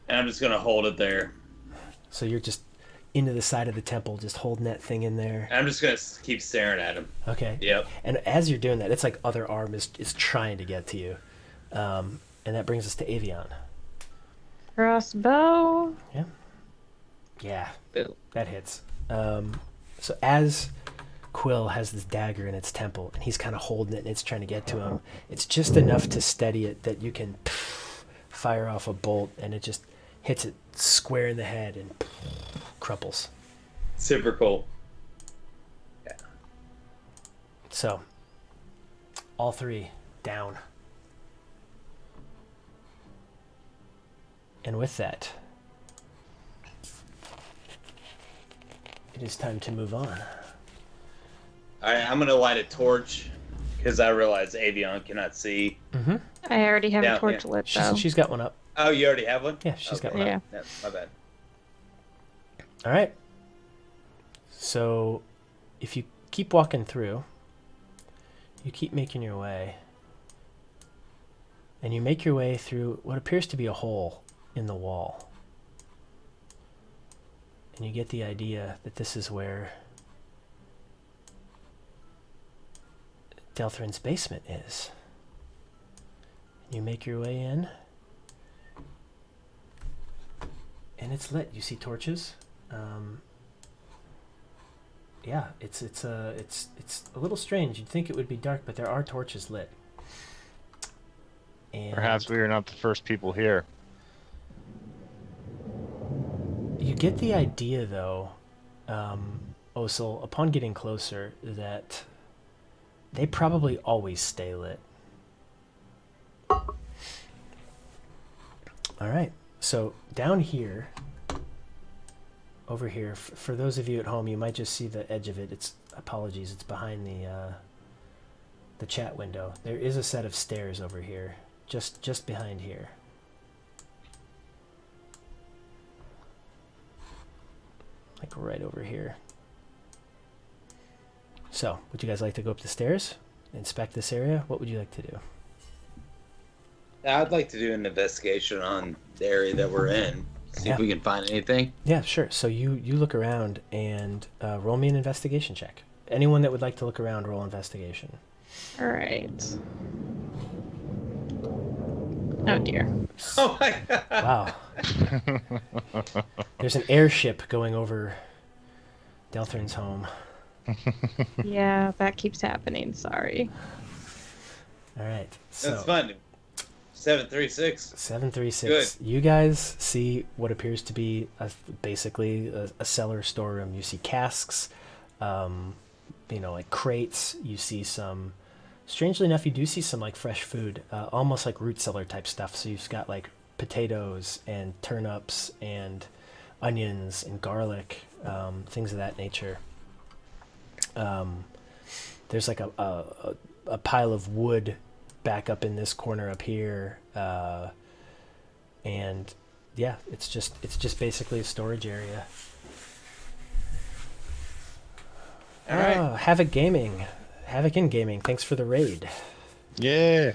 And I'm just gonna hold it there. So you're just into the side of the temple, just holding that thing in there. And I'm just gonna keep staring at him. Okay. Yep. And as you're doing that, it's like other arm is trying to get to you. And that brings us to Avion. Crossbow. Yeah, Boo. that hits. So as Quill has this dagger in its temple, and he's kind of holding it, and it's trying to get to him, it's just enough to steady it that you can fire off a bolt, and it just hits it square in the head and crumples. Super cool. Yeah. So, all 3 down. And with that, it is time to move on. All right, I'm gonna light a torch because I realize Avion cannot see. Mm-hmm. I already have Yeah, a torch lit, though. She's got one up. Oh, you already have one? Yeah, she's got one Yeah. up. No, my bad. All right. So, if you keep walking through, you keep making your way, and you make your way through what appears to be a hole in the wall. And you get the idea that this is where Delthrin's basement is. You make your way in, and it's lit. You see torches. Yeah, it's a little strange. You'd think it would be dark, but there are torches lit. And Perhaps we are not the first people here. you get the idea, though, Osil, upon getting closer, that they probably always stay lit. All right, so down here, over here, for those of you at home, you might just see the edge of it. It's behind the chat window. There is a set of stairs over here, just behind here. Like right over here. So, would you guys like to go up the stairs, inspect this area? What would you like to do? I'd like to do an investigation on the area that we're in. See Yeah. if we can find anything. Yeah, sure. So you look around and roll me an investigation check. Anyone that would like to look around, roll investigation. All right. Oh, dear. Oh my god. Wow. There's an airship going over Delthrin's home. Yeah, that keeps happening. Sorry. All right. So That's fun. 736. 736. You guys see what appears to be basically a cellar storeroom. You see casks, like crates. You see some. Strangely enough, you do see some like fresh food, almost like root cellar type stuff. So you've got like potatoes and turnips and onions and garlic, things of that nature. There's like a pile of wood back up in this corner up here, and yeah, it's just basically a storage area. All right. Havoc in Gaming, thanks for the raid. Yeah.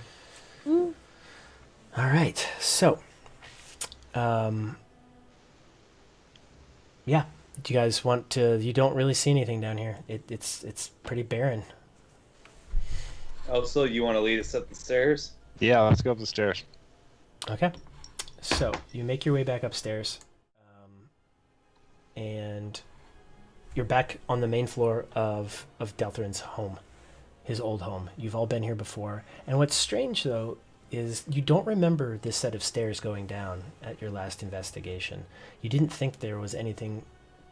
Ooh. All right, so yeah, do you guys want to? You don't really see anything down here. It's pretty barren. Oh, so you want to lead us up the stairs? Yeah, let's go up the stairs. Okay, so you make your way back upstairs, and you're back on the main floor of Delthrin's home, his old home. You've all been here before, and what's strange though is you don't remember this set of stairs going down at your last investigation. You didn't think there was anything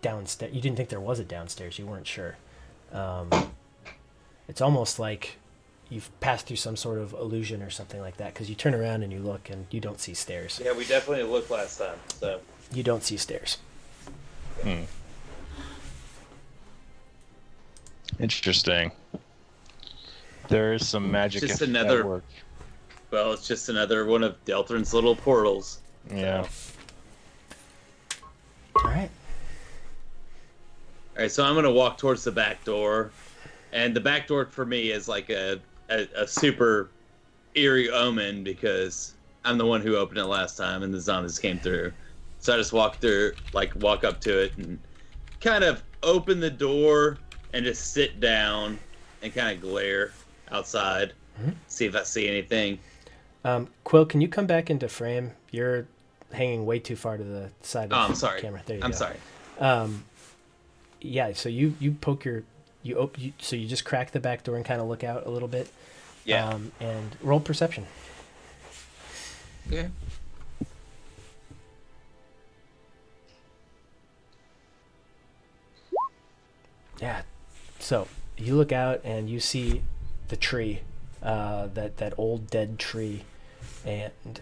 downstairs. You didn't think there was a downstairs. You weren't sure. It's almost like you've passed through some sort of illusion or something like that, because you turn around and you look and you don't see stairs. Yeah, we definitely looked last time, so. You don't see stairs. Interesting. There is some magic Just at another- work. Well, it's just another one of Delthrin's little portals. Yeah. All right. All right, so I'm going to walk towards the back door. And the back door for me is like a super eerie omen because I'm the one who opened it last time and the zombies came through. So I just walk up to it and kind of open the door and just sit down and kind of glare outside, see if I see anything. Quill, can you come back into frame? You're hanging way too far to the side of I'm the sorry. camera. There you I'm go. sorry. Yeah, so you poke your... so you just crack the back door and kind of look out a little bit. Yeah. And roll perception. Okay. Yeah. So you look out and you see the tree, that old dead tree, and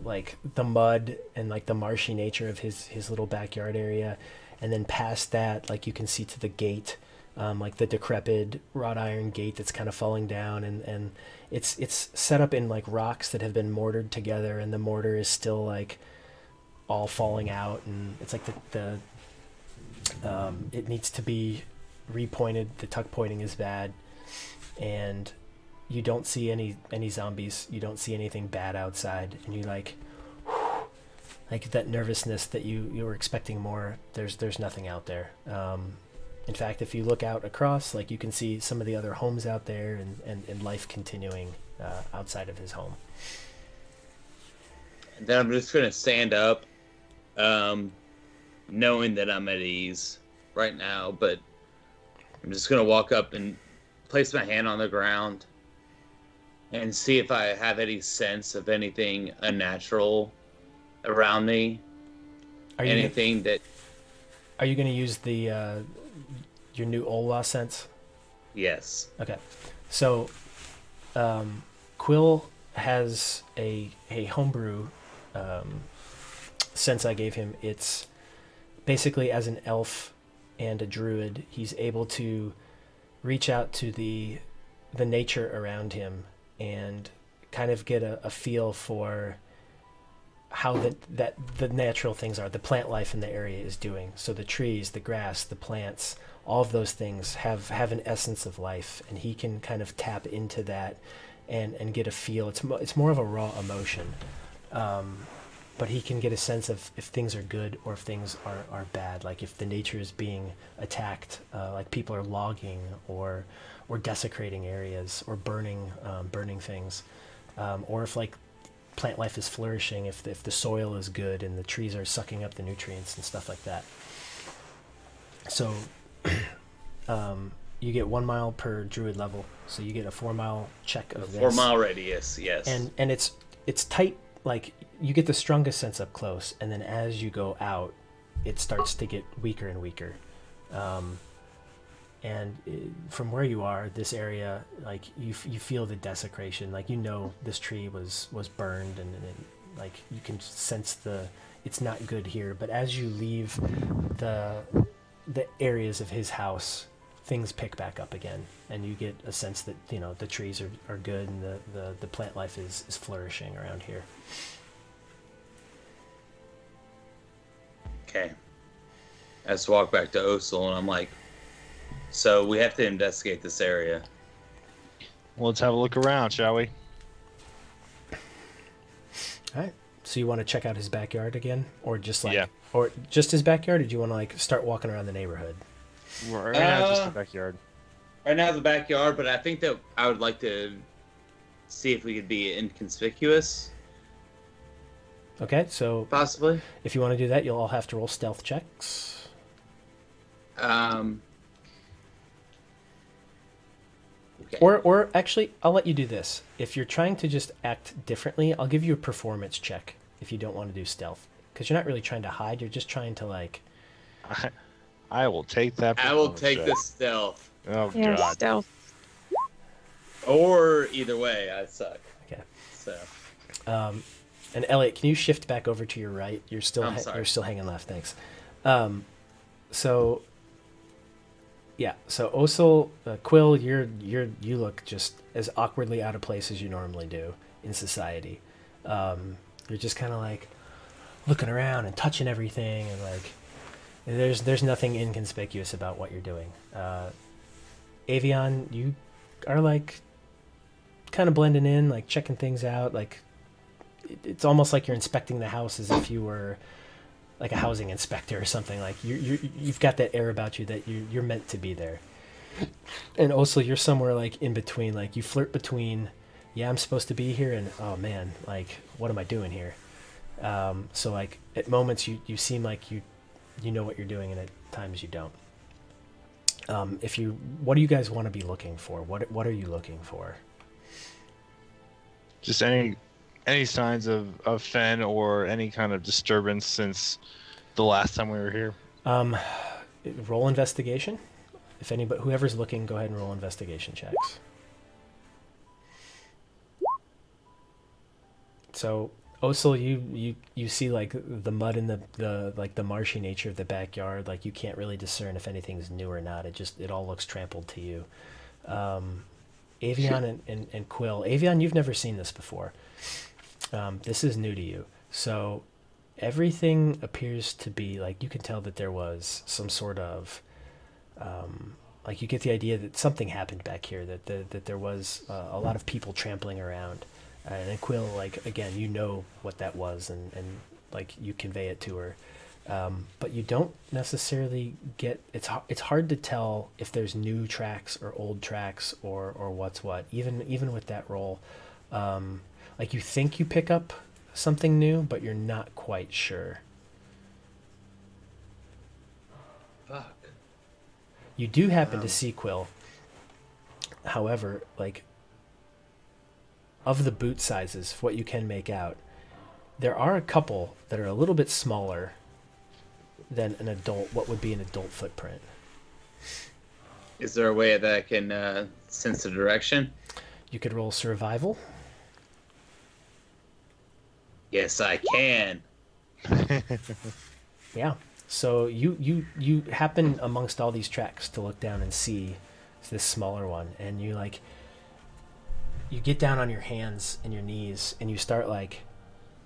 like the mud and like the marshy nature of his little backyard area, and then past that, like you can see to the gate, like the decrepit wrought iron gate that's kind of falling down, and it's set up in like rocks that have been mortared together, and the mortar is still like all falling out, and it's like the it needs to be repointed. The tuck pointing is bad, and you don't see any zombies. You don't see anything bad outside, and you like that nervousness that you were expecting more. There's nothing out there. In fact, if you look out across, like you can see some of the other homes out there, and life continuing outside of his home. And then I'm just gonna stand up, knowing that I'm at ease right now, but I'm just gonna walk up and place my hand on the ground and see if I have any sense of anything unnatural around me. Are you going to use the your new Ola sense? Yes. Okay. So Quill has a homebrew sense I gave him. It's basically, as an elf and a druid, he's able to reach out to the nature around him and kind of get a feel for how the natural things are, the plant life in the area is doing. So the trees, the grass, the plants, all of those things have an essence of life, and he can kind of tap into that and get a feel. It's more of a raw emotion, but he can get a sense of if things are good or if things are bad, like if the nature is being attacked, like people are logging or desecrating areas or burning things, or if like plant life is flourishing, if the soil is good and the trees are sucking up the nutrients and stuff like that. So you get 1 mile per druid level, so you get a 4-mile check of this. 4-mile radius, yes. And it's tight. Like, you get the strongest sense up close, and then as you go out, it starts to get weaker and weaker. From where you are, this area, like, you feel the desecration. Like, this tree was burned, and like, you can sense it's not good here. But as you leave the areas of his house, things pick back up again, and you get a sense that the trees are good, and the plant life is flourishing around here. Okay. I just walk back to Osil, and I'm like, so we have to investigate this area. Well, let's have a look around, shall we? All right. So you want to check out his backyard again, or just Yeah. or just his backyard, or do you want to like start walking around the neighborhood? Right now, just the backyard. Right now, the backyard, but I think that I would like to see if we could be inconspicuous, Okay. So possibly. if you want to do that, you'll all have to roll stealth checks. Okay. Or actually, I'll let you do this. If you're trying to just act differently, I'll give you a performance check if you don't want to do stealth, because you're not really trying to hide. You're just trying to like. I will take that. I will performance take check. the stealth. Oh Yeah, god. stealth. Or either way, I suck. Okay. So. And Elliot, can you shift back over to your right? You're still I'm sorry. you're still hanging left. Thanks. So Osil, Quill, you look just as awkwardly out of place as you normally do in society. You're just kind of like looking around and touching everything, and like there's nothing inconspicuous about what you're doing. Avion, you are like kind of blending in, like checking things out. Like it's almost like you're inspecting the house as if you were like a housing inspector or something. Like you've got that air about you that you're meant to be there. And also you're somewhere like in between, like you flirt between, yeah, I'm supposed to be here, and oh man, like what am I doing here? So like at moments you seem like you know what you're doing, and at times you don't. What do you guys want to be looking for? What are you looking for? Just any signs of Fen or any kind of disturbance since the last time we were here? Roll investigation. If anybody, whoever's looking, go ahead and roll investigation checks. So Osil, you see like the mud in the like the marshy nature of the backyard. Like you can't really discern if anything's new or not. It all looks trampled to you. Avion and Quill. Avion, you've never seen this before. This is new to you. So everything appears to be like, you can tell that there was some sort of like you get the idea that something happened back here, that there was a lot of people trampling around. And then Quill, like, again, you know what that was, and like you convey it to her. But you don't necessarily get, it's hard to tell if there's new tracks or old tracks or what's what, even with that roll. Like you think you pick up something new, but you're not quite sure. Fuck. You do happen to see Quill. However, like, of the boot sizes, what you can make out, there are a couple that are a little bit smaller than what would be an adult footprint. Is there a way that I can sense the direction? You could roll survival. Yes, I can. Yeah. So you happen amongst all these tracks to look down and see this smaller one, and you get down on your hands and your knees and you start like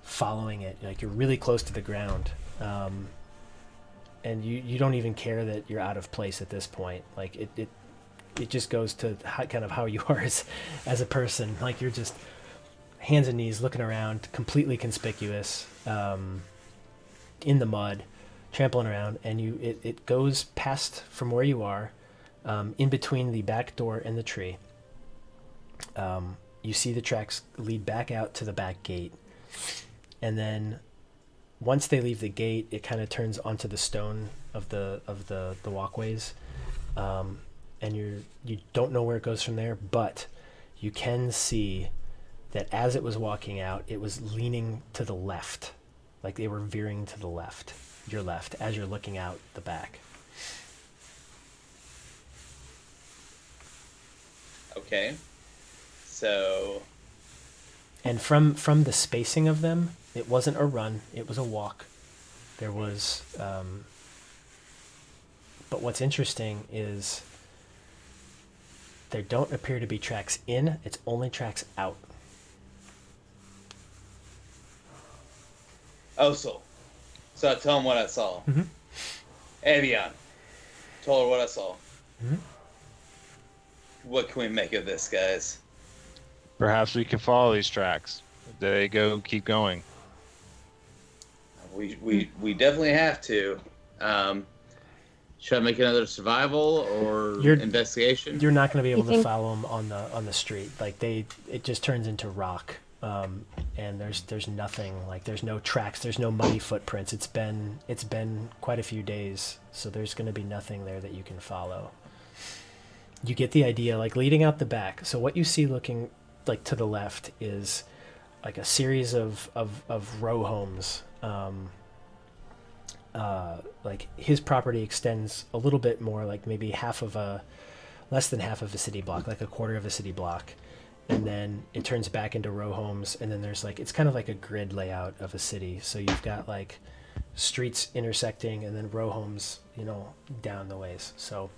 following it. Like you're really close to the ground, and you don't even care that you're out of place at this point. Like it just goes to kind of how you are as a person. Like you're just hands and knees looking around, completely conspicuous, in the mud, trampling around, and it goes past from where you are, in between the back door and the tree. You see the tracks lead back out to the back gate, and then once they leave the gate, it kind of turns onto the stone of the walkways, and you don't know where it goes from there, but you can see that as it was walking out, it was leaning to the left, like they were veering to the left, your left, as you're looking out the back. Okay. So. And from the spacing of them, it wasn't a run, it was a walk. There was, but what's interesting is there don't appear to be tracks in, it's only tracks out. Oh, so I tell him what I saw. Mm-hmm. Avion. Told her what I saw. Mm-hmm. What can we make of this, guys? Perhaps we can follow these tracks. They keep going. We definitely have to. Should I make another survival or investigation? You're not going to be able to follow them on the street. Like it just turns into rock, and there's nothing. Like there's no tracks. There's no muddy footprints. It's been quite a few days, so there's going to be nothing there that you can follow. You get the idea, like leading out the back. So what you see looking like to the left is like a series of row homes. Like his property extends a little bit more, like maybe less than half of a city block, like a quarter of a city block. And then it turns back into row homes. And then there's it's kind of like a grid layout of a city. So you've got like streets intersecting and then row homes, down the ways. So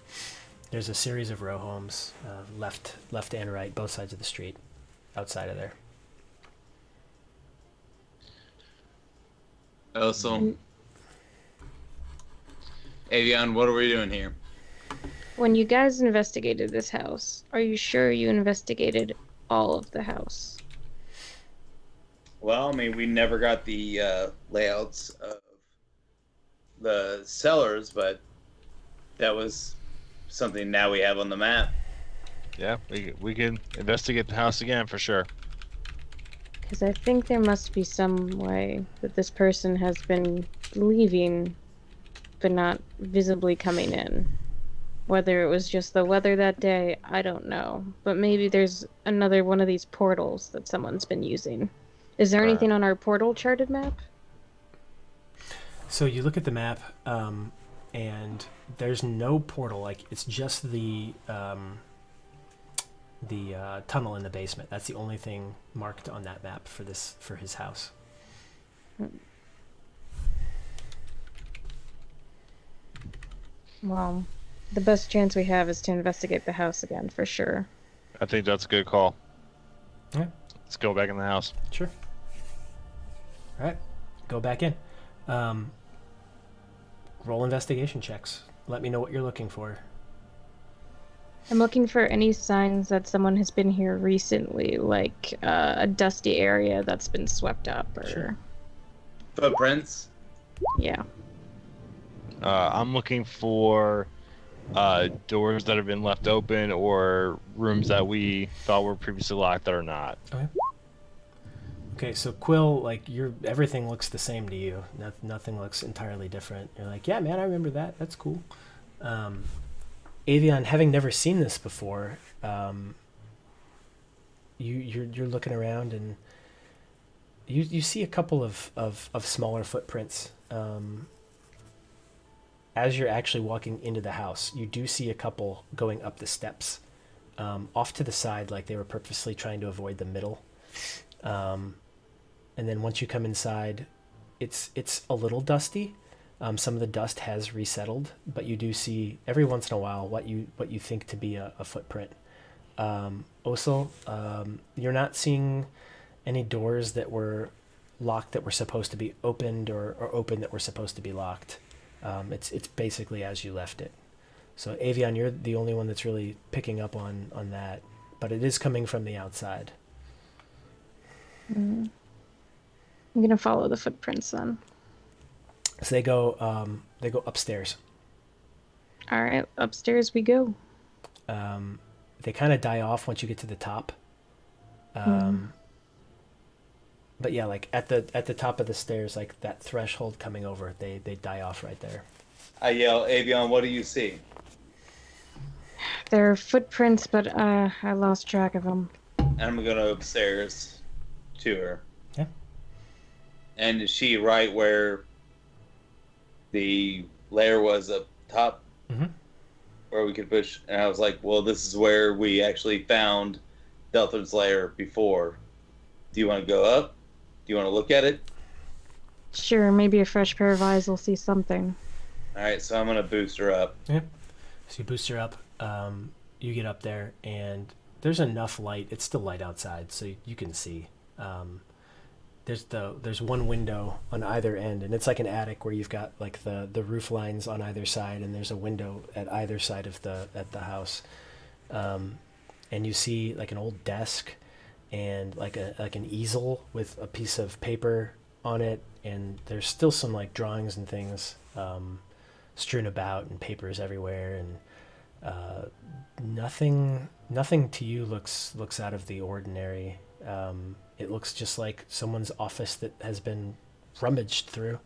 there's a series of row homes, left and right, both sides of the street, outside of there. Also, Avion, what are we doing here? When you guys investigated this house, are you sure you investigated all of the house? Well, I mean, we never got the layouts of the cellars, but that was something now we have on the map. Yeah, we can investigate the house again for sure. Because I think there must be some way that this person has been leaving, but not visibly coming in. Whether it was just the weather that day, I don't know. But maybe there's another one of these portals that someone's been using. Is there anything on our portal charted map? So you look at the map, and there's no portal. Like it's just the tunnel in the basement. That's the only thing marked on that map for his house. Well, the best chance we have is to investigate the house again, for sure. I think that's a good call. Yeah. Let's go back in the house. Sure. All right. Go back in. Roll investigation checks. Let me know what you're looking for. I'm looking for any signs that someone has been here recently, like a dusty area that's been swept up, or... Sure. Footprints? Yeah. I'm looking for doors that have been left open or rooms that we thought were previously locked that are not. Okay, so Quill, everything looks the same to you. Nothing looks entirely different. You're like, yeah, man, I remember that. That's cool. Avion, having never seen this before, you're looking around and you see a couple of smaller footprints. As you're actually walking into the house, you do see a couple going up the steps, off to the side, like they were purposely trying to avoid the middle. And then once you come inside, it's a little dusty. Some of the dust has resettled, but you do see every once in a while what you think to be a footprint. Osil, you're not seeing any doors that were locked that were supposed to be opened or open that were supposed to be locked. It's basically as you left it. So Avion, you're the only one that's really picking up on that, but it is coming from the outside. I'm gonna follow the footprints then. So they go upstairs. All right, upstairs we go. They kind of die off once you get to the top. But yeah, like at the top of the stairs, like that threshold coming over, they die off right there. I yell, Avion, what do you see? there are footprints, but I lost track of them. And I'm gonna go upstairs to her. Yeah. And is she right where the lair was up top? Mm-hmm. Where we could push? And I was like, well, this is where we actually found Delthrin's lair before. Do you want to go up? Do you want to look at it? Sure, maybe a fresh pair of eyes will see something. Alright, so I'm gonna boost her up. Yeah. So you boost her up. You get up there, and there's enough light. It's still light outside, so you can see. There's one window on either end, and it's like an attic where you've got like the roof lines on either side, and there's a window at either side of the house. And you see like an old desk and like an easel with a piece of paper on it, and there's still some like drawings and things strewn about, and papers everywhere, and nothing to you looks out of the ordinary. It looks just like someone's office that has been rummaged through.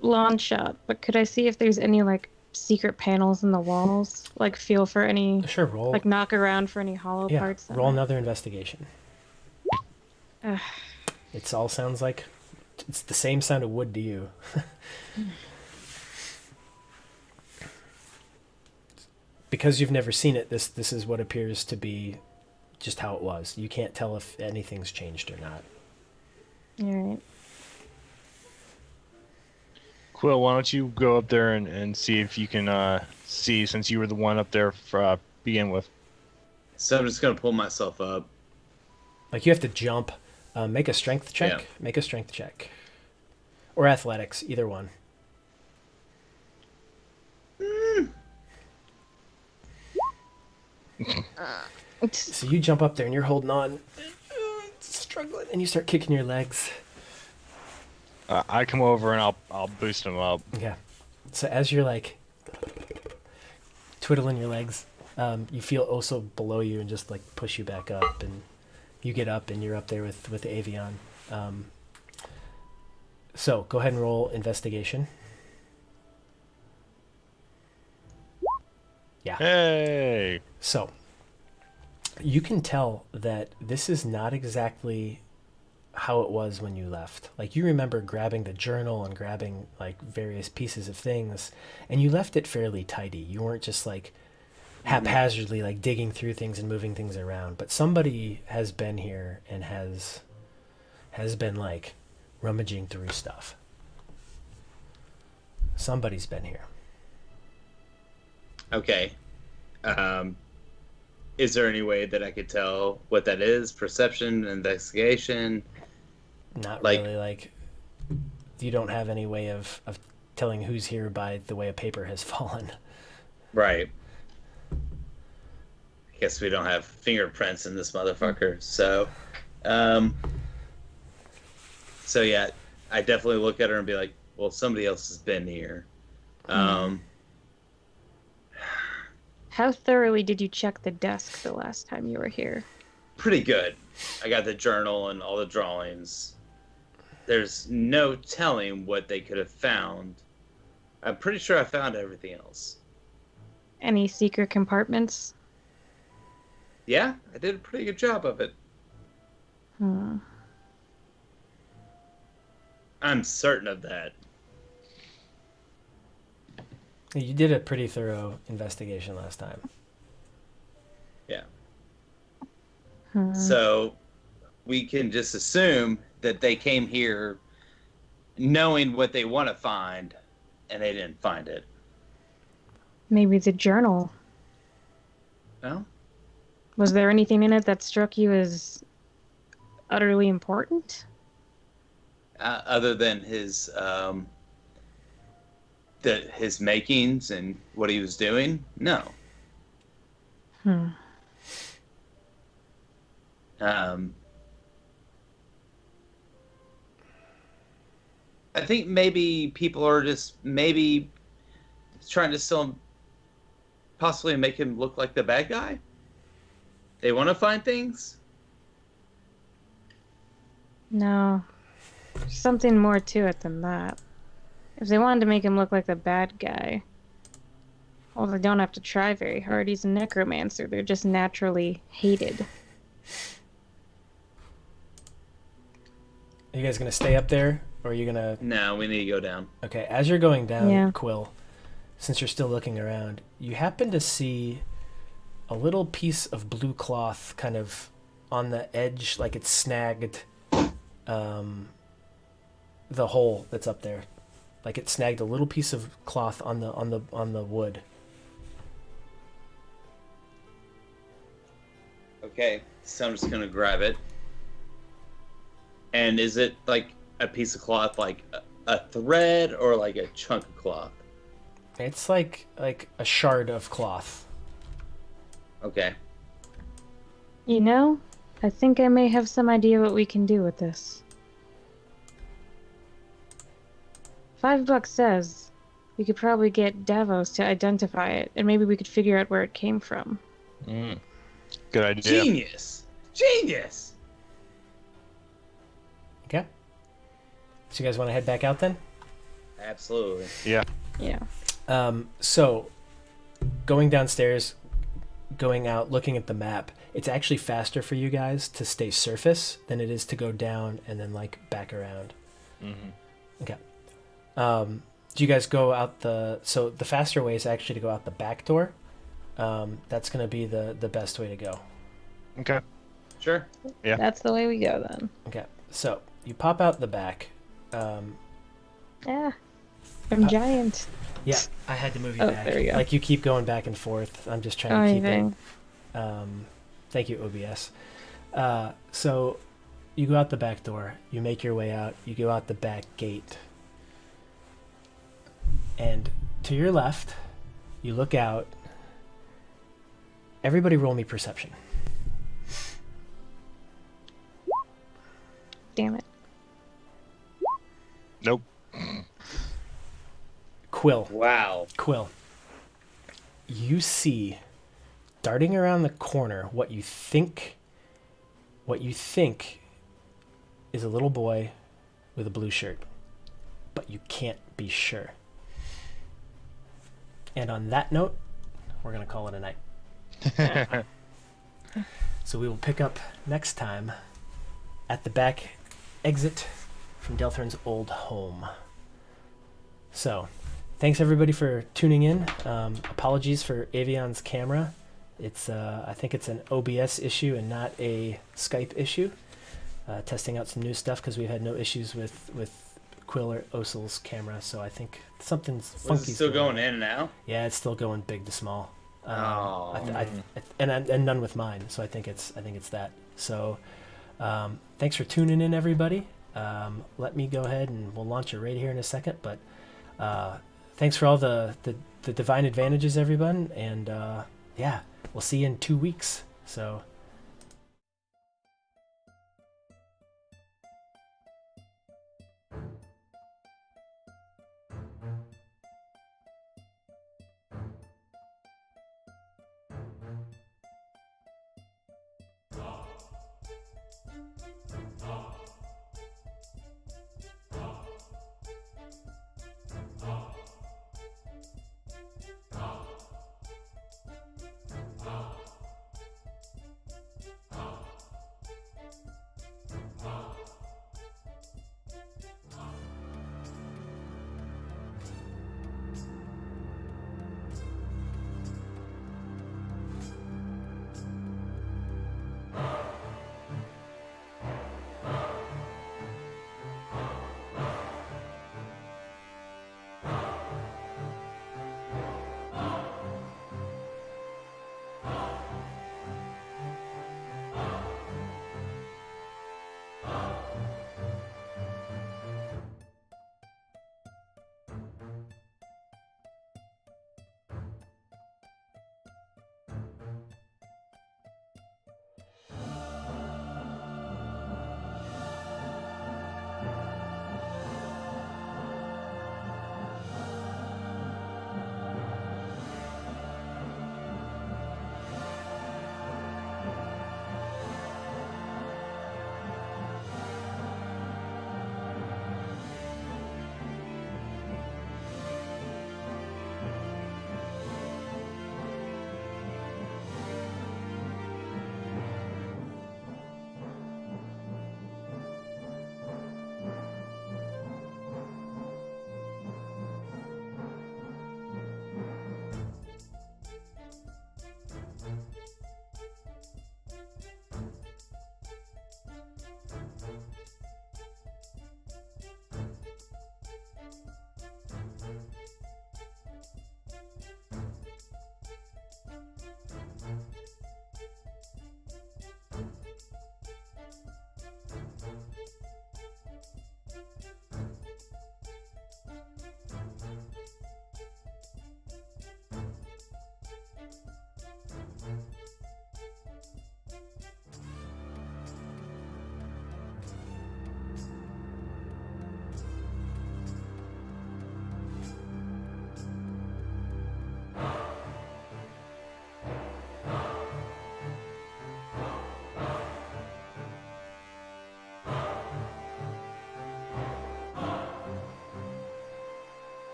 Long shot, but could I see if there's any like secret panels in the walls? Like feel for any, Sure, roll. like knock around for any hollow Yeah, parts? roll another investigation. Ugh. It all sounds like it's the same sound of wood to you. Because you've never seen it, this is what appears to be just how it was. You can't tell if anything's changed or not. Alright. Quill, why don't you go up there and see if you can see, since you were the one up there for begin with. So I'm just gonna pull myself up. Like you have to jump. Make a strength check. Yeah. Make a strength check. Or athletics, either one. So you jump up there and you're holding on, struggling, and you start kicking your legs. I come over and I'll boost him up. Yeah. So as you're like twiddling your legs, you feel also below you and just like push you back up, and you get up and you're up there with Avion. So go ahead and roll investigation. Yeah. Hey. So you can tell that this is not exactly how it was when you left. Like you remember grabbing the journal and grabbing like various pieces of things, and you left it fairly tidy. You weren't just like haphazardly like digging through things and moving things around, but somebody has been here and has been like rummaging through stuff. Somebody's been here. Okay. Is there any way that I could tell what that is? Perception, investigation? Not Like- really. Like you don't have any way of telling who's here by the way a paper has fallen. Right. I guess we don't have fingerprints in this motherfucker. So yeah, I definitely look at her and be like, well, somebody else has been here. How thoroughly did you check the desk the last time you were here? Pretty good. I got the journal and all the drawings. There's no telling what they could have found. I'm pretty sure I found everything else. Any secret compartments? Yeah, I did a pretty good job of it. I'm certain of that. You did a pretty thorough investigation last time. Yeah. So we can just assume that they came here knowing what they want to find, and they didn't find it. Maybe the journal. Well, Was there anything in it that struck you as utterly important? other than his his makings and what he was doing, no. I think maybe people are just maybe trying to still possibly make him look like the bad guy. They want to find things. No. There's something more to it than that. If they wanted to make him look like the bad guy, Well, they don't have to try very hard. He's a necromancer. They're just naturally hated. Are you guys gonna stay up there, or are you gonna? No, we need to go down. Okay, as you're going down, Yeah. Quill, since you're still looking around, you happen to see a little piece of blue cloth kind of on the edge, like it's snagged the hole that's up there. Like it snagged a little piece of cloth on the wood. Okay, so I'm just gonna grab it. And is it like a piece of cloth, like a thread, or like a chunk of cloth? It's like a shard of cloth. Okay. You know, I think I may have some idea what we can do with this. $5 says we could probably get Davos to identify it, and maybe we could figure out where it came from. Good idea. Genius! Okay. So you guys want to head back out then? Absolutely. Yeah. Yeah. So going downstairs, going out, looking at the map, it's actually faster for you guys to stay surface than it is to go down and then like back around. Mm-hmm. Okay. Do you guys go out so the faster way is actually to go out the back door. That's going to be the best way to go. Okay. Sure. Yeah. That's the way we go then. Okay. So you pop out the back. Yeah. I'm giant. Yeah, I had to move you Oh, back. there we go. Like you keep going back and forth. I'm just trying to keep Anything. it. Thank you, OBS. So you go out the back door. You make your way out. You go out the back gate. And to your left, you look out. Everybody roll me perception. Damn it. Nope. Quill. Wow. Quill. You see, darting around the corner, what you think is a little boy with a blue shirt, but you can't be sure. And on that note, we're going to call it a night. So we will pick up next time at the back exit from Delthrin's old home. So, thanks everybody for tuning in. Apologies for Avion's camera. It's I think it's an OBS issue and not a Skype issue. Testing out some new stuff because we've had no issues with Quill or Osel's camera, so I think something's funky. Was it still going in and out? Yeah, it's still going big to small. Oh. And none with mine, so I think it's that. So, thanks for tuning in, everybody. Let me go ahead and we'll launch a raid here in a second, but thanks for all the divine advantages, everyone, and yeah, we'll see you in 2 weeks. So